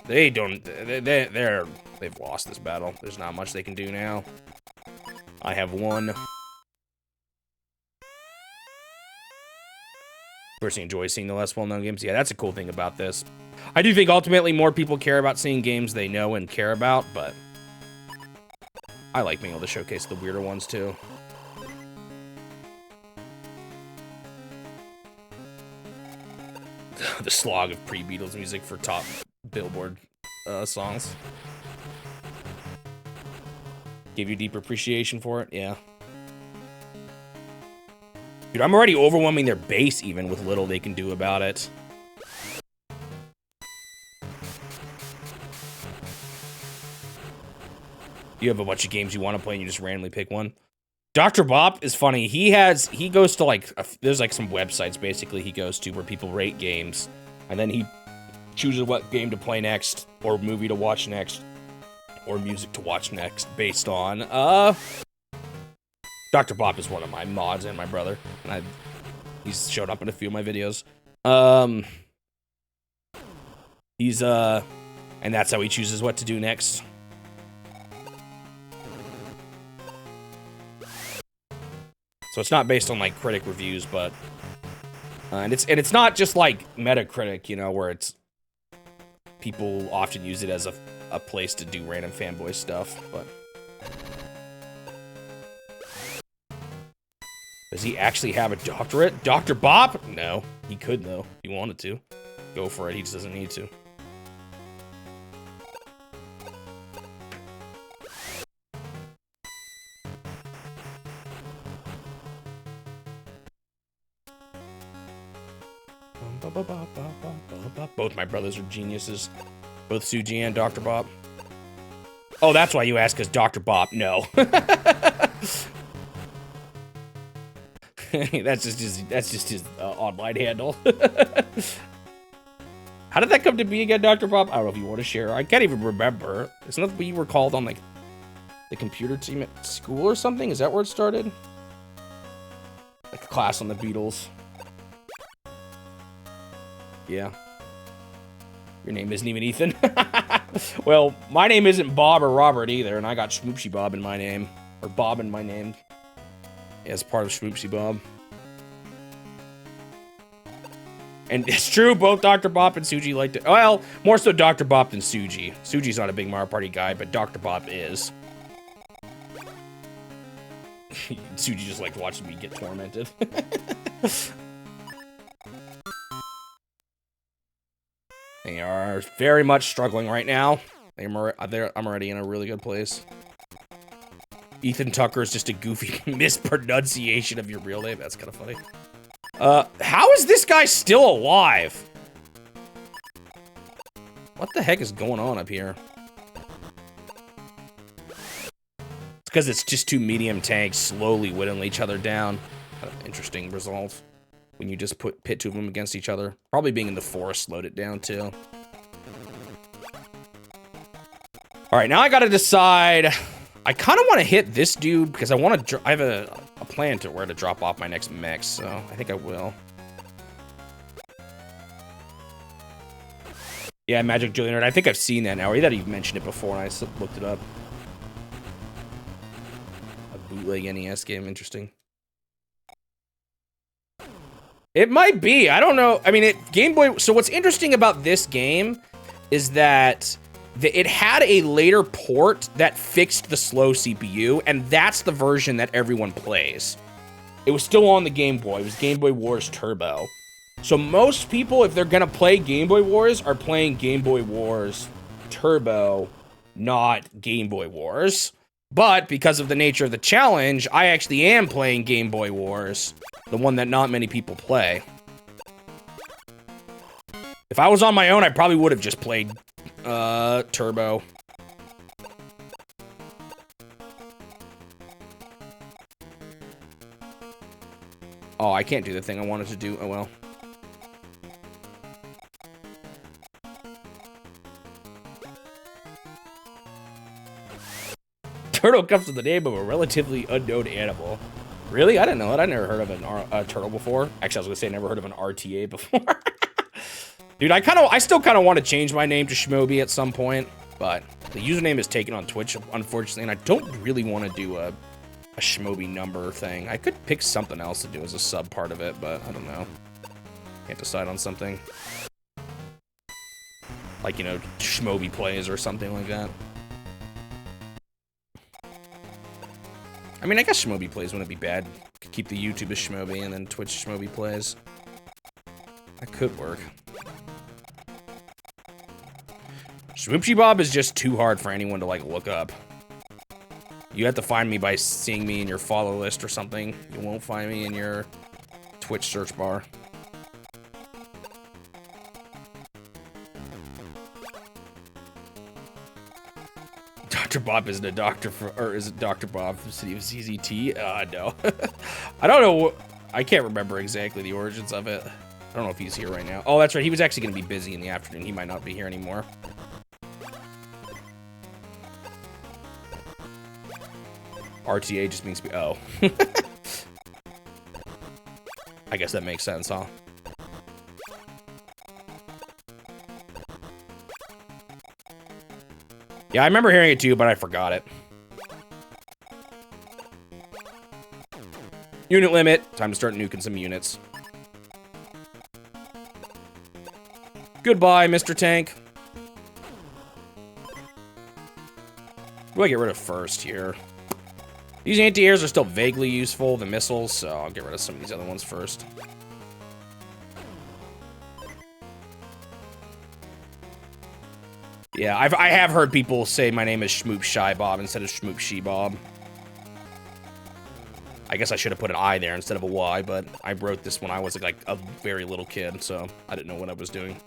They don't. They've lost this battle. There's not much they can do now. I have won. Personally enjoy seeing the less well-known games. Yeah, that's a cool thing about this. I do think ultimately more people care about seeing games they know and care about, but I like being able to showcase the weirder ones too. The slog of pre-Beatles music for top Billboard songs. Give you deep appreciation for it, yeah. Dude, I'm already overwhelming their base even with little they can do about it. You have a bunch of games you want to play and you just randomly pick one. Dr. Bop is funny. He goes to like, there's like some websites basically he goes to where people rate games. And then he chooses what game to play next, or movie to watch next, or music to watch next based on, Dr. Bop is one of my mods and my brother. And he's showed up in a few of my videos. And that's how he chooses what to do next. So it's not based on like critic reviews, but and it's not just like Metacritic, you know, where it's people often use it as a place to do random fanboy stuff, but does he actually have a doctorate? Dr. Bop? No, he could though. If he wanted to. Go for it, he just doesn't need to. Both my brothers are geniuses. Both Suji and Dr. Bop. Oh, that's why you ask, because Dr. Bop. No. That's just his online handle. How did that come to be again, Dr. Bop? I don't know if you want to share. I can't even remember. Isn't that what you were called on like the computer team at school or something? Is that where it started? Like a class on the Beatles. Yeah. Your name isn't even Ethan. Well, my name isn't Bob or Robert either, and I got Schmoopsy Bob in my name. Or Bob in my name. As part of Schmoopsy Bob. And it's true, both Dr. Bop and Suji like to... Well, more so Dr. Bop than Suji. Suji's not a big Mario Party guy, but Dr. Bop is. Suji just liked watching me get tormented. They are very much struggling right now. I'm already in a really good place. Ethan Tucker is just a goofy mispronunciation of your real name. That's kind of funny. How is this guy still alive? What the heck is going on up here? It's because it's just two medium tanks slowly whittling each other down. Kind of interesting result. When you just pit two of them against each other. Probably being in the forest slowed it down too. Alright, now I gotta decide. I kind of want to hit this dude because I want to. I have a plan to where to drop off my next mech, so I think I will. Yeah, Magic Jillionaire. I think I've seen that now. Or either you've mentioned it before, and I looked it up. A bootleg NES game, interesting. It might be. I don't know. I mean, Game Boy. So what's interesting about this game is that it had a later port that fixed the slow CPU, and that's the version that everyone plays. It was still on the Game Boy. It was Game Boy Wars Turbo. So most people, if they're gonna play Game Boy Wars, are playing Game Boy Wars Turbo, not Game Boy Wars. But because of the nature of the challenge, I actually am playing Game Boy Wars, the one that not many people play. If I was on my own, I probably would have just played Turbo. Oh, I can't do the thing I wanted to do. Oh, well. Turtle comes with the name of a relatively unknown animal. Really? I didn't know that. I never heard of a turtle before. Actually, I was gonna say I never heard of an RTA before. Dude, I still kind of want to change my name to Shmobi at some point, but the username is taken on Twitch, unfortunately, and I don't really want to do a Shmobi number thing. I could pick something else to do as a sub part of it, but I don't know. Can't decide on something. Like, you know, Shmobi plays or something like that. I mean, I guess Shmobi plays wouldn't be bad. Could keep the YouTube as Shmobi and then Twitch Shmobi plays. That could work. Swoopsy Bob is just too hard for anyone to, like, look up. You have to find me by seeing me in your follow list or something. You won't find me in your Twitch search bar. Dr. Bob isn't a doctor for, or is it Dr. Bob from the city of CZT? No. I don't know. I can't remember exactly the origins of it. I don't know if he's here right now. Oh, that's right. He was actually going to be busy in the afternoon. He might not be here anymore. RTA just means, oh. I guess that makes sense, huh? Yeah, I remember hearing it too, but I forgot it. Unit limit. Time to start nuking some units. Goodbye, Mr. Tank. What do I get rid of first here? These anti-airs are still vaguely useful, the missiles, so I'll get rid of some of these other ones first. Yeah, I have heard people say my name is Shmoop Shy Bob instead of Shmoop She Bob. I guess I should have put an I there instead of a Y, but I wrote this when I was like a very little kid, so I didn't know what I was doing.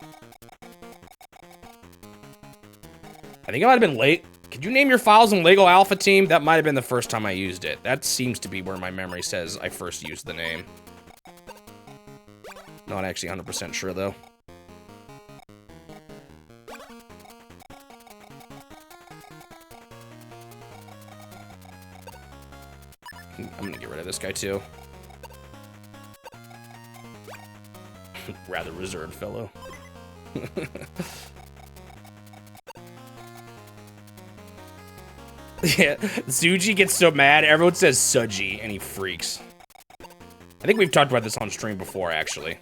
I think I might have been late. Could you name your files in Lego Alpha Team? That might have been the first time I used it. That seems to be where my memory says I first used the name. Not actually 100% sure, though. I'm gonna get rid of this guy, too. Rather reserved fellow. Yeah, Zuji gets so mad, everyone says Suji, and he freaks. I think we've talked about this on stream before, actually.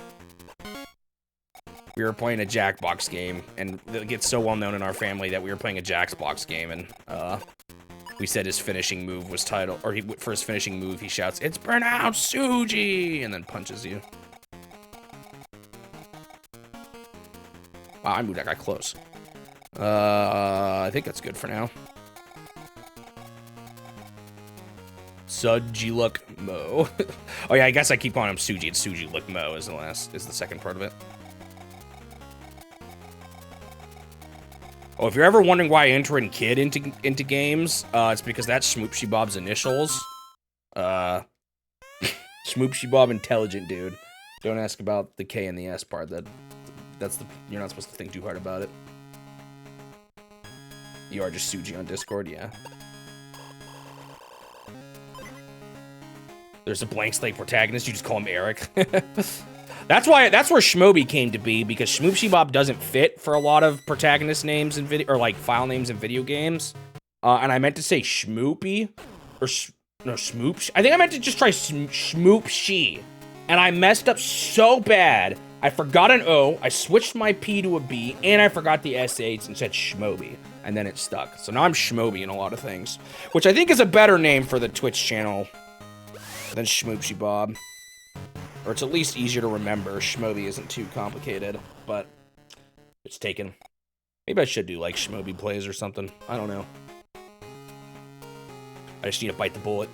We were playing a Jackbox game, and it gets so well known in our family that we were playing a Jackbox game, and, We said his finishing move was titled, or for his finishing move, he shouts, "It's pronounced Suji," and then punches you. Wow, I moved that guy close. I think that's good for now. Suji look Mo. Oh yeah, I guess I keep calling him Suji. It's Suji look Mo is the second part of it. Oh, if you're ever wondering why I enter in kid into games, it's because that's Schmoopshy Bob's initials. Schmoopshy Bob intelligent dude. Don't ask about the K and the S part. That's the you're not supposed to think too hard about it. You are just Suji on Discord, yeah. There's a blank slate protagonist. You just call him Eric. That's where Schmoby came to be, because Schmoopshy Bob doesn't fit for a lot of protagonist names in video, or like file names in video games. And I meant to say Schmoopy, or no, Schmoopsh. I think I meant to just try Schmoopshy, and I messed up so bad. I forgot an O, I switched my P to a B, and I forgot the SH and said Schmoby, and then it stuck. So now I'm Schmoby in a lot of things, which I think is a better name for the Twitch channel than Schmoopshy Bob. Or it's at least easier to remember. Schmoby isn't too complicated, but it's taken. Maybe I should do like Schmoby plays or something. I don't know. I just need to bite the bullet.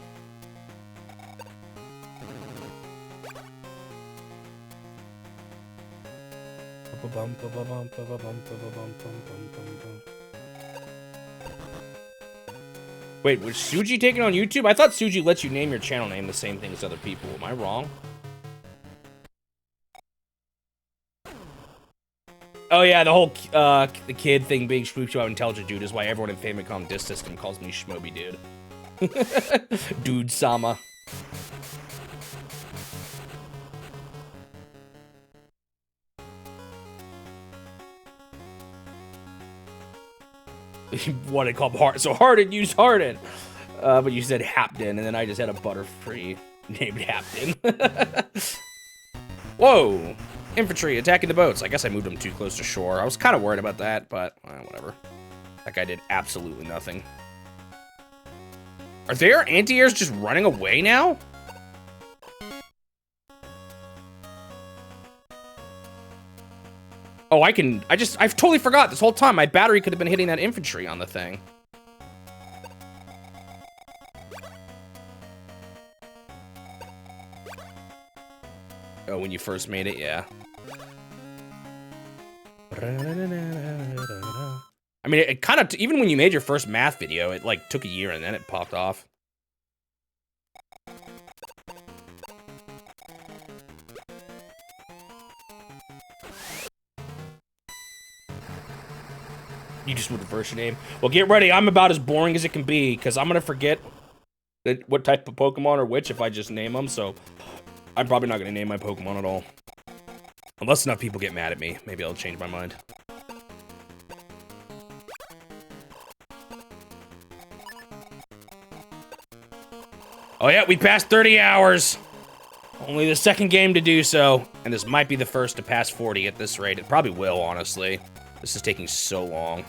Wait, was Suji taken on YouTube? I thought Suji lets you name your channel name the same thing as other people. Am I wrong? Oh yeah, the whole the kid thing being Schmoopshy Bob intelligent dude is why everyone in Famicom Disk System calls me Schmoby dude. Dude Sama. What it called hard, so Harden used Harden, but you said Hapton, and then I just had a Butterfree named Hapton. Whoa, infantry attacking the boats. I guess I moved them too close to shore. I was kind of worried about that, but whatever. That guy did absolutely nothing. Are their anti-airs just running away now? Oh, I've totally forgot this whole time. My battery could have been hitting that infantry on the thing. Oh, when you first made it, yeah. I mean, it kind of, even when you made your first math video, it like took a year and then it popped off. You just would reverse your name. Well, get ready. I'm about as boring as it can be, because I'm going to forget what type of Pokemon or which if I just name them, so I'm probably not going to name my Pokemon at all. Unless enough people get mad at me. Maybe I'll change my mind. Oh yeah, we passed 30 hours. Only the second game to do so, and this might be the first to pass 40 at this rate. It probably will, honestly. This is taking so long.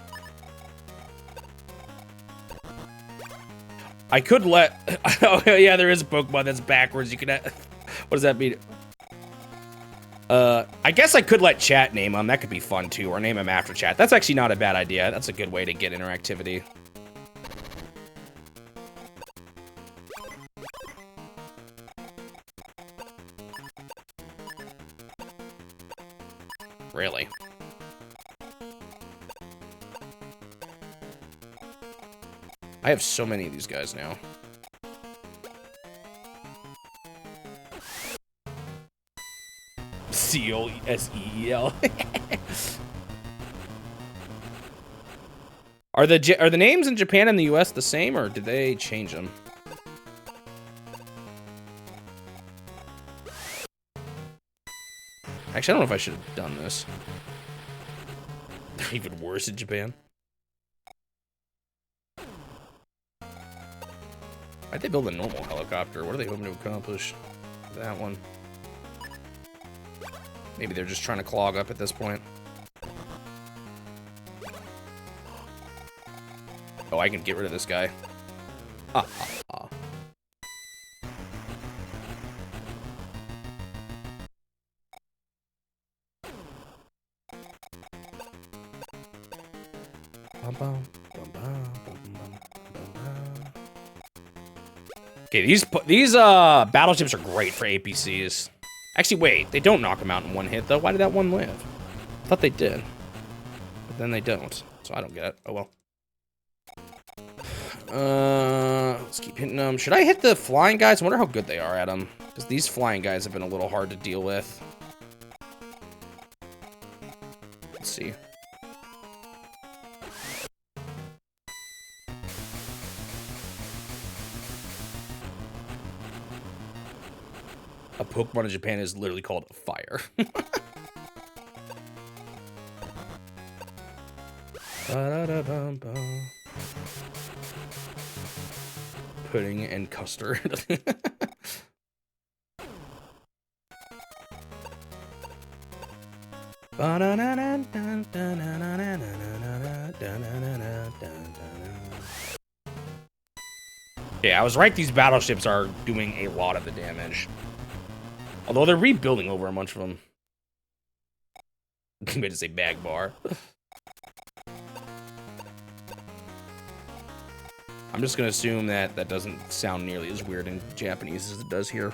I could let... Oh, yeah, there is a Pokemon that's backwards. You can... What does that mean? I guess I could let chat name him. That could be fun, too. Or name him after chat. That's actually not a bad idea. That's a good way to get interactivity. Really? I have so many of these guys now. C-O-S-E-E-L. Are the names in Japan and the US the same, or did they change them? Actually, I don't know if I should have done this. They're even worse in Japan. Why'd they build a normal helicopter? What are they hoping to accomplish with that one? Maybe they're just trying to clog up at this point. Oh, I can get rid of this guy. Ah, ah, ah. Okay, these battleships are great for APCs. Actually, wait, they don't knock them out in one hit though. Why did that one live? I thought they did, but then they don't. So I don't get it. Oh well. Let's keep hitting them. Should I hit the flying guys? I wonder how good they are at them, because these flying guys have been a little hard to deal with. Let's see. A Pokemon in Japan is literally called fire. Pudding and custard. Yeah, I was right. These battleships are doing a lot of the damage. Although they're rebuilding over a bunch of them. I meant to say bag bar. I'm just going to assume that that doesn't sound nearly as weird in Japanese as it does here.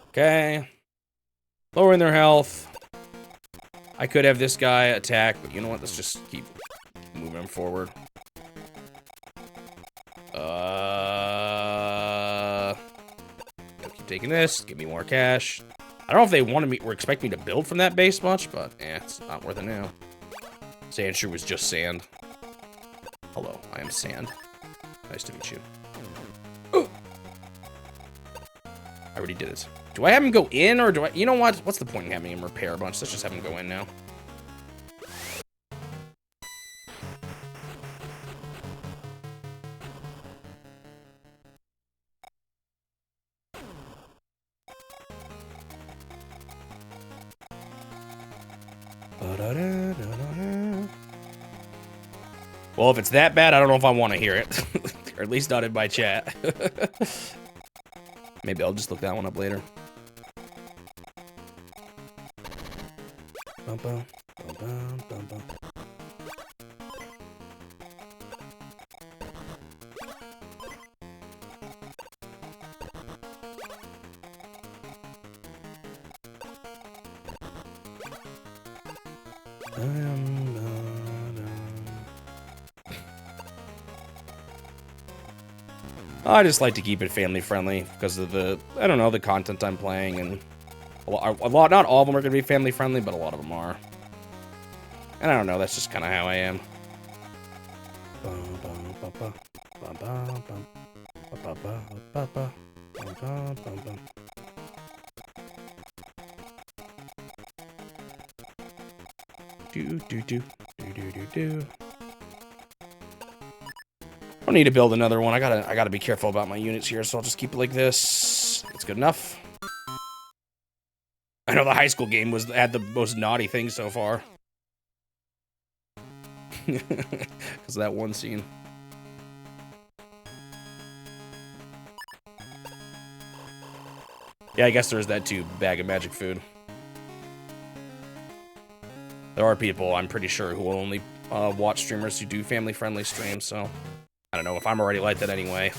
Okay. Lowering their health. I could have this guy attack, but you know what? Let's just keep moving forward. Keep taking this. Give me more cash. I don't know if they wanted me or expect me to build from that base much, but it's not worth it now. Sandshrew was just sand. Hello, I am sand. Nice to meet you. Oh. I already did it. Do I have him go in, or do I... You know what? What's the point in having him repair a bunch? Let's just have him go in now. Well, if it's that bad, I don't know if I want to hear it. Or at least not in my chat. Maybe I'll just look that one up later. Bum, bum, bum, bum, bum, bum. I just like to keep it family friendly because of the, I don't know, the content I'm playing, and a lot, not all of them are going to be family friendly, but a lot of them are. And I don't know, that's just kind of how I am. I don't need to build another one. I gotta be careful about my units here, so I'll just keep it like this. It's good enough. I know the high school game had the most naughty thing so far. Because of that one scene. Yeah, I guess there's that too. Bag of magic food. There are people, I'm pretty sure, who will only watch streamers who do family-friendly streams, so... I don't know if I'm already like that anyway.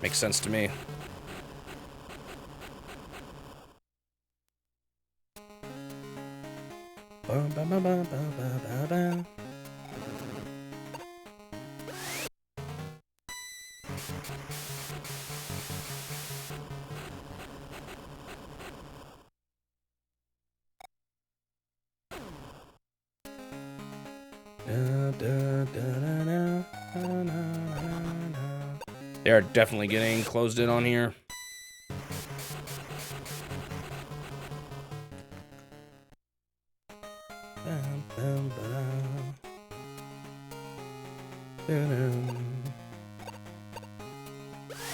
Makes sense to me. They are definitely getting closed in on here.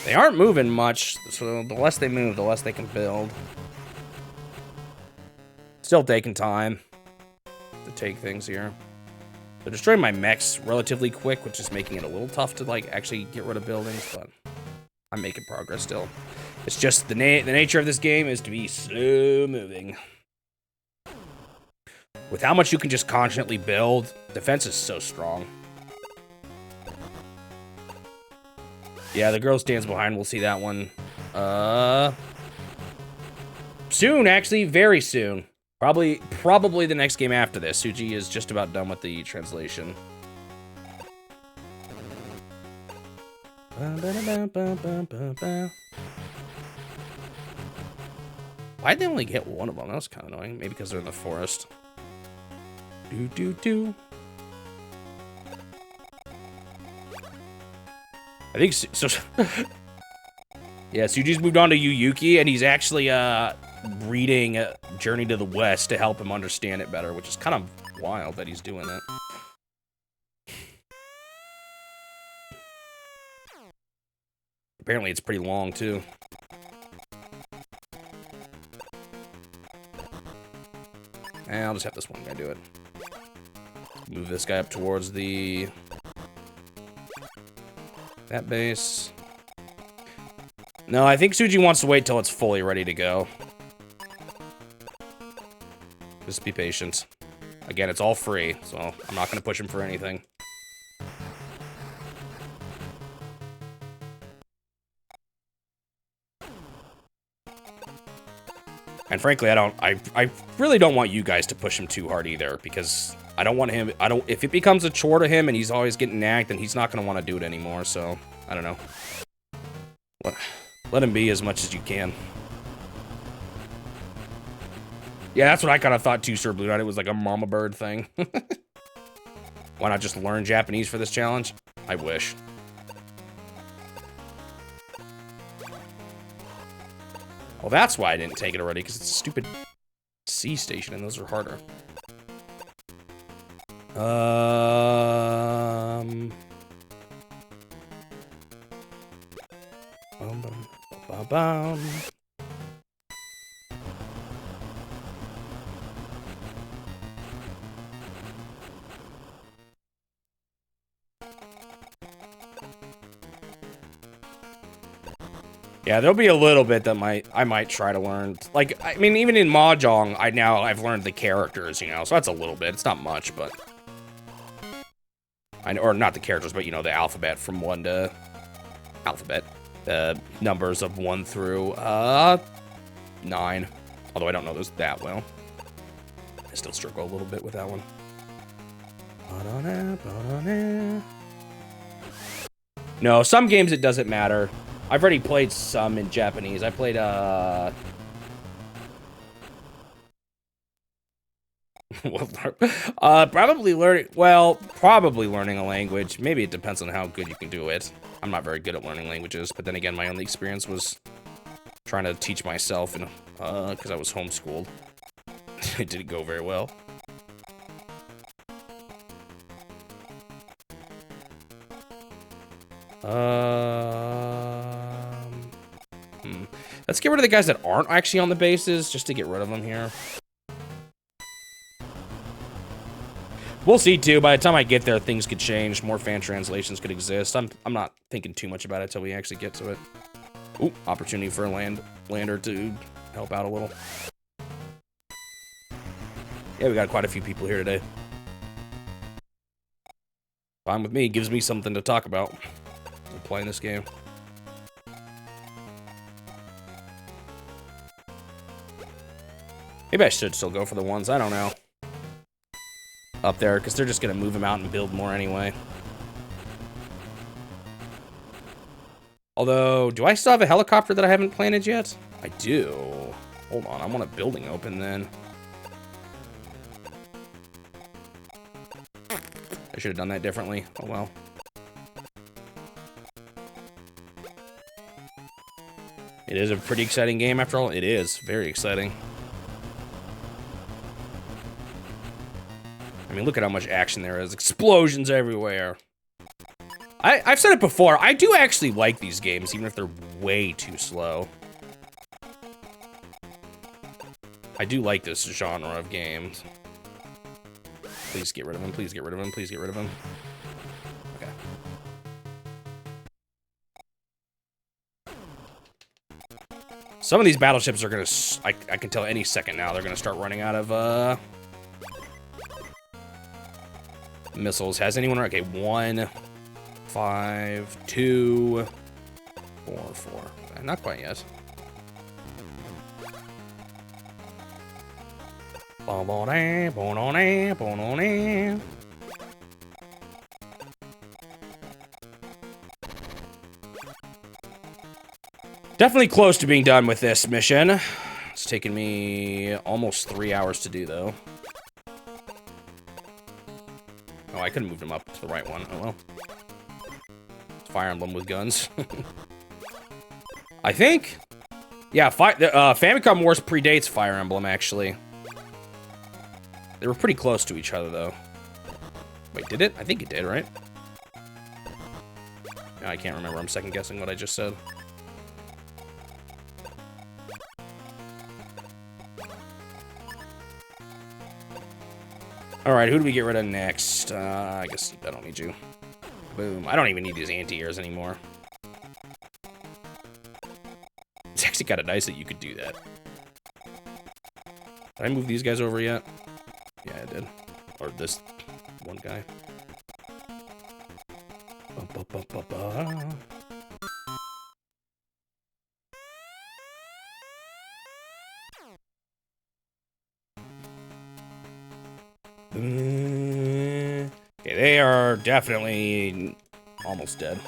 They aren't moving much, so the less they move, the less they can build. Still taking time to take things here. They're destroying my mechs relatively quick, which is making it a little tough to, like, actually get rid of buildings, but I'm making progress still. It's just the nature of this game is to be slow moving. With how much you can just constantly build, defense is so strong. Yeah, the girl stands behind. We'll see that one. Soon, actually, very soon. Probably the next game after this. Suji is just about done with the translation. Why'd they only get one of them? That was kind of annoying. Maybe because they're in the forest. I think so. Yeah, Suji's moved on to Yuyuki, and he's actually reading Journey to the West to help him understand it better, which is kind of wild that he's doing it. Apparently, it's pretty long too. And I'll just have this one guy do it. Move this guy up towards that base. No, I think Suji wants to wait till it's fully ready to go. Just be patient. Again, it's all free, so I'm not going to push him for anything. And frankly, I really don't want you guys to push him too hard either, because I don't want him, if it becomes a chore to him and he's always getting nagged, then he's not going to want to do it anymore, so, I don't know. Let him be as much as you can. Yeah, that's what I kind of thought too, Sir Blue Knight. It was like a mama bird thing. Why not just learn Japanese for this challenge? I wish. Well, that's why I didn't take it already, because it's a stupid sea station, and those are harder. Yeah, there'll be a little bit that I might try to learn. Like, I mean, even in Mahjong, I've learned the characters, you know, so that's a little bit. It's not much, but or not the characters, but you know, the alphabet from 1 to the numbers of 1 through 9. Although I don't know those that well. I still struggle a little bit with that one. No, some games it doesn't matter. I've already played some in Japanese. I played, probably learning a language. Maybe it depends on how good you can do it. I'm not very good at learning languages, but then again, my only experience was trying to teach myself, and because I was homeschooled. It didn't go very well. Let's get rid of the guys that aren't actually on the bases, just to get rid of them here. We'll see, too. By the time I get there, things could change. More fan translations could exist. I'm not thinking too much about it until we actually get to it. Ooh, opportunity for a lander to help out a little. Yeah, we got quite a few people here today. Fine with me. Gives me something to talk about. I'm playing this game. Maybe I should still go for the ones. I don't know. Up there, because they're just going to move them out and build more anyway. Although, do I still have a helicopter that I haven't planted yet? I do. Hold on, I want a building open then. I should have done that differently. Oh well. It is a pretty exciting game after all. It is very exciting. I mean, look at how much action there is. Explosions everywhere. I've said it before. I do actually like these games, even if they're way too slow. I do like this genre of games. Please get rid of him. Please get rid of him. Please get rid of him. Okay. Some of these battleships are gonna... I can tell any second now they're gonna start running out of, missiles. Has anyone... Okay, 1, 5, 2, 4, 4. Not quite yet. Definitely close to being done with this mission. It's taken me almost 3 hours to do, though. Oh, I could have moved him up to the right one. Oh, well. It's Fire Emblem with guns. I think... Yeah, Famicom Wars predates Fire Emblem, actually. They were pretty close to each other, though. Wait, did it? I think it did, right? No, I can't remember. I'm second-guessing what I just said. Alright, who do we get rid of next? I guess I don't need you. Boom. I don't even need these anti-airs anymore. It's actually kind of nice that you could do that. Did I move these guys over yet? Yeah, I did. Or this one guy. Okay, they are definitely almost dead.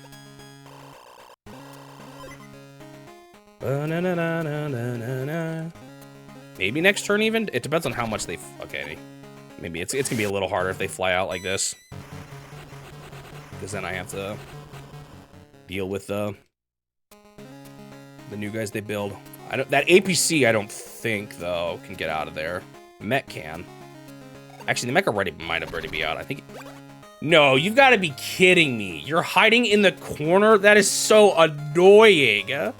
Maybe next turn even? It depends on how much they... Okay, maybe it's gonna be a little harder if they fly out like this. Because then I have to deal with the new guys they build. That APC, I don't think, though, can get out of there. Mech can. Actually, the mech might already be out. I think... No, you've got to be kidding me. You're hiding in the corner? That is so annoying.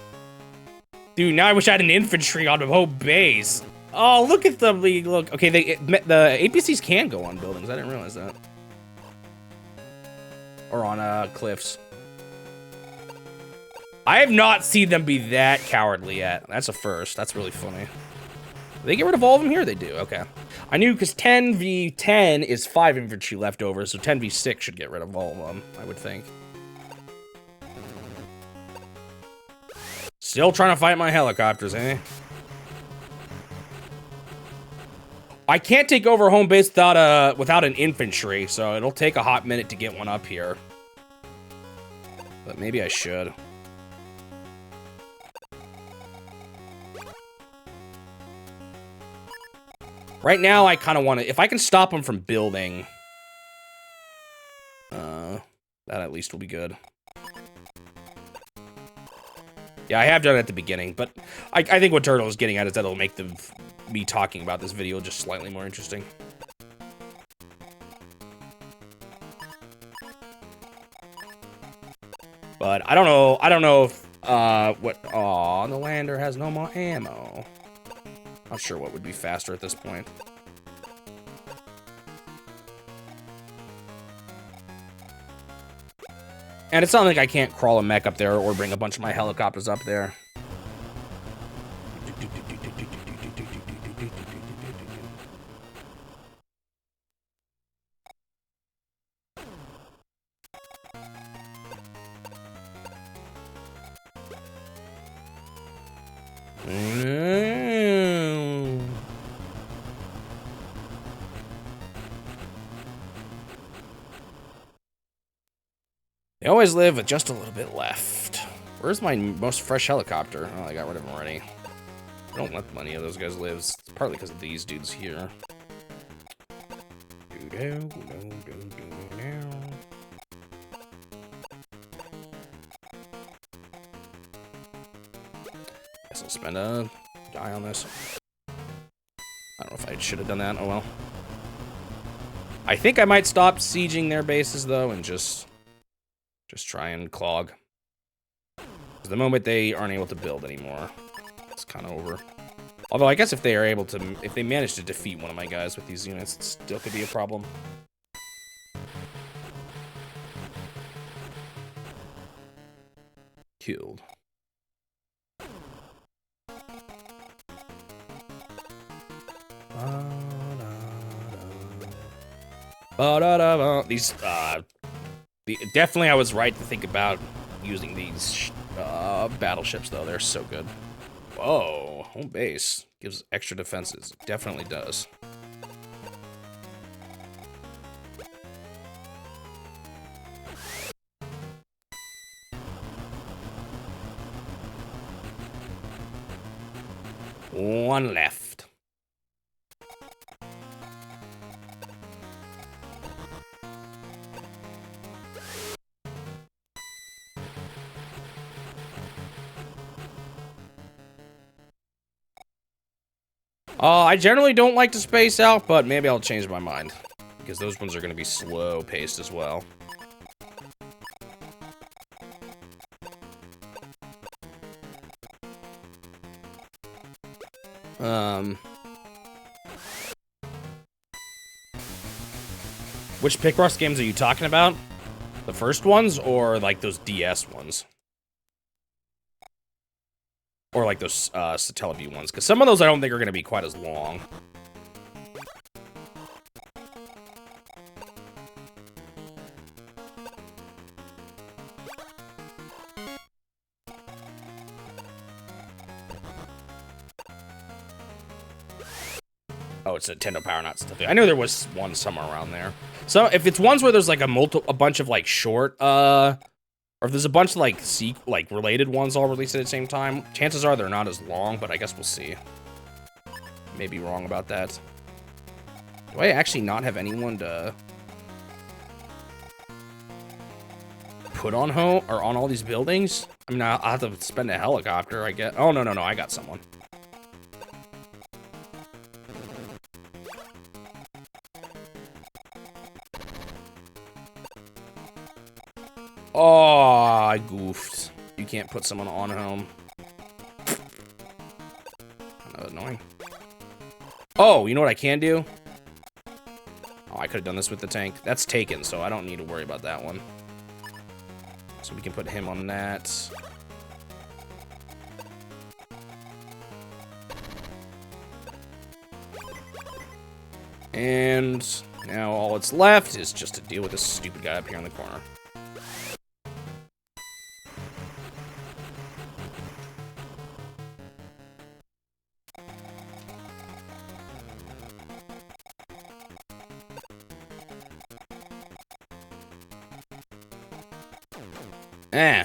Dude, now I wish I had an infantry on the whole base. Oh, look at them. Look. Okay, the APCs can go on buildings. I didn't realize that. Or on cliffs. I have not seen them be that cowardly yet. That's a first. That's really funny. Do they get rid of all of them here? They do. Okay. I knew because 10v10 is 5 infantry left over, so 10v6 should get rid of all of them, I would think. Still trying to fight my helicopters, eh? I can't take over home base without an infantry, so it'll take a hot minute to get one up here. But maybe I should. Right now, I kind of want to... If I can stop them from building... that at least will be good. Yeah, I have done it at the beginning, but I think what Turtle is getting at is that it'll make me talking about this video just slightly more interesting. But I don't know if, what... Aw, the lander has no more ammo. Not sure what would be faster at this point. And it's not like I can't crawl a mech up there or bring a bunch of my helicopters up there. They always live with just a little bit left. Where's my most fresh helicopter? Oh, I got rid of him already. I don't let any of those guys live. It's partly because of these dudes here. Guess I'll spend a die on this. I don't know if I should have done that. Oh well. I think I might stop sieging their bases though and just try and clog. Because the moment they aren't able to build anymore, it's kind of over. Although I guess if they are able to, if they manage to defeat one of my guys with these units, it still could be a problem. Killed. These, definitely I was right to think about using these battleships, though. They're so good. Whoa, home base gives extra defenses. It definitely does. One left. I generally don't like to space out, but maybe I'll change my mind. Because those ones are going to be slow-paced as well. Which Picross games are you talking about? The first ones, or like those DS ones? Or like those Satellaview ones? Because some of those I don't think are going to be quite as long. Oh, it's Nintendo Power, not stuff. I knew there was one somewhere around there. So if it's ones where there's like a bunch of like short, or if there's a bunch of like related ones all released at the same time, chances are they're not as long. But I guess we'll see. Maybe wrong about that. Do I actually not have anyone to put on home or on all these buildings? I mean, I'll have to spend a helicopter. I get. Oh no, I got someone. Oh, I goofed. You can't put someone on home. Kind of annoying. Oh, you know what I can do? Oh, I could have done this with the tank. That's taken, so I don't need to worry about that one. So we can put him on that. And now all that's left is just to deal with this stupid guy up here in the corner.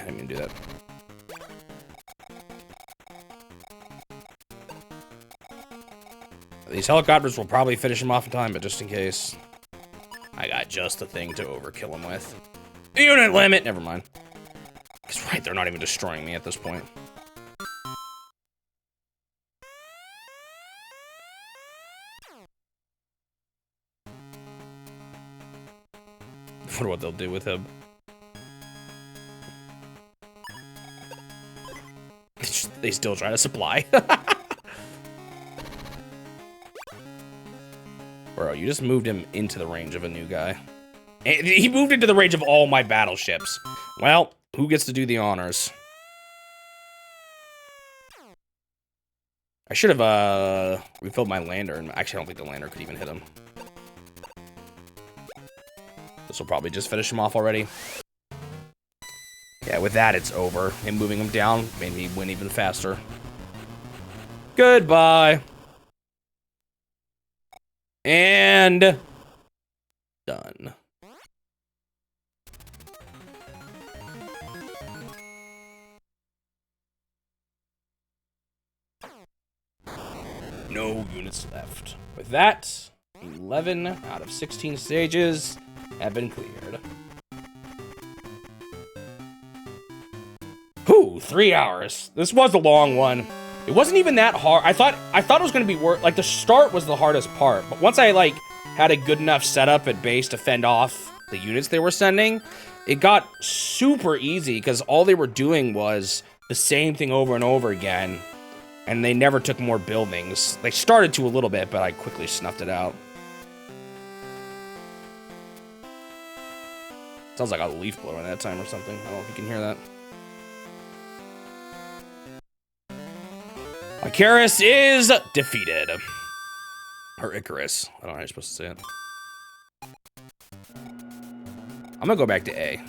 I'm gonna do that. These helicopters will probably finish him off in time, but just in case, I got just the thing to overkill him with. Unit limit! Never mind. That's right, they're not even destroying me at this point. I wonder what they'll do with him. They still try to supply. Bro, you just moved him into the range of a new guy. And he moved into the range of all my battleships. Well, who gets to do the honors? I should have refilled my lander. And actually, I don't think the lander could even hit him. This will probably just finish him off already. Yeah, with that, it's over. Him moving him down made me win even faster. Goodbye. And done. No units left. With that, 11 out of 16 stages have been cleared. Whew, 3 hours. This was a long one. It wasn't even that hard. I thought it was gonna be like the start was the hardest part, but once I like had a good enough setup at base to fend off the units they were sending, it got super easy because all they were doing was the same thing over and over again. And they never took more buildings. They started to a little bit, but I quickly snuffed it out. Sounds like a leaf blower at that time or something. I don't know if you can hear that. Icarus is defeated. Or Icarus. I don't know how you're supposed to say it. I'm gonna go back to A.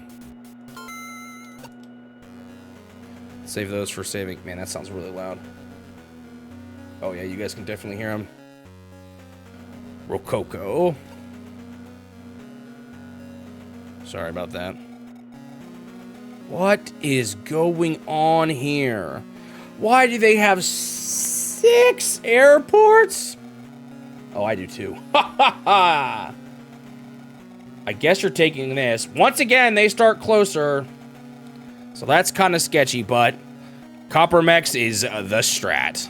Save those for saving. Man, that sounds really loud. Oh yeah, you guys can definitely hear him. Rococo. Sorry about that. What is going on here? Why do they have 6 airports? Oh, I do too. Ha ha ha! I guess you're taking this. Once again, they start closer. So that's kind of sketchy, but Copper Mex is the strat.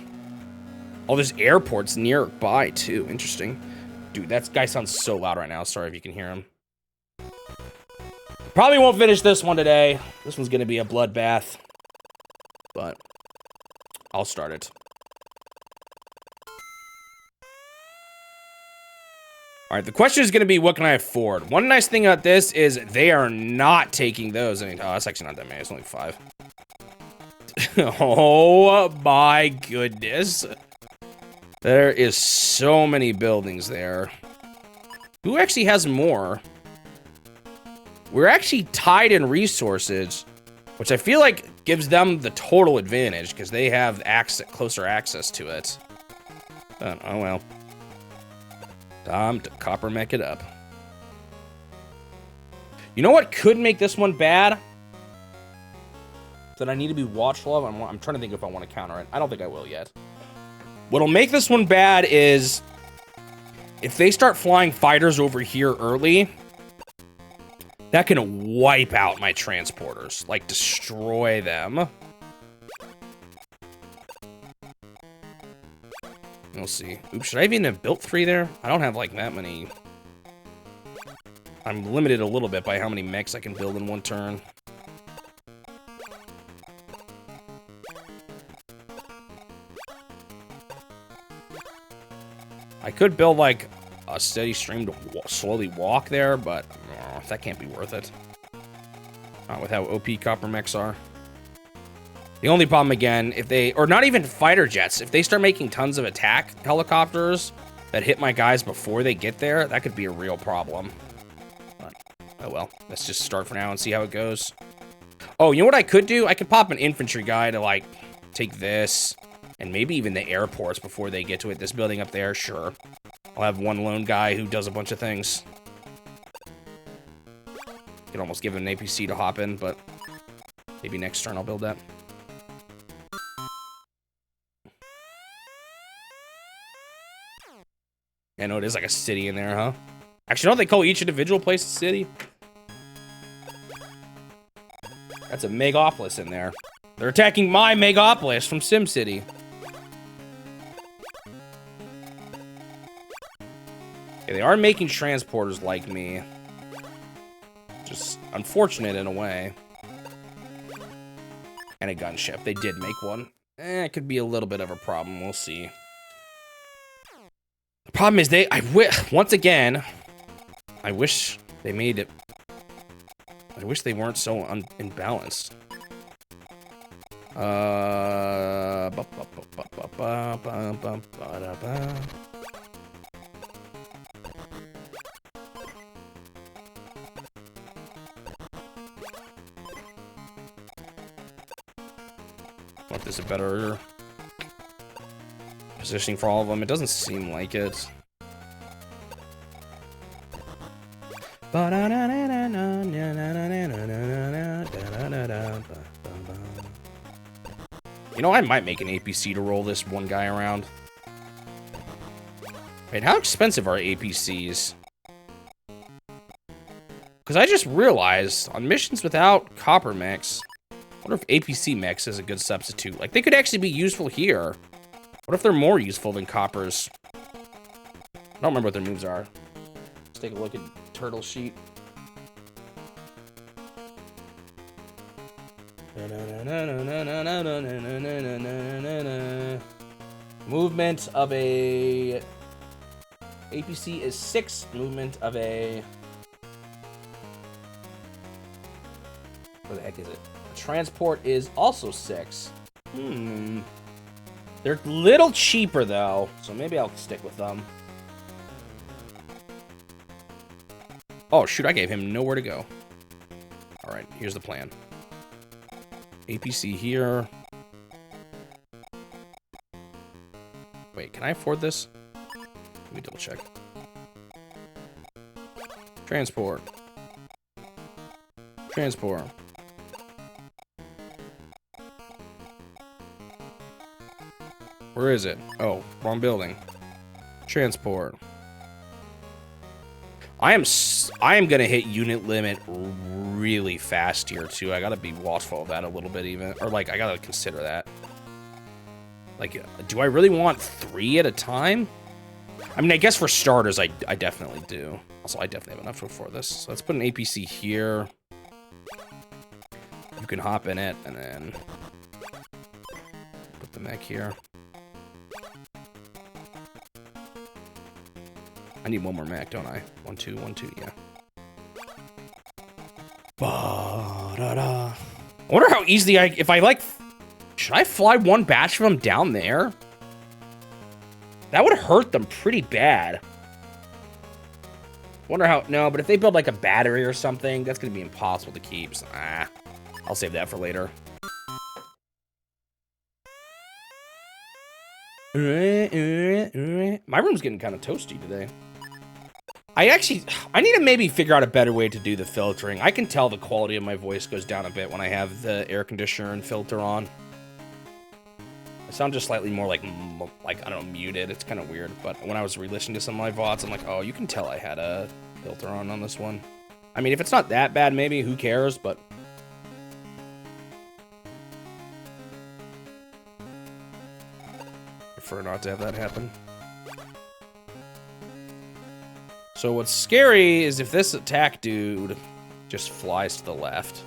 Oh, there's airports nearby too. Interesting. Dude, that guy sounds so loud right now. Sorry if you can hear him. Probably won't finish this one today. This one's going to be a bloodbath. But I'll start it. All right, the question is going to be, what can I afford? One nice thing about this is they are not taking those. I mean, oh, that's actually not that many. It's only 5. Oh, my goodness. There is so many buildings there. Who actually has more? We're actually tied in resources, which I feel like gives them the total advantage because they have closer access to it. But, oh well. Time to copper mech it up. You know what could make this one bad? That I need to be watchful of? I'm trying to think if I want to counter it. I don't think I will yet. What'll make this one bad is if they start flying fighters over here early, that can wipe out my transporters. Like, destroy them. We'll see. Oops, should I even have built 3 there? I don't have, like, that many. I'm limited a little bit by how many mechs I can build in one turn. I could build, like, a steady stream to slowly walk there, but that can't be worth it. Not with how OP copper mechs are. The only problem, again, if they, or not even fighter jets, if they start making tons of attack helicopters that hit my guys before they get there, that could be a real problem. But, oh well, let's just start for now and see how it goes. Oh, you know what I could do? I could pop an infantry guy to, like, take this, and maybe even the airports before they get to it. This building up there, sure. I'll have one lone guy who does a bunch of things. Could almost give him an APC to hop in, but maybe next turn I'll build that. I know it is like a city in there, huh? Actually, don't they call each individual place a city? That's a megapolis in there. They're attacking my megapolis from SimCity. Okay, they are making transporters like me. Just unfortunate in a way. And a gunship. They did make one. It could be a little bit of a problem. We'll see. The problem is once again, I wish they made it. I wish they weren't so imbalanced. Want this a better positioning for all of them? It doesn't seem like it. You know, I might make an APC to roll this one guy around. Wait, how expensive are APCs? Because I just realized, on missions without copper mechs, I wonder if APC mechs is a good substitute. Like, they could actually be useful here. What if they're more useful than coppers? I don't remember what their moves are. Let's take a look at Turtle Sheet. Movement of a APC is 6. Movement of a... Where the heck is it? Transport is also 6. They're a little cheaper, though, so maybe I'll stick with them. Oh, shoot, I gave him nowhere to go. All right, here's the plan. APC here. Wait, can I afford this? Let me double check. Transport. Transport. Where is it? Oh, wrong building. Transport. I am gonna hit unit limit really fast here too. I gotta be watchful of that a little bit even, or like I gotta consider that. Like, do I really want 3 at a time? I mean, I guess for starters, I definitely do. Also, I definitely have enough to afford this. So let's put an APC here. You can hop in it, and then put the mech here. I need one more mech, don't I? 1, 2, 1, 2, yeah. Ba-da-da. I wonder how easily if I like... Should I fly one batch of them down there? That would hurt them pretty bad. Wonder how... No, but if they build like a battery or something, that's going to be impossible to keep. So, I'll save that for later. My room's getting kind of toasty today. I need to maybe figure out a better way to do the filtering. I can tell the quality of my voice goes down a bit when I have the air conditioner and filter on. I sound just slightly more like I don't know, muted. It's kind of weird, but when I was re-listening to some of my VODs, I'm like, oh, you can tell I had a filter on this one. I mean, if it's not that bad, maybe, who cares, but... prefer not to have that happen. So what's scary is if this attack dude just flies to the left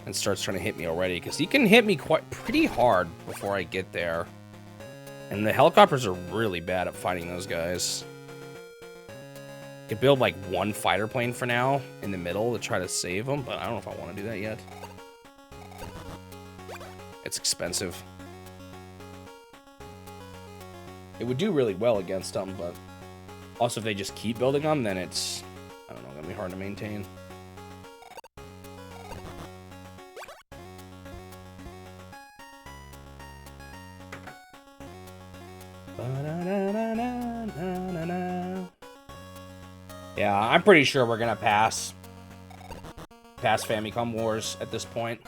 and starts trying to hit me already, because he can hit me pretty hard before I get there. And the helicopters are really bad at fighting those guys. I could build like one fighter plane for now in the middle to try to save them, but I don't know if I want to do that yet. It's expensive. It would do really well against them, but also if they just keep building them, then it's, I don't know, gonna be hard to maintain. Yeah, I'm pretty sure we're gonna pass Famicom Wars at this point.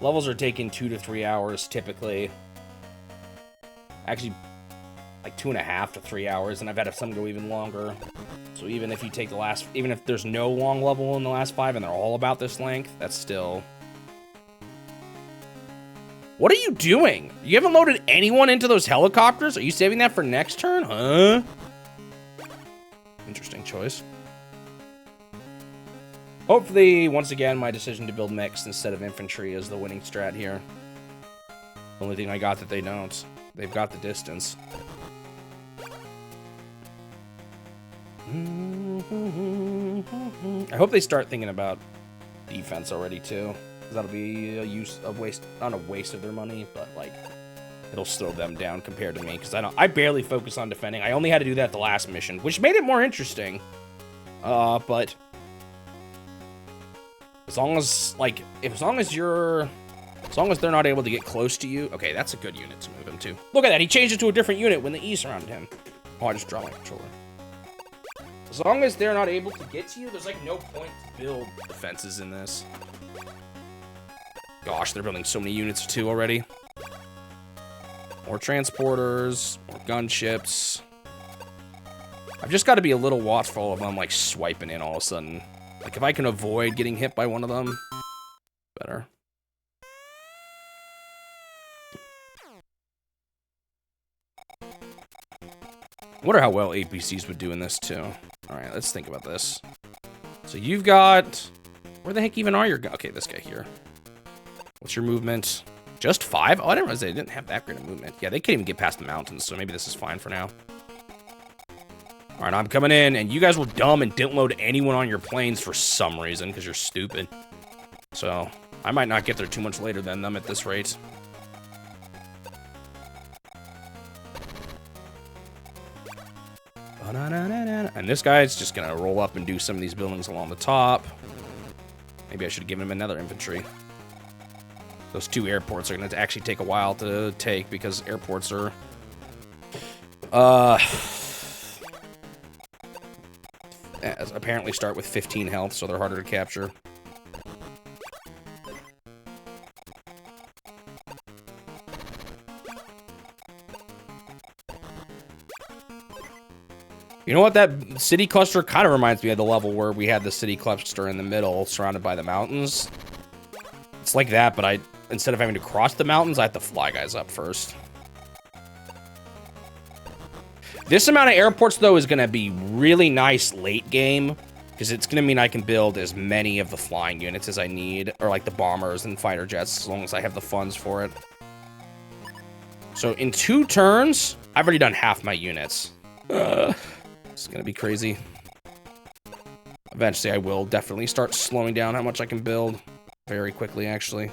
Levels are taking 2 to 3 hours typically. Actually, like 2.5 to 3 hours, and I've had some go even longer. So even if you take the last, even if there's no long level in the last 5 and they're all about this length, that's still... What are you doing? You haven't loaded anyone into those helicopters? Are you saving that for next turn? Huh? Interesting choice. Hopefully, once again, my decision to build mechs instead of infantry is the winning strat here. The only thing I got that they don't. They've got the distance. I hope they start thinking about defense already, too. Because that'll be a waste, not a waste of their money, but, like, it'll slow them down compared to me. Because I barely focus on defending. I only had to do that the last mission, which made it more interesting. But as long as, like, as long as they're not able to get close to you. Okay, that's a good unit to move him to. Look at that. He changed it to a different unit when the E surrounded him. Oh, I just dropped my controller. As long as they're not able to get to you, there's, like, no point to build defenses in this. Gosh, they're building so many units, too, already. More transporters, more gunships. I've just got to be a little watchful of them, like, swiping in all of a sudden. Like, if I can avoid getting hit by one of them, better. I wonder how well APCs would do in this, too. Alright, let's think about this. So you've got Where the heck even are your guys? Okay, this guy here. What's your movement? Just 5? Oh, I didn't realize they didn't have that great of movement. Yeah, they can't even get past the mountains, so maybe this is fine for now. All right, I'm coming in, and you guys were dumb and didn't load anyone on your planes for some reason, because you're stupid. So, I might not get there too much later than them at this rate. And this guy's just gonna roll up and do some of these buildings along the top. Maybe I should have given him another infantry. Those 2 airports are gonna actually take a while to take because airports are apparently start with 15 health, so they're harder to capture. You know what? That city cluster kind of reminds me of the level where we had the city cluster in the middle, surrounded by the mountains. It's like that, but instead of having to cross the mountains, I have to fly guys up first. This amount of airports, though, is going to be really nice late game, because it's going to mean I can build as many of the flying units as I need, or like the bombers and fighter jets, as long as I have the funds for it. So in 2 turns, I've already done half my units. It's going to be crazy. Eventually, I will definitely start slowing down how much I can build. Very quickly, actually.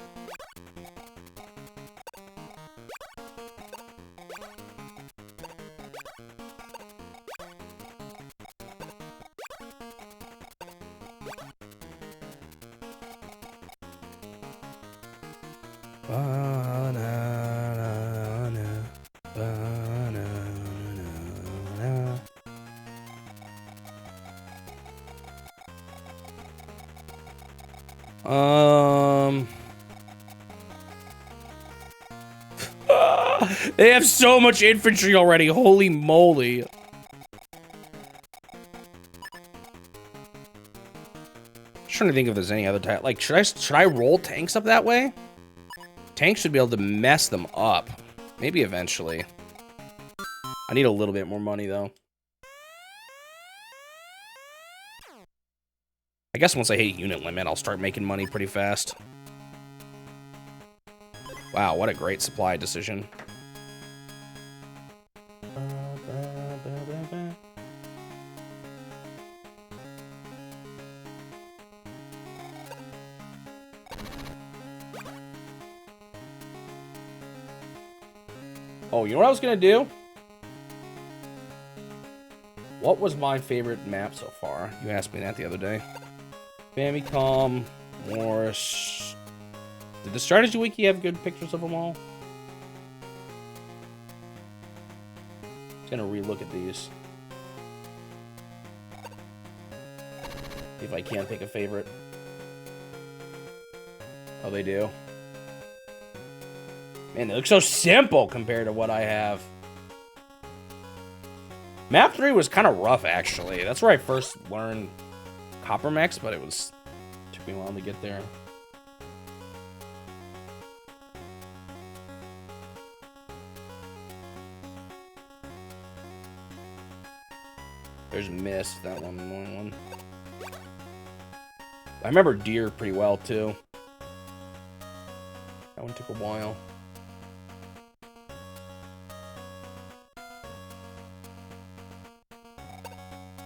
They have so much infantry already. Holy moly. Just trying to think if there's any other type. Like, should I roll tanks up that way? Tanks should be able to mess them up. Maybe eventually. I need a little bit more money, though. I guess once I hit unit limit, I'll start making money pretty fast. Wow, what a great supply decision. Oh, you know what I was gonna do? What was my favorite map so far? You asked me that the other day. Famicom, Morris. Did the Strategy Wiki have good pictures of them all? I'm gonna relook at these. See if I can pick a favorite. Oh, they do. Man, they look so simple compared to what I have. Map 3 was kind of rough, actually. That's where I first learned Copper Mechs, but took me a while to get there. There's Mist, that one, annoying one. I remember Deer pretty well, too. That one took a while.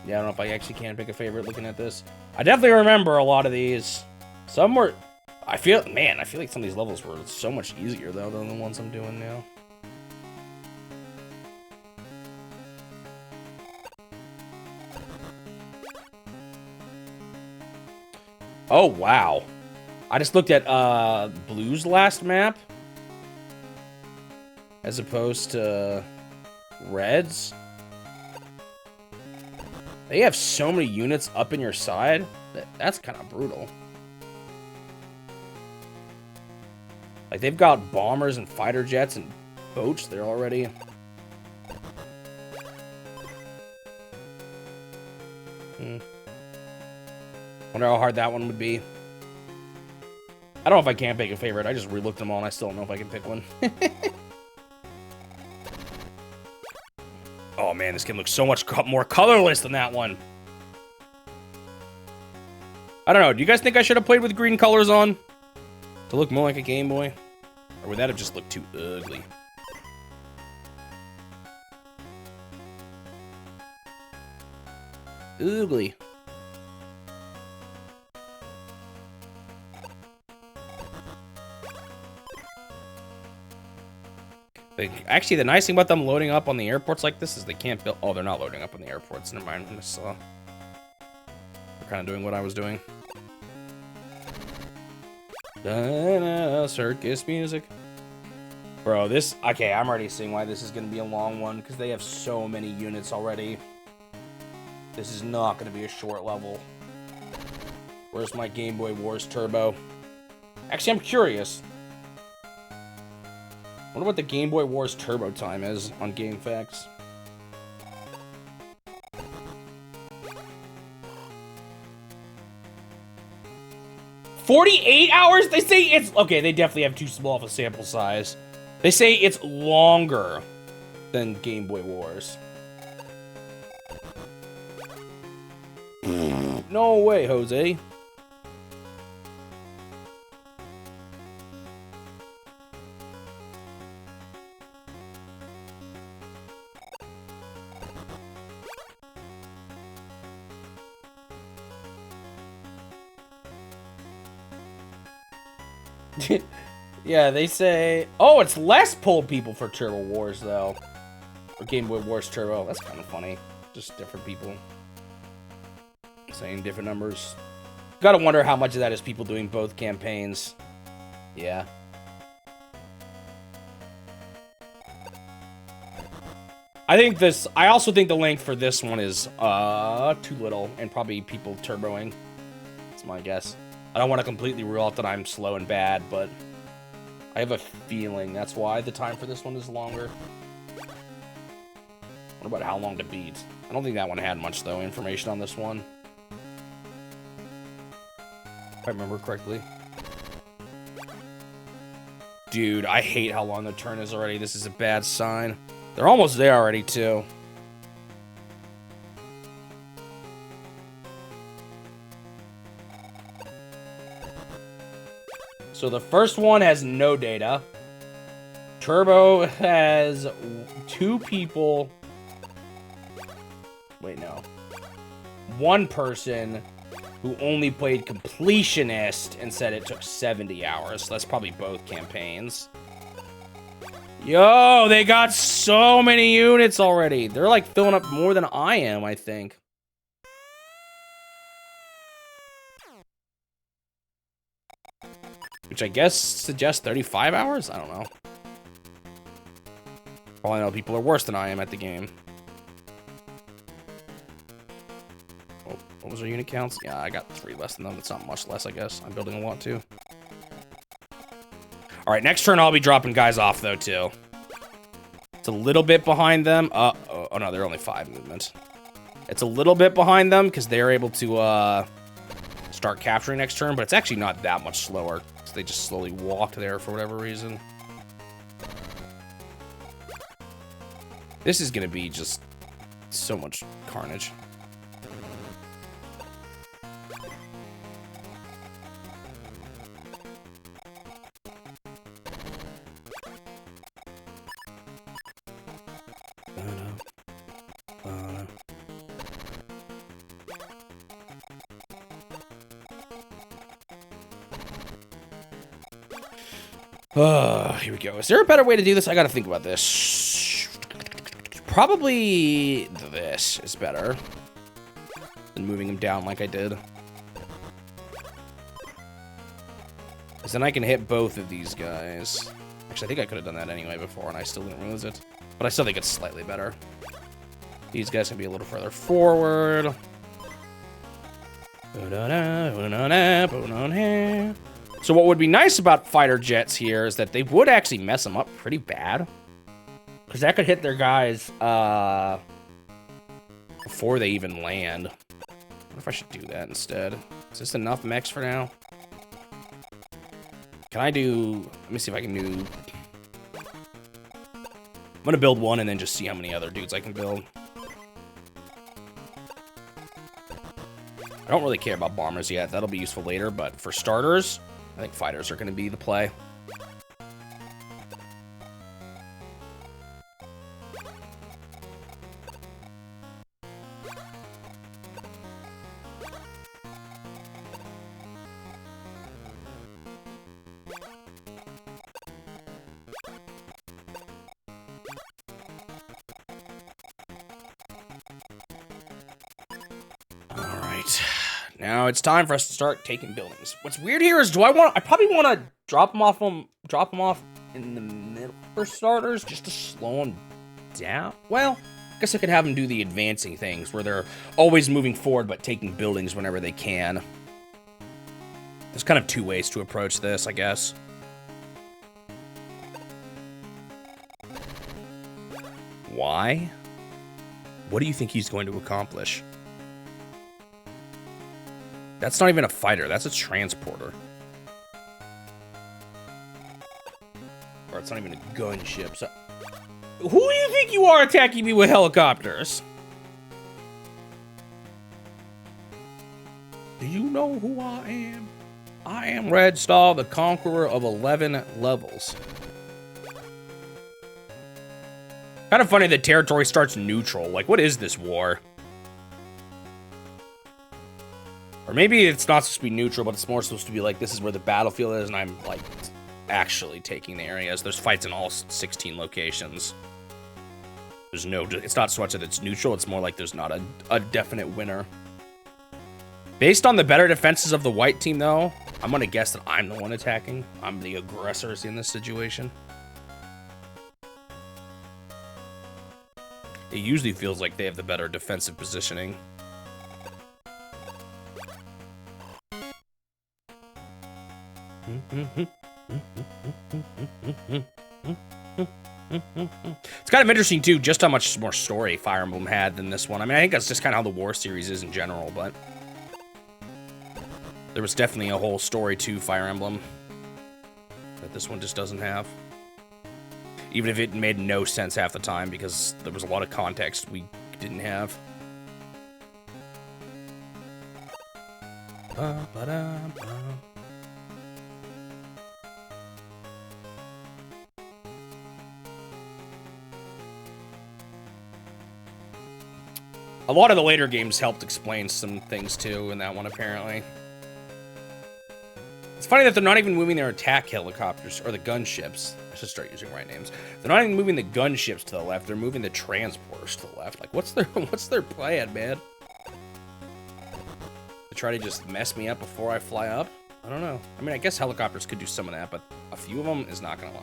Yeah, I don't know if I actually can pick a favorite looking at this. I definitely remember a lot of these. Some were... I feel like some of these levels were so much easier, though, than the ones I'm doing now. Oh, wow. I just looked at Blue's last map. As opposed to Red's. They have so many units up in your side. That's kind of brutal. Like, they've got bombers and fighter jets and boats there already. Wonder how hard that one would be. I don't know if I can pick a favorite. I just re-looked them all and I still don't know if I can pick one. Oh man, this game looks so much more colorless than that one. I don't know. Do you guys think I should have played with green colors on to look more like a Game Boy? Or would that have just looked too ugly? Ugly. Actually, the nice thing about them loading up on the airports like this is they can't build... Oh, they're not loading up on the airports. Never mind. I just, they're kind of doing what I was doing. Circus music. Bro, this... Okay, I'm already seeing why this is going to be a long one, because they have so many units already. This is not going to be a short level. Where's my Game Boy Wars Turbo? Actually, I'm curious. I wonder what the Game Boy Wars Turbo time is on GameFAQs. $48 hours? They say it's... Okay, they definitely have too small of a sample size. They say it's longer than Game Boy Wars. No way, Jose. Yeah, they say... Oh, it's less pulled people for Turbo Wars, though. Or Game Boy Wars Turbo. That's kind of funny. Just different people saying different numbers. Gotta wonder how much of that is people doing both campaigns. Yeah. I also think the length for this one is too little, and probably people turboing. That's my guess. I don't want to completely rule out that I'm slow and bad, but I have a feeling that's why the time for this one is longer. What about how long to beat? I don't think that one had much, though, information on this one. If I remember correctly. Dude, I hate how long the turn is already. This is a bad sign. They're almost there already, too. So the first one has no data. Turbo has 2 people. Wait, no. 1 person who only played Completionist and said it took 70 hours. So that's probably both campaigns. Yo, they got so many units already. They're like filling up more than I am, I think. Which I guess suggests 35 hours? I don't know. All I know, people are worse than I am at the game. Oh, what was our unit counts? Yeah, I got 3 less than them. It's not much less, I guess. I'm building a lot, too. Alright, next turn I'll be dropping guys off, though, too. It's a little bit behind them. Oh, no, they're only 5 movements. It's a little bit behind them, because they're able to, start capturing next turn, but it's actually not that much slower. They just slowly walked there for whatever reason. This is gonna be just so much carnage. Here we go. Is there a better way to do this? I gotta think about this. Probably this is better than moving him down like I did. Because then I can hit both of these guys. Actually, I think I could have done that anyway before, and I still didn't realize it. But I still think it's slightly better. These guys can be a little further forward. So what would be nice about fighter jets here is that they would actually mess them up pretty bad. Because that could hit their guys before they even land. I wonder if I should do that instead. Is this enough mechs for now? Can I do... Let me see if I can do... I'm going to build one and then just see how many other dudes I can build. I don't really care about bombers yet. That'll be useful later, but for starters, I think fighters are going to be the play. Now it's time for us to start taking buildings. What's weird here is, I probably want to drop them off in the middle for starters, just to slow them down. Well, I guess I could have them do the advancing things where they're always moving forward but taking buildings whenever they can. There's kind of two ways to approach this, I guess. Why? What do you think he's going to accomplish? That's not even a fighter, that's a transporter. Or it's not even a gunship. So who do you think you are attacking me with helicopters? Do you know who I am? I am Red Star, the conqueror of 11 levels. Kind of funny the territory starts neutral. Like, what is this war? Or maybe it's not supposed to be neutral, but it's more supposed to be like, this is where the battlefield is, and I'm, like, actually taking the areas. There's fights in all 16 locations. There's no, it's not so much that it's neutral, it's more like there's not a definite winner. Based on the better defenses of the white team, though, I'm gonna guess that I'm the one attacking. I'm the aggressor in this situation. It usually feels like they have the better defensive positioning. It's kind of interesting too, just how much more story Fire Emblem had than this one. I mean, I think that's just kind of how the War series is in general, but there was definitely a whole story to Fire Emblem that this one just doesn't have. Even if it made no sense half the time, because there was a lot of context we didn't have. A lot of the later games helped explain some things too in that one, apparently. It's funny that they're not even moving their attack helicopters, or the gunships. I should start using right names. They're not even moving the gunships to the left, they're moving the transporters to the left. Like, what's their plan, man? To try to just mess me up before I fly up? I don't know. I mean, I guess helicopters could do some of that, but a few of them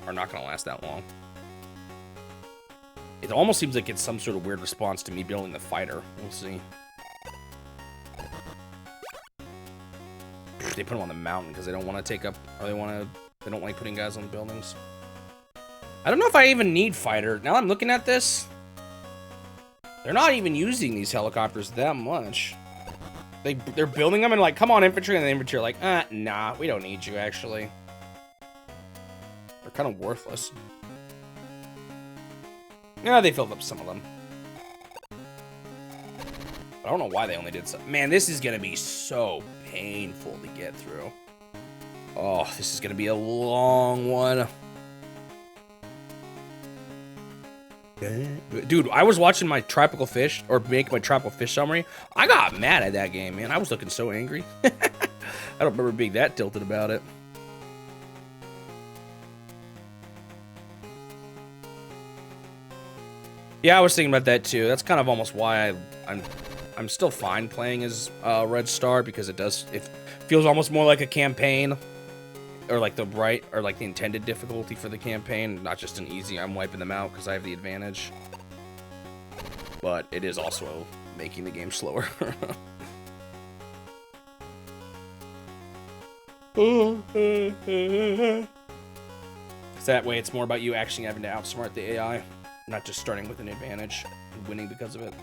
are not gonna last that long. It almost seems like it's some sort of weird response to me building the fighter. We'll see. They put them on the mountain because they don't want to take up, or they don't like putting guys on buildings. I don't know if I even need fighter. Now I'm looking at this, they're not even using these helicopters that much. They're building them and like, come on infantry, and the infantry are like, nah, we don't need you actually. They're kind of worthless. Yeah, they filled up some of them. I don't know why they only did some. Man, this is gonna be so painful to get through. Oh, this is gonna be a long one. Dude, I was watching my tropical fish, or make my tropical fish summary. I got mad at that game, man. I was looking so angry. I don't remember being that tilted about it. Yeah, I was thinking about that too. That's kind of almost why I'm still fine playing as Red Star, because it feels almost more like a campaign, or like the intended difficulty for the campaign, not just an easy I'm wiping them out because I have the advantage. But it is also making the game slower. That way it's more about you actually having to outsmart the AI, not just starting with an advantage and winning because of it.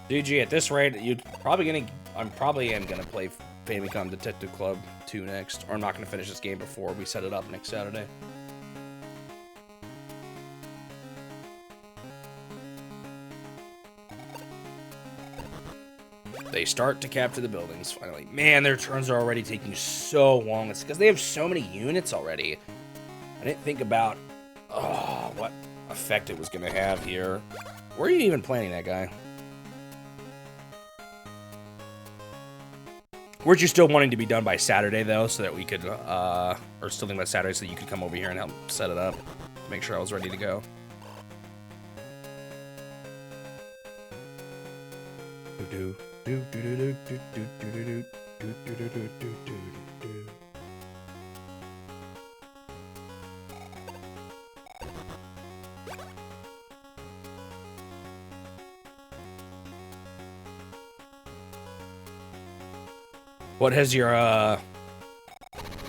GG, at this rate, you're probably gonna I'm probably gonna play Famicom Detective Club 2 next, or I'm not gonna finish this game before we set it up next Saturday. They start to capture the buildings, finally. Man, their turns are already taking so long. It's because they have so many units already. I didn't think about what effect it was going to have here. Where are you even planning that guy? Weren't you still wanting to be done by Saturday, though, so that we could, or still thinking about Saturday so that you could come over here and help set it up? Make sure I was ready to go. What has your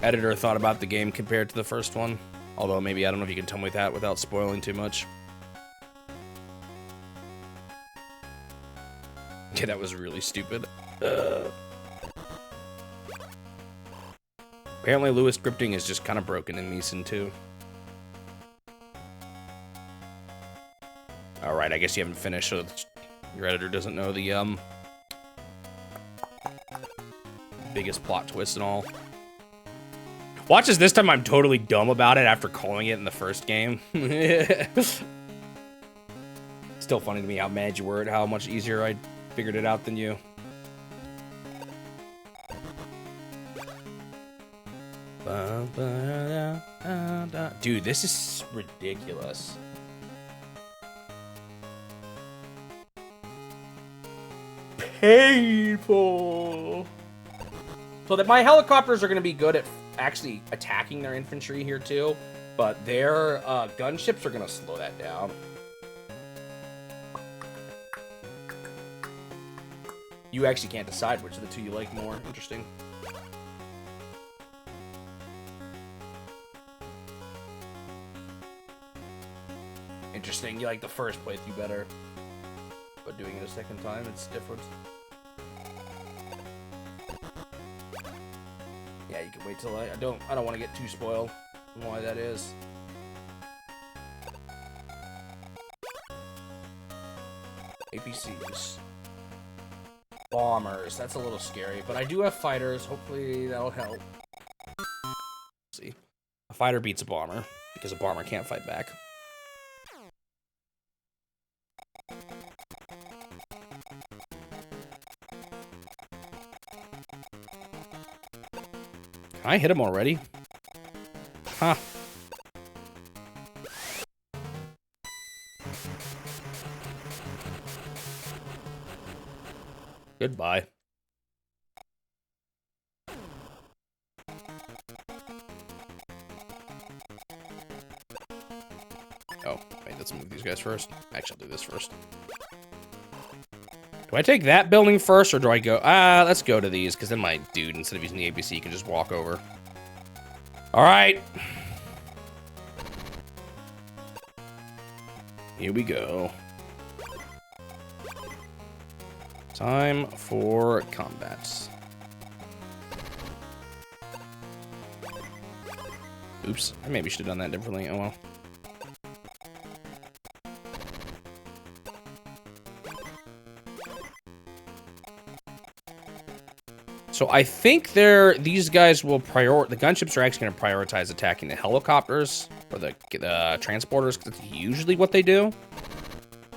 editor thought about the game compared to the first one? Although maybe I don't know if you can tell me that without spoiling too much. Yeah, that was really stupid. Apparently Lewis scripting is just kind of broken in Meeson too. Alright, I guess you haven't finished, so your editor doesn't know the biggest plot twist and all. Watch as this time I'm totally dumb about it after calling it in the first game. Still funny to me how mad you were at how much easier I figured it out than you. Dude, this is ridiculous. Painful. So that my helicopters are going to be good at actually attacking their infantry here too, but their gunships are going to slow that down. You actually can't decide which of the two you like more. Interesting. Interesting. You like the first playthrough better, but doing it a second time, it's different. Yeah, you can wait till I don't want to get too spoiled on why that is. APCs. Bombers. That's a little scary, but I do have fighters. Hopefully that'll help. Let's see. A fighter beats a bomber because a bomber can't fight back. Can I hit him already? Huh. Goodbye. Oh, wait, let's move these guys first. Actually, I'll do this first. Do I take that building first, or do I go... let's go to these, because then my dude, instead of using the ABC, can just walk over. Alright. Here we go. Time for combat. Oops, I maybe should have done that differently. Oh well. So I think these guys will the gunships are actually going to prioritize attacking the helicopters or the transporters, because that's usually what they do.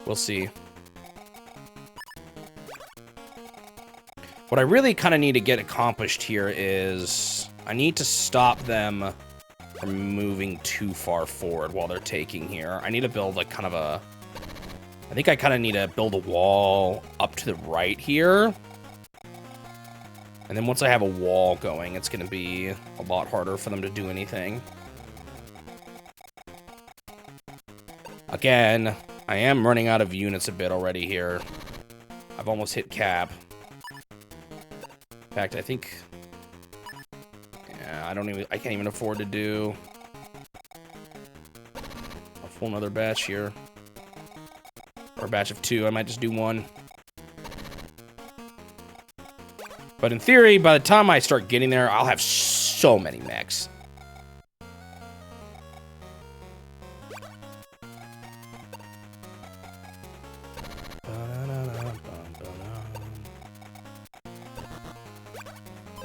We'll see. What I really kind of need to get accomplished here is I need to stop them from moving too far forward while they're taking here. I need to build like kind of a... I think I kind of need to build a wall up to the right here. And then once I have a wall going, it's going to be a lot harder for them to do anything. Again, I am running out of units a bit already here. I've almost hit cap. In fact, I think... Yeah, I can't even afford to do a full another batch here. Or a batch of 2. I might just do 1. But in theory, by the time I start getting there, I'll have so many mechs.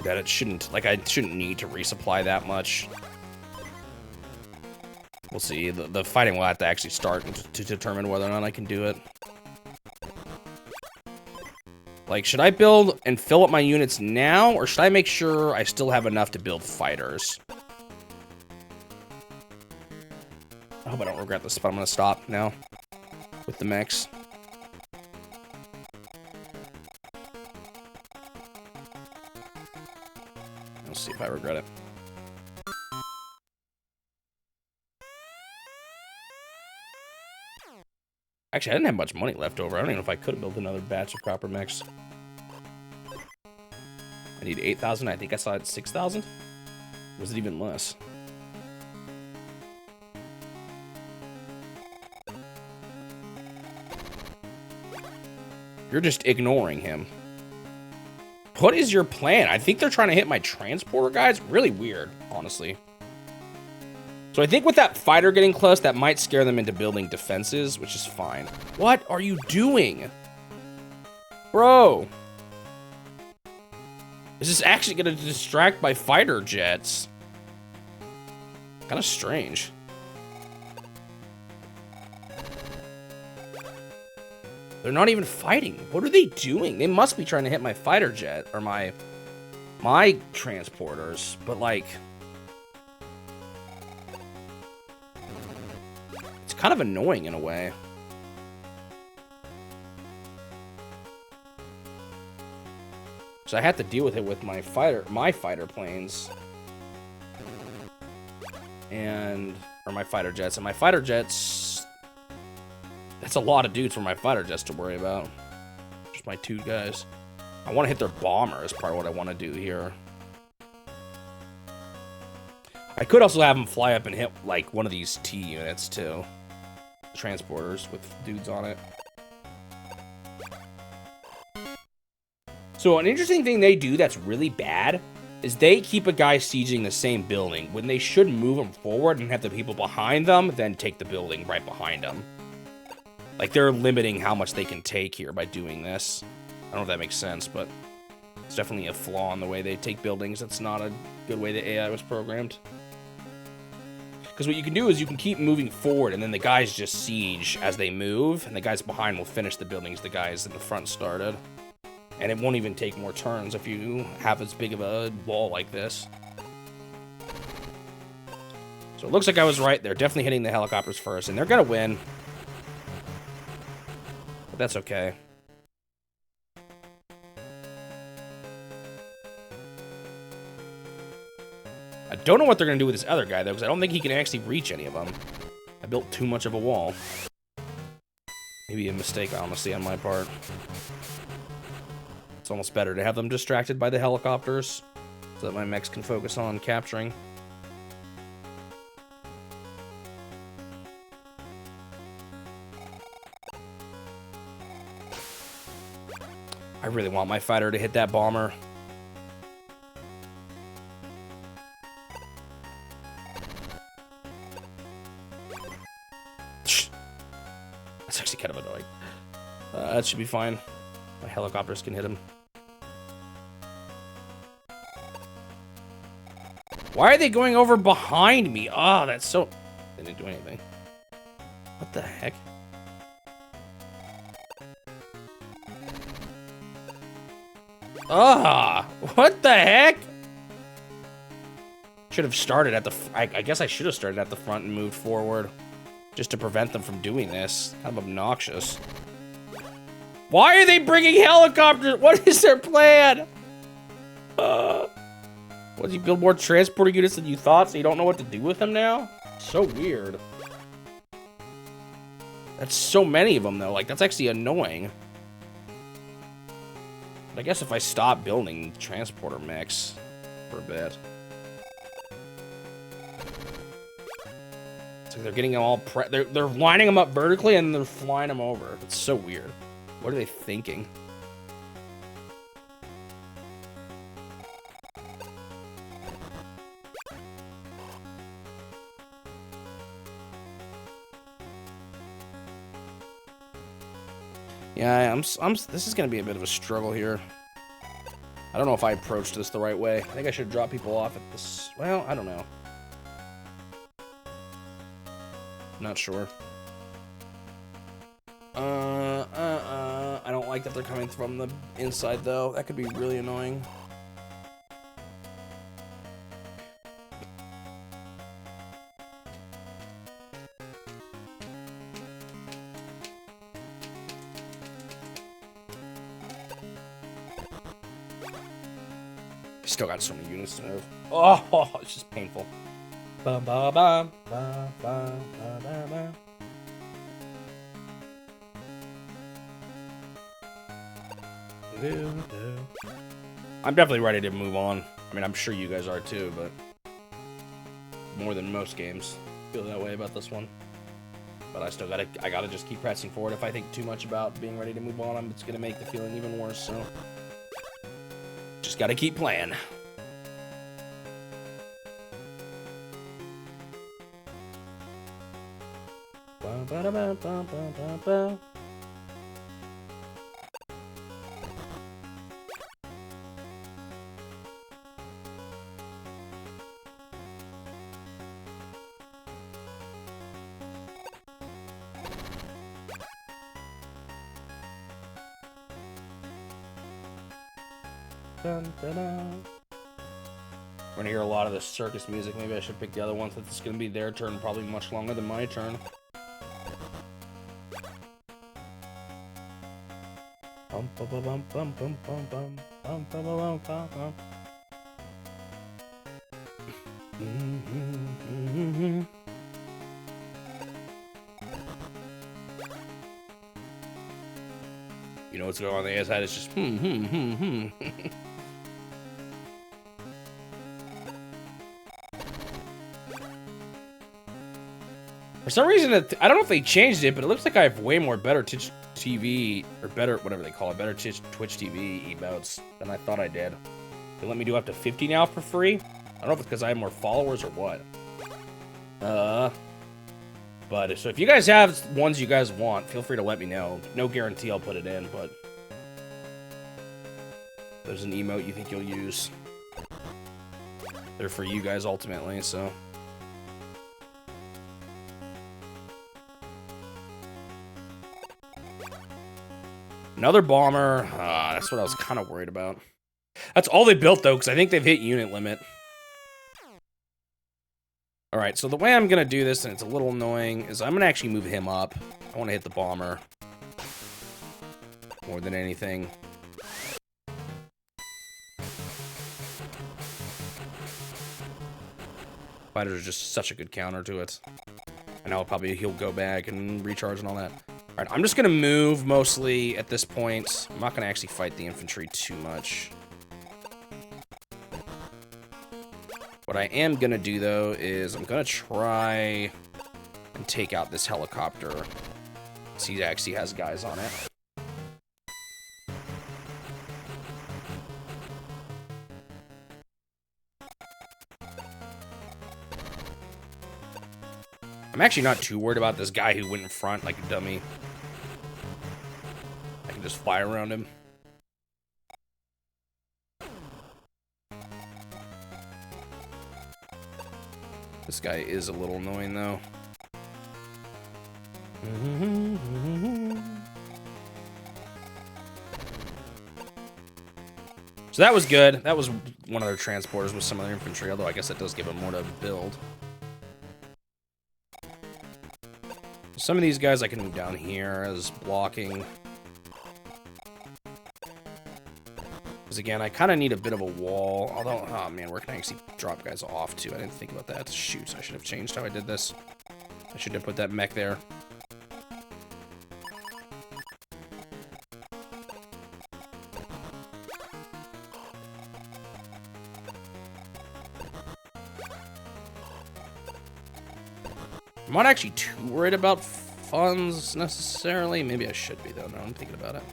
That it shouldn't, like, I shouldn't need to resupply that much. We'll see. The fighting will have to actually start to determine whether or not I can do it. Like, should I build and fill up my units now, or should I make sure I still have enough to build fighters? I hope I don't regret this, but I'm gonna stop now with the mechs. Let's see if I regret it. Actually, I didn't have much money left over. I don't even know if I could have built another batch of copper mechs. I need 8,000. I think I saw it 6,000. Was it even less? You're just ignoring him. What is your plan? I think they're trying to hit my transporter guys. Really weird, honestly. So I think with that fighter getting close, that might scare them into building defenses, which is fine. What are you doing? Bro. Is this actually going to distract my fighter jets? Kind of strange. They're not even fighting. What are they doing? They must be trying to hit my fighter jet or my transporters, but like it's kind of annoying in a way. So I have to deal with it with my fighter planes or my fighter jets, and my fighter jets, that's a lot of dudes for my fighter jets to worry about. Just my two guys. I want to hit their bomber as part of what I want to do here. I could also have them fly up and hit like one of these T units too. Transporters with dudes on it. So an interesting thing they do that's really bad is they keep a guy sieging the same building when they should move them forward and have the people behind them then take the building right behind them. Like, they're limiting how much they can take here by doing this. I don't know if that makes sense, but it's definitely a flaw in the way they take buildings. It's not a good way the AI was programmed. Because what you can do is you can keep moving forward, and then the guys just siege as they move, and the guys behind will finish the buildings the guys in the front started. And it won't even take more turns if you have as big of a wall like this. So it looks like I was right. They're definitely hitting the helicopters first, and they're going to win. But that's okay. I don't know what they're going to do with this other guy, though, because I don't think he can actually reach any of them. I built too much of a wall. Maybe a mistake, honestly, on my part. It's almost better to have them distracted by the helicopters so that my mechs can focus on capturing. I really want my fighter to hit that bomber. That's actually kind of annoying. That should be fine. My helicopters can hit him. Why are they going over behind me? Oh, that's so... They didn't do anything. What the heck? Ah, what the heck? Should have started at the... I guess I should have started at the front and moved forward. Just to prevent them from doing this. Kind of obnoxious. Why are they bringing helicopters? What is their plan? What, you build more transporter units than you thought, so you don't know what to do with them now? So weird. That's so many of them, though. Like, that's actually annoying. But I guess if I stop building transporter mechs for a bit. It's like they're getting them all they're lining them up vertically and they're flying them over. It's so weird. What are they thinking? Yeah, this is gonna be a bit of a struggle here. I don't know if I approached this the right way. I think I should drop people off at this. Well, I don't know. Not sure. I don't like that they're coming from the inside, though. That could be really annoying. Still got so many units to move. Oh, it's just painful. Ba ba ba ba ba ba ba ba. I'm definitely ready to move on. I mean, I'm sure you guys are too, but more than most games, I feel that way about this one. But I gotta just keep pressing forward. If I think too much about being ready to move on, it's gonna make the feeling even worse. So, just gotta keep playing. Ba ba ba ba ba ba. Dun, dun, dun. We're gonna hear a lot of the circus music. Maybe I should pick the other one since it's gonna be their turn, probably much longer than my turn. Bum, bum, bum, bum, bum, bum, bum, bum, bum, bum, bum, bum, bum. You know what's going on the other side? It's just For some reason, I don't know if they changed it, but it looks like I have way more better Twitch TV, or better, whatever they call it, better Twitch TV emotes than I thought I did. They let me do up to 50 now for free. I don't know if it's because I have more followers or what. But so if you guys have ones you guys want, feel free to let me know. No guarantee I'll put it in, but there's an emote you think you'll use. They're for you guys ultimately, so. Another bomber. That's what I was kind of worried about. That's all they built, though, because I think they've hit unit limit. All right, so the way I'm going to do this, and it's a little annoying, is I'm going to actually move him up. I want to hit the bomber more than anything. Fighters are just such a good counter to it. I know he'll go back and recharge and all that. All right, I'm just going to move mostly at this point. I'm not going to actually fight the infantry too much. What I am going to do, though, is I'm going to try and take out this helicopter. See, he actually has guys on it. I'm actually not too worried about this guy who went in front like a dummy. I can just fly around him. This guy is a little annoying, though. So that was good. That was one of their transporters with some of their infantry, although I guess that does give them more to build. Some of these guys I can move down here as blocking. Because again, I kind of need a bit of a wall. Although, oh man, where can I actually drop guys off to? I didn't think about that. Shoot, I should have changed how I did this. I should have put that mech there. I'm not actually too worried about funds necessarily. Maybe I should be, though. Now I'm thinking about it.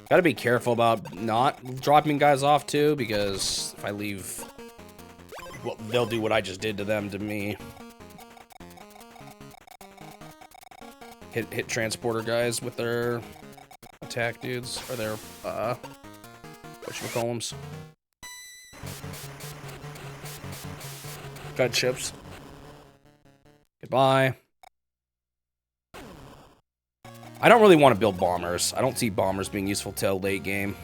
Gotta be careful about not dropping guys off too, because if I leave, well, they'll do what I just did to them to me. Hit transporter guys with their attack dudes, or their, whatchamacallums. Got chips. Goodbye. I don't really want to build bombers. I don't see bombers being useful till late game.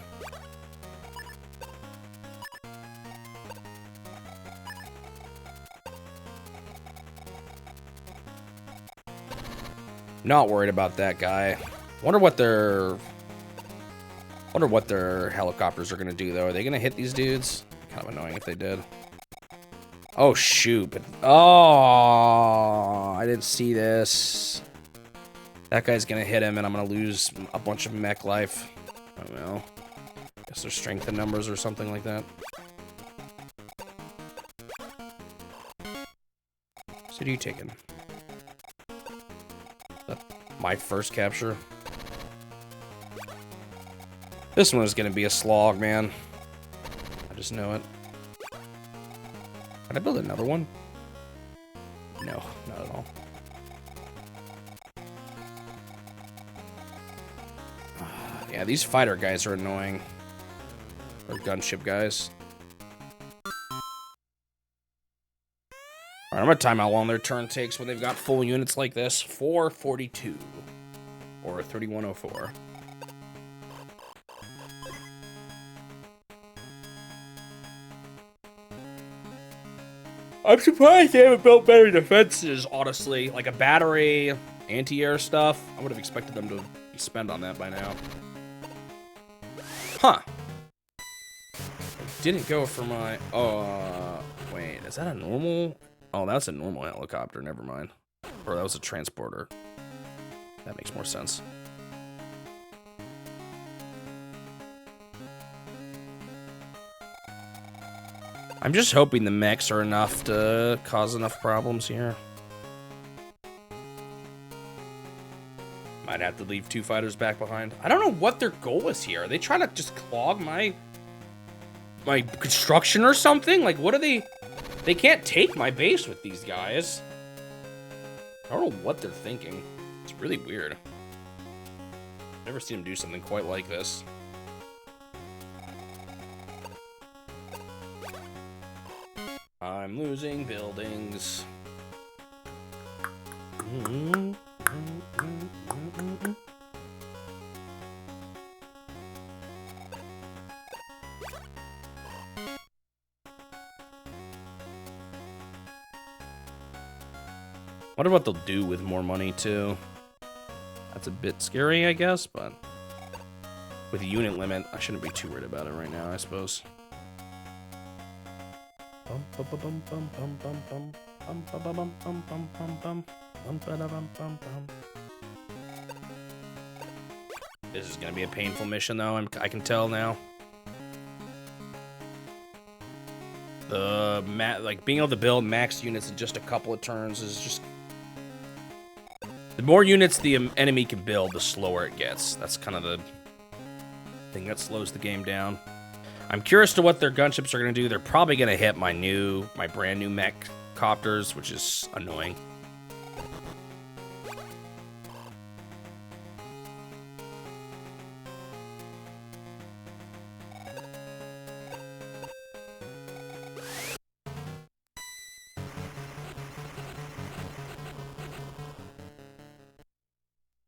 Not worried about that guy. Wonder what their helicopters are gonna do though. Are they gonna hit these dudes? Kind of annoying if they did. Oh shoot! Oh, I didn't see this. That guy's gonna hit him, and I'm gonna lose a bunch of mech life. I don't know. Guess there's strength in numbers or something like that. City taken. My first capture. This one is gonna be a slog, man. I just know it. Can I build another one? No, not at all. Yeah, these fighter guys are annoying. Or gunship guys. Alright, I'm gonna time how long their turn takes when they've got full units like this. 442. Or 3104. I'm surprised they haven't built better defenses, honestly. Like a battery, anti-air stuff. I would have expected them to spend on that by now. Huh. Didn't go for my... wait, is that a normal... Oh, that's a normal helicopter, never mind. Or that was a transporter. That makes more sense. I'm just hoping the mechs are enough to cause enough problems here. Might have to leave 2 fighters back behind. I don't know what their goal is here. Are they trying to just clog my construction or something? Like, what are they... They can't take my base with these guys. I don't know what they're thinking. It's really weird. Never seen them do something quite like this. I'm losing buildings. Wonder what they'll do with more money too. That's a bit scary, I guess, but with a unit limit, I shouldn't be too worried about it right now, I suppose. This is gonna be a painful mission, though. I can tell now. Like being able to build max units in just a couple of turns is just. The more units the enemy can build, the slower it gets. That's kind of the thing that slows the game down. I'm curious to what their gunships are going to do. They're probably going to hit my brand new mech copters, which is annoying.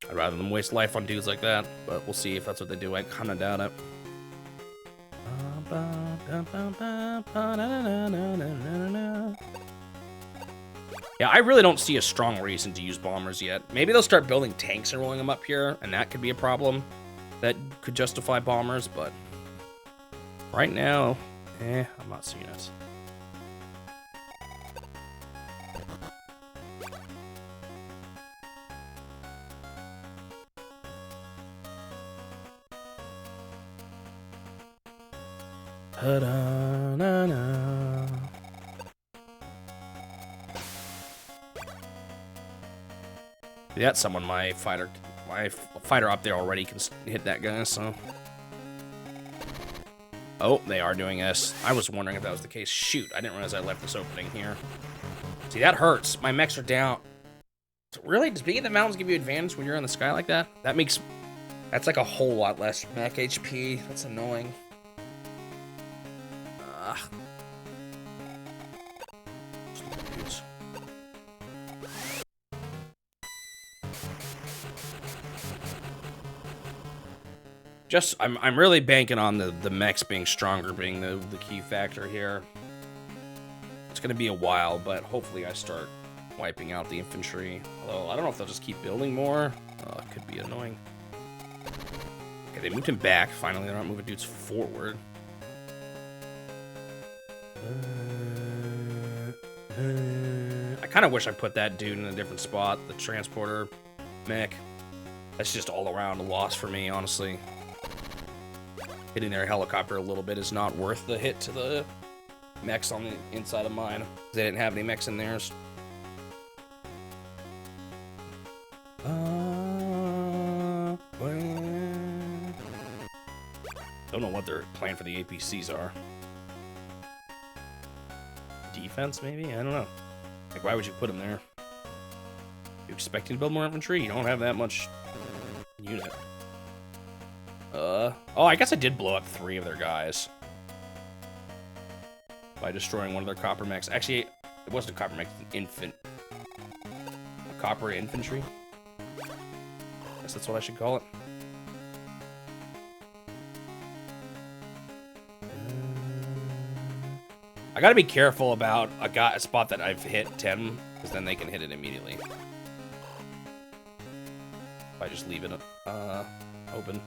I'd rather than waste life on dudes like that, but we'll see if that's what they do. I kind of doubt it. Yeah, I really don't see a strong reason to use bombers yet. Maybe they'll start building tanks and rolling them up here, and that could be a problem that could justify bombers, but right now, I'm not seeing it. Ta-da-na-na. That's someone my fighter up there already can hit that guy, so Oh, they are doing this. I was wondering if that was the case. Shoot, I didn't realize I left this opening here. See, that hurts. My mechs are down. Really? Does being in the mountains give you advantage when you're in the sky like that? That's like a whole lot less mech HP. That's annoying. I'm really banking on the mechs being stronger being the key factor here. It's gonna be a while, but hopefully I start wiping out the infantry. Although I don't know if they'll just keep building more. It could be annoying. Okay, they moved him back. Finally, they're not moving dudes forward. I kind of wish I put that dude in a different spot. The transporter mech. That's just all around a loss for me, honestly. Hitting their helicopter a little bit is not worth the hit to the mechs on the inside of mine. They didn't have any mechs in theirs. Don't know what their plan for the APCs are. Defense, maybe? I don't know. Like, why would you put them there? You expecting to build more infantry? You don't have that much unit. Oh, I guess I did blow up 3 of their guys by destroying one of their copper mechs. Actually, it wasn't a copper mech, a copper infantry. I guess that's what I should call it. I gotta be careful about a spot that I've hit 10, because then they can hit it immediately. If I just leave it open.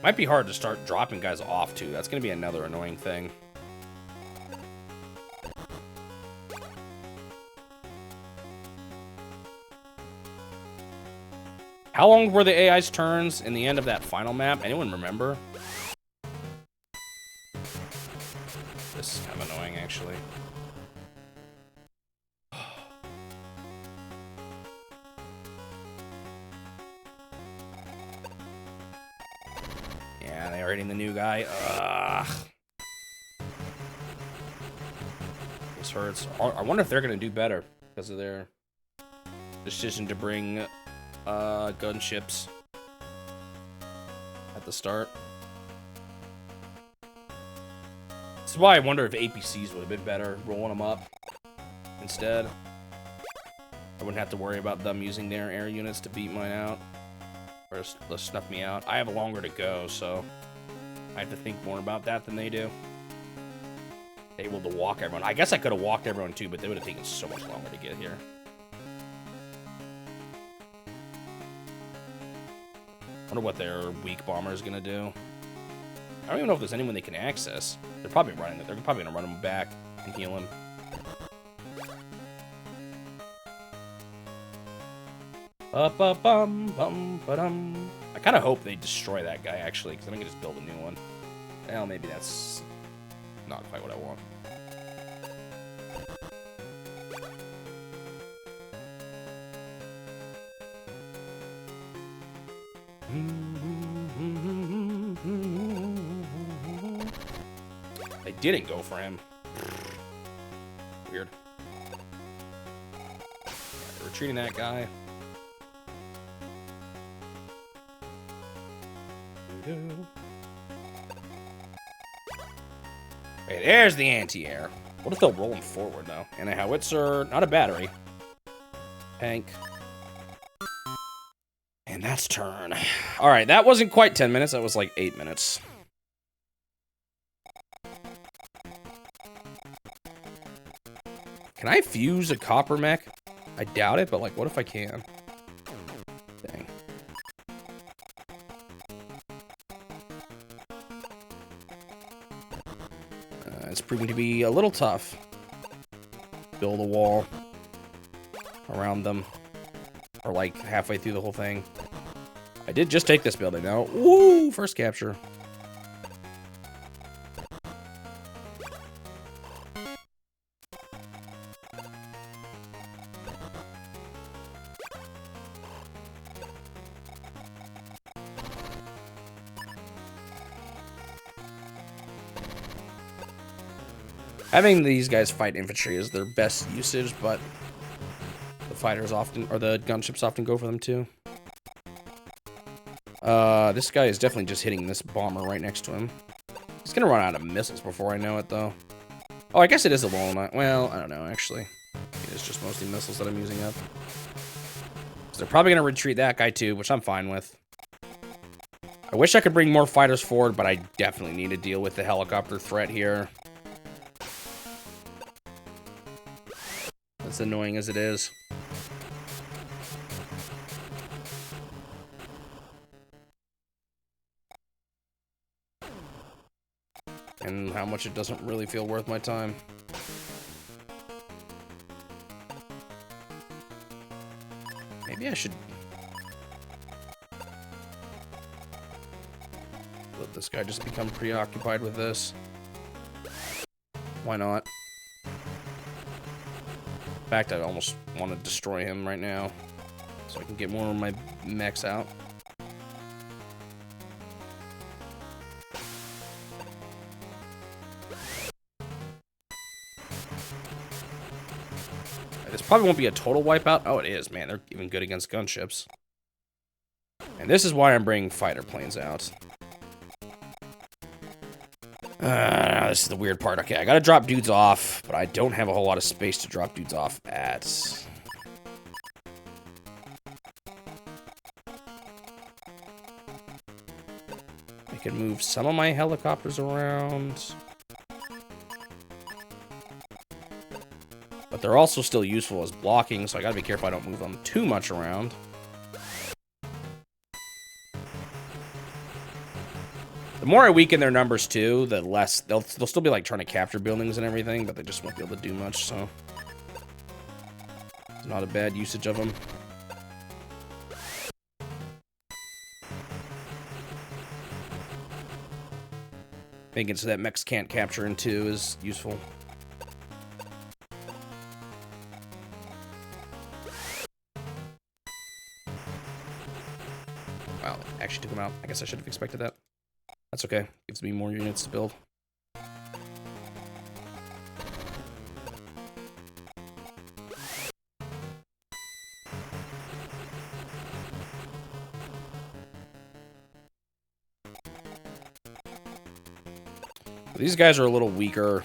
Might be hard to start dropping guys off, too. That's going to be another annoying thing. How long were the AI's turns in the end of that final map? Anyone remember? This is kind of annoying, actually. Yeah, they are hitting the new guy. Ugh. This hurts. I wonder if they're going to do better because of their decision to bring gunships at the start. This is why I wonder if APCs would have been better, rolling them up instead. I wouldn't have to worry about them using their air units to beat mine out. Or snuff me out. I have longer to go, so I have to think more about that than they do. Able to walk everyone. I guess I could have walked everyone too, but they would have taken so much longer to get here. Wonder what their weak bomber is gonna do. I don't even know if there's anyone they can access. They're probably running it. They're probably gonna run him back and heal him. I kind of hope they destroy that guy, actually, because then I can just build a new one. Well, maybe that's not quite what I want. They didn't go for him. Weird. Yeah, retreating that guy. Okay, there's the anti-air. What if they'll roll him forward, though? And a howitzer, not a battery. Tank. And that's turn. All right, that wasn't quite 10 minutes. That was like 8 minutes. Can I fuse a copper mech? I doubt it, but like, what if I can? Dang. It's proving to be a little tough. Build a wall around them. Or like halfway through the whole thing. I did just take this building, though. Woo! First capture. Having these guys fight infantry is their best usage, but the fighters often, or the gunships often go for them too. This guy is definitely just hitting this bomber right next to him. He's gonna run out of missiles before I know it, though. Oh, I guess it is a walnut. Well, I don't know, actually. It is just mostly missiles that I'm using up. So they're probably gonna retreat that guy too, which I'm fine with. I wish I could bring more fighters forward, but I definitely need to deal with the helicopter threat here. As annoying as it is. And how much it doesn't really feel worth my time. Maybe I should let this guy just become preoccupied with this. Why not? In fact, I almost want to destroy him right now, so I can get more of my mechs out. This probably won't be a total wipeout. Oh, it is, man. They're even good against gunships. And this is why I'm bringing fighter planes out. This is the weird part. Okay, I gotta drop dudes off, but I don't have a whole lot of space to drop dudes off at. I can move some of my helicopters around. But they're also still useful as blocking, so I gotta be careful I don't move them too much around. The more I weaken their numbers too, the less they'll still be like trying to capture buildings and everything, but they just won't be able to do much, so it's not a bad usage of them. Making it so that mechs can't capture in two is useful. Wow, actually took them out. I guess I should have expected that. That's okay. Gives me more units to build. These guys are a little weaker.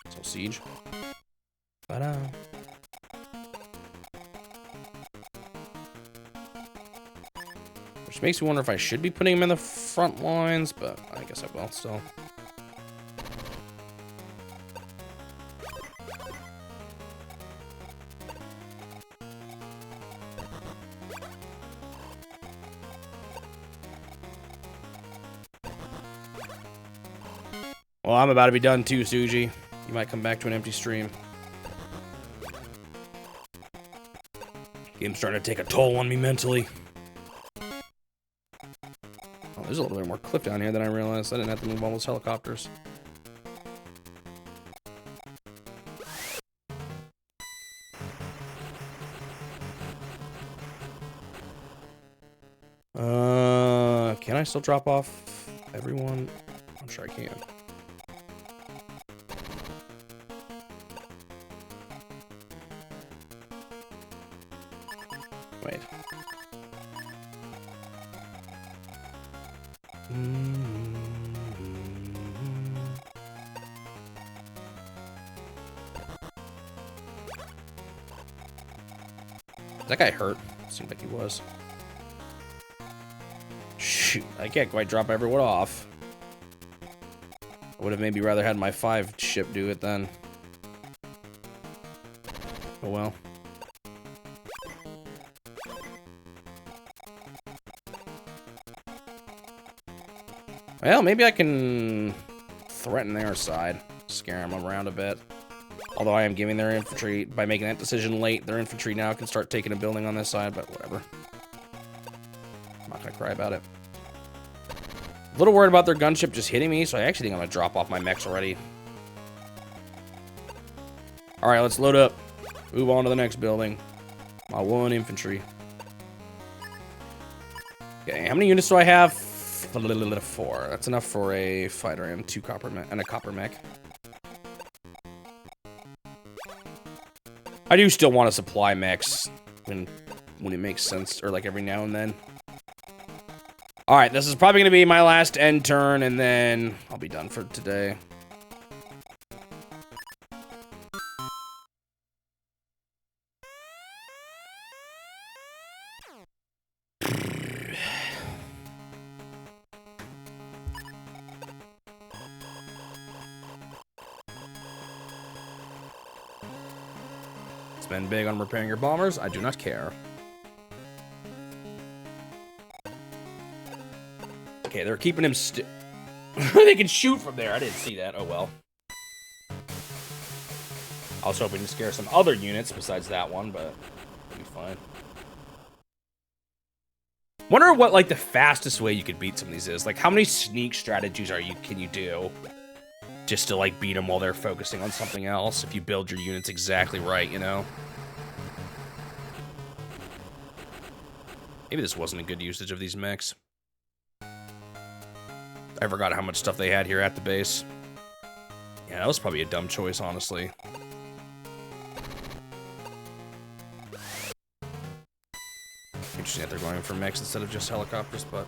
So siege. Ta-da. Which makes me wonder if I should be putting them in the front lines, but I guess I will still. Well, I'm about to be done too, Suji. You might come back to an empty stream. Game's starting to take a toll on me mentally. Oh, there's a little bit more cliff down here than I realized. I didn't have to move all those helicopters. Can I still drop off everyone? I'm sure I can. Wait. Is that guy hurt? Seemed like he was. Shoot, I can't quite drop everyone off. I would have maybe rather had my 5 ship do it then. Oh well. Well, maybe I can threaten their side. Scare them around a bit. Although I am giving their infantry, by making that decision late, their infantry now can start taking a building on this side, but whatever. I'm not gonna cry about it. A little worried about their gunship just hitting me, so I actually think I'm gonna drop off my mechs already. Alright, let's load up. Move on to the next building. My 1 infantry. Okay, how many units do I have? 4. That's enough for a fighter and 2 copper and a copper mech. I do still want to supply mechs when it makes sense, or like every now and then. Alright, this is probably going to be my last end turn, and then I'll be done for today. Spend big on repairing your bombers. I do not care. Okay, they're keeping him still. They can shoot from there. I didn't see that. Oh, well. I was hoping to scare some other units besides that one, but it'll be fine. Wonder what, like, the fastest way you could beat some of these is. Like, how many sneak strategies can you do just to, like, beat them while they're focusing on something else if you build your units exactly right, you know? Maybe this wasn't a good usage of these mechs. I forgot how much stuff they had here at the base. Yeah, that was probably a dumb choice, honestly. Interesting that they're going for mechs instead of just helicopters, but...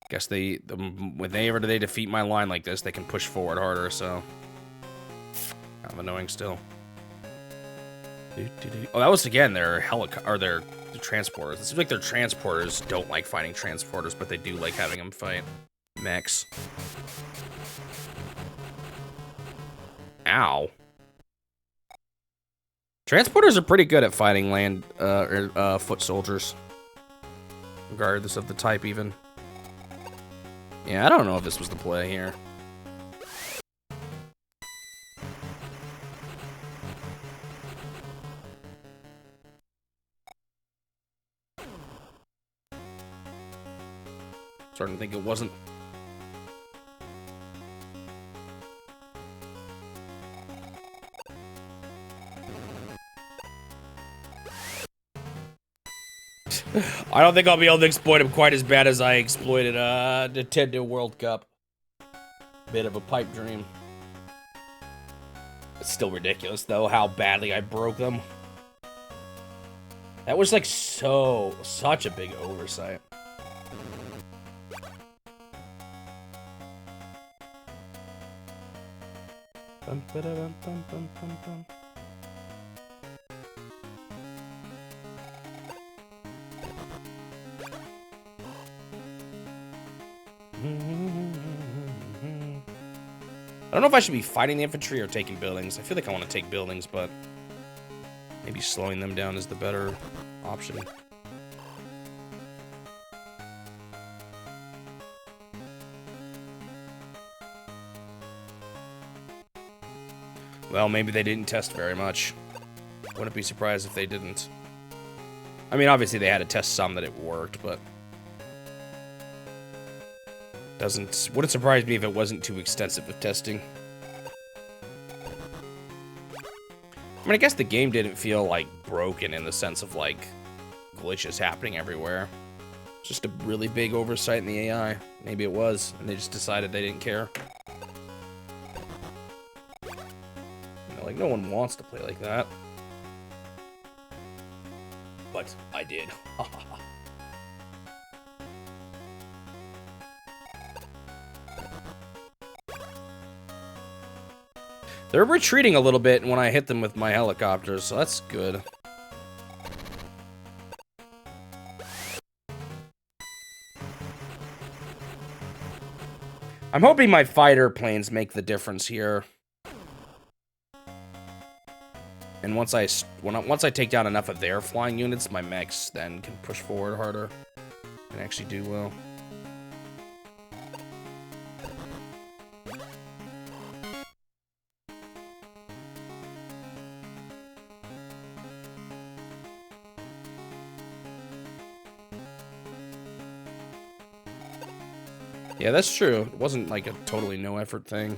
Guess whenever they defeat my line like this, they can push forward harder, so... Kind of annoying still. Oh, that was, again, their transporters. It seems like their transporters don't like fighting transporters, but they do like having them fight mechs. Ow. Transporters are pretty good at fighting land, foot soldiers. Regardless of the type, even. Yeah, I don't know if this was the play here. Starting to think it wasn't. I don't think I'll be able to exploit him quite as bad as I exploited Nintendo World Cup. Bit of a pipe dream. It's still ridiculous, though, how badly I broke them. That was like such a big oversight. Bum, ba-da-dum, bum, bum, bum, bum. I don't know if I should be fighting the infantry or taking buildings. I feel like I want to take buildings, but maybe slowing them down is the better option. Well, maybe they didn't test very much. Wouldn't be surprised if they didn't. I mean, obviously they had to test some that it worked, but... Wouldn't surprise me if it wasn't too extensive of testing. I mean, I guess the game didn't feel, like, broken in the sense of, like, glitches happening everywhere. Just a really big oversight in the AI. Maybe it was, and they just decided they didn't care. You know, like, no one wants to play like that. But I did. They're retreating a little bit when I hit them with my helicopters, so that's good. I'm hoping my fighter planes make the difference here. And once I take down enough of their flying units, my mechs then can push forward harder and actually do well. Yeah, that's true. It wasn't like a totally no effort thing.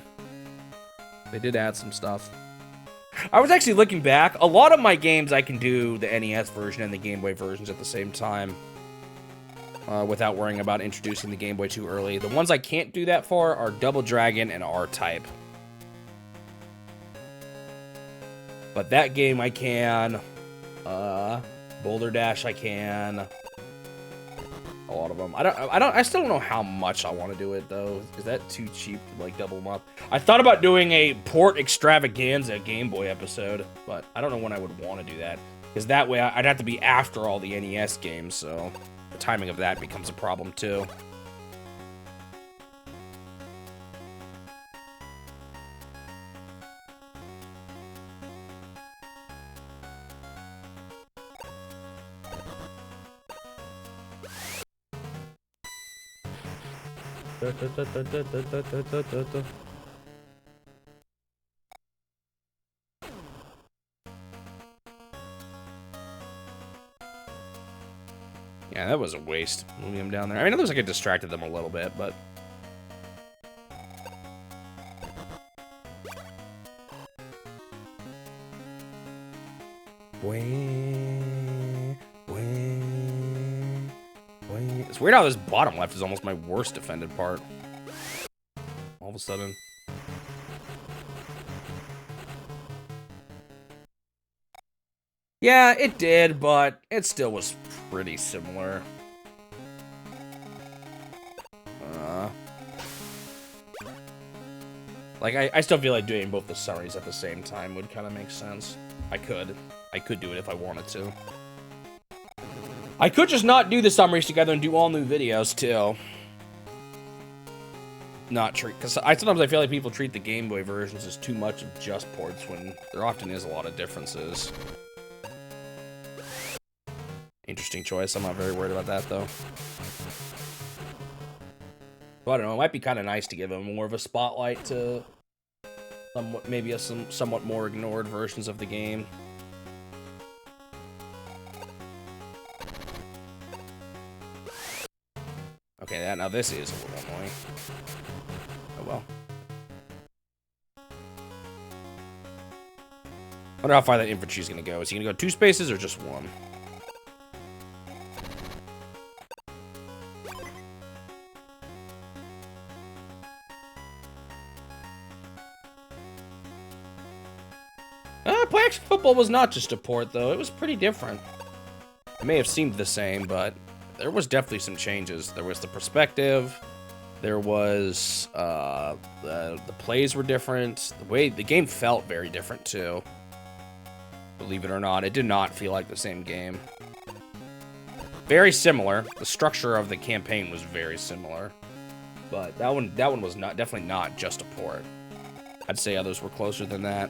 They did add some stuff. I was actually looking back. A lot of my games I can do the NES version and the Game Boy versions at the same time. Without worrying about introducing the Game Boy too early. The ones I can't do that for are Double Dragon and R-Type. But that game I can. Boulder Dash I can. A lot of them. I still don't know how much I want to do it though. Is that too cheap to like double them up? I thought about doing a port extravaganza Game Boy episode, but I don't know when I would want to do that. Because that way I'd have to be after all the NES games, so the timing of that becomes a problem too. Yeah, that was a waste, moving him down there. I mean, it looks like it distracted them a little bit, but... It's weird how this bottom left is almost my worst defended part. All of a sudden. Yeah, it did, but it still was pretty similar. Like, I still feel like doing both the summaries at the same time would kind of make sense. I could do it if I wanted to. I could just not do the summaries together and do all new videos, too. Not treat, because sometimes I feel like people treat the Game Boy versions as too much of just ports when there often is a lot of differences. Interesting choice. I'm not very worried about that, though. But I don't know. It might be kind of nice to give them more of a spotlight to maybe some somewhat more ignored versions of the game. Okay, now this is a little annoying. Oh well. I wonder how far that infantry is going to go. Is he going to go 2 spaces or just 1? Play Action Football was not just a port, though. It was pretty different. It may have seemed the same, but there was definitely some changes. There was the perspective. There was, the plays were different. The way the game felt very different, too. Believe it or not, it did not feel like the same game. Very similar. The structure of the campaign was very similar. But that one was definitely not just a port. I'd say others were closer than that.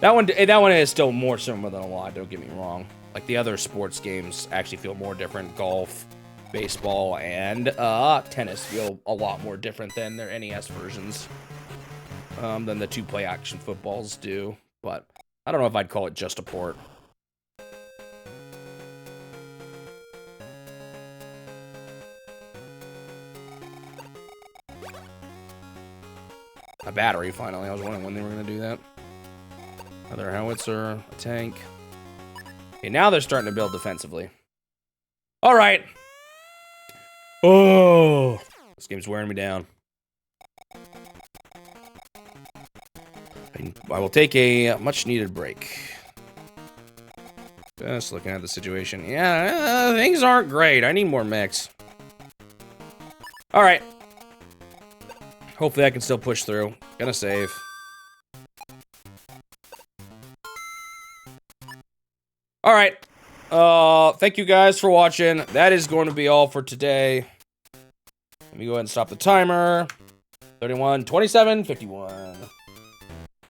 That one is still more similar than a lot, don't get me wrong. Like, the other sports games actually feel more different. Golf, baseball, and tennis feel a lot more different than their NES versions. Than the 2 Play Action Footballs do. But I don't know if I'd call it just a port. A battery, finally. I was wondering when they were going to do that. Another howitzer, a tank. Okay, now they're starting to build defensively. All right. Oh, this game's wearing me down. I will take a much-needed break. Just looking at the situation. Yeah, things aren't great. I need more mix. All right. Hopefully I can still push through. Gonna save. All right. Thank you guys for watching. That is going to be all for today. Let me go ahead and stop the timer. 31, 27, 51.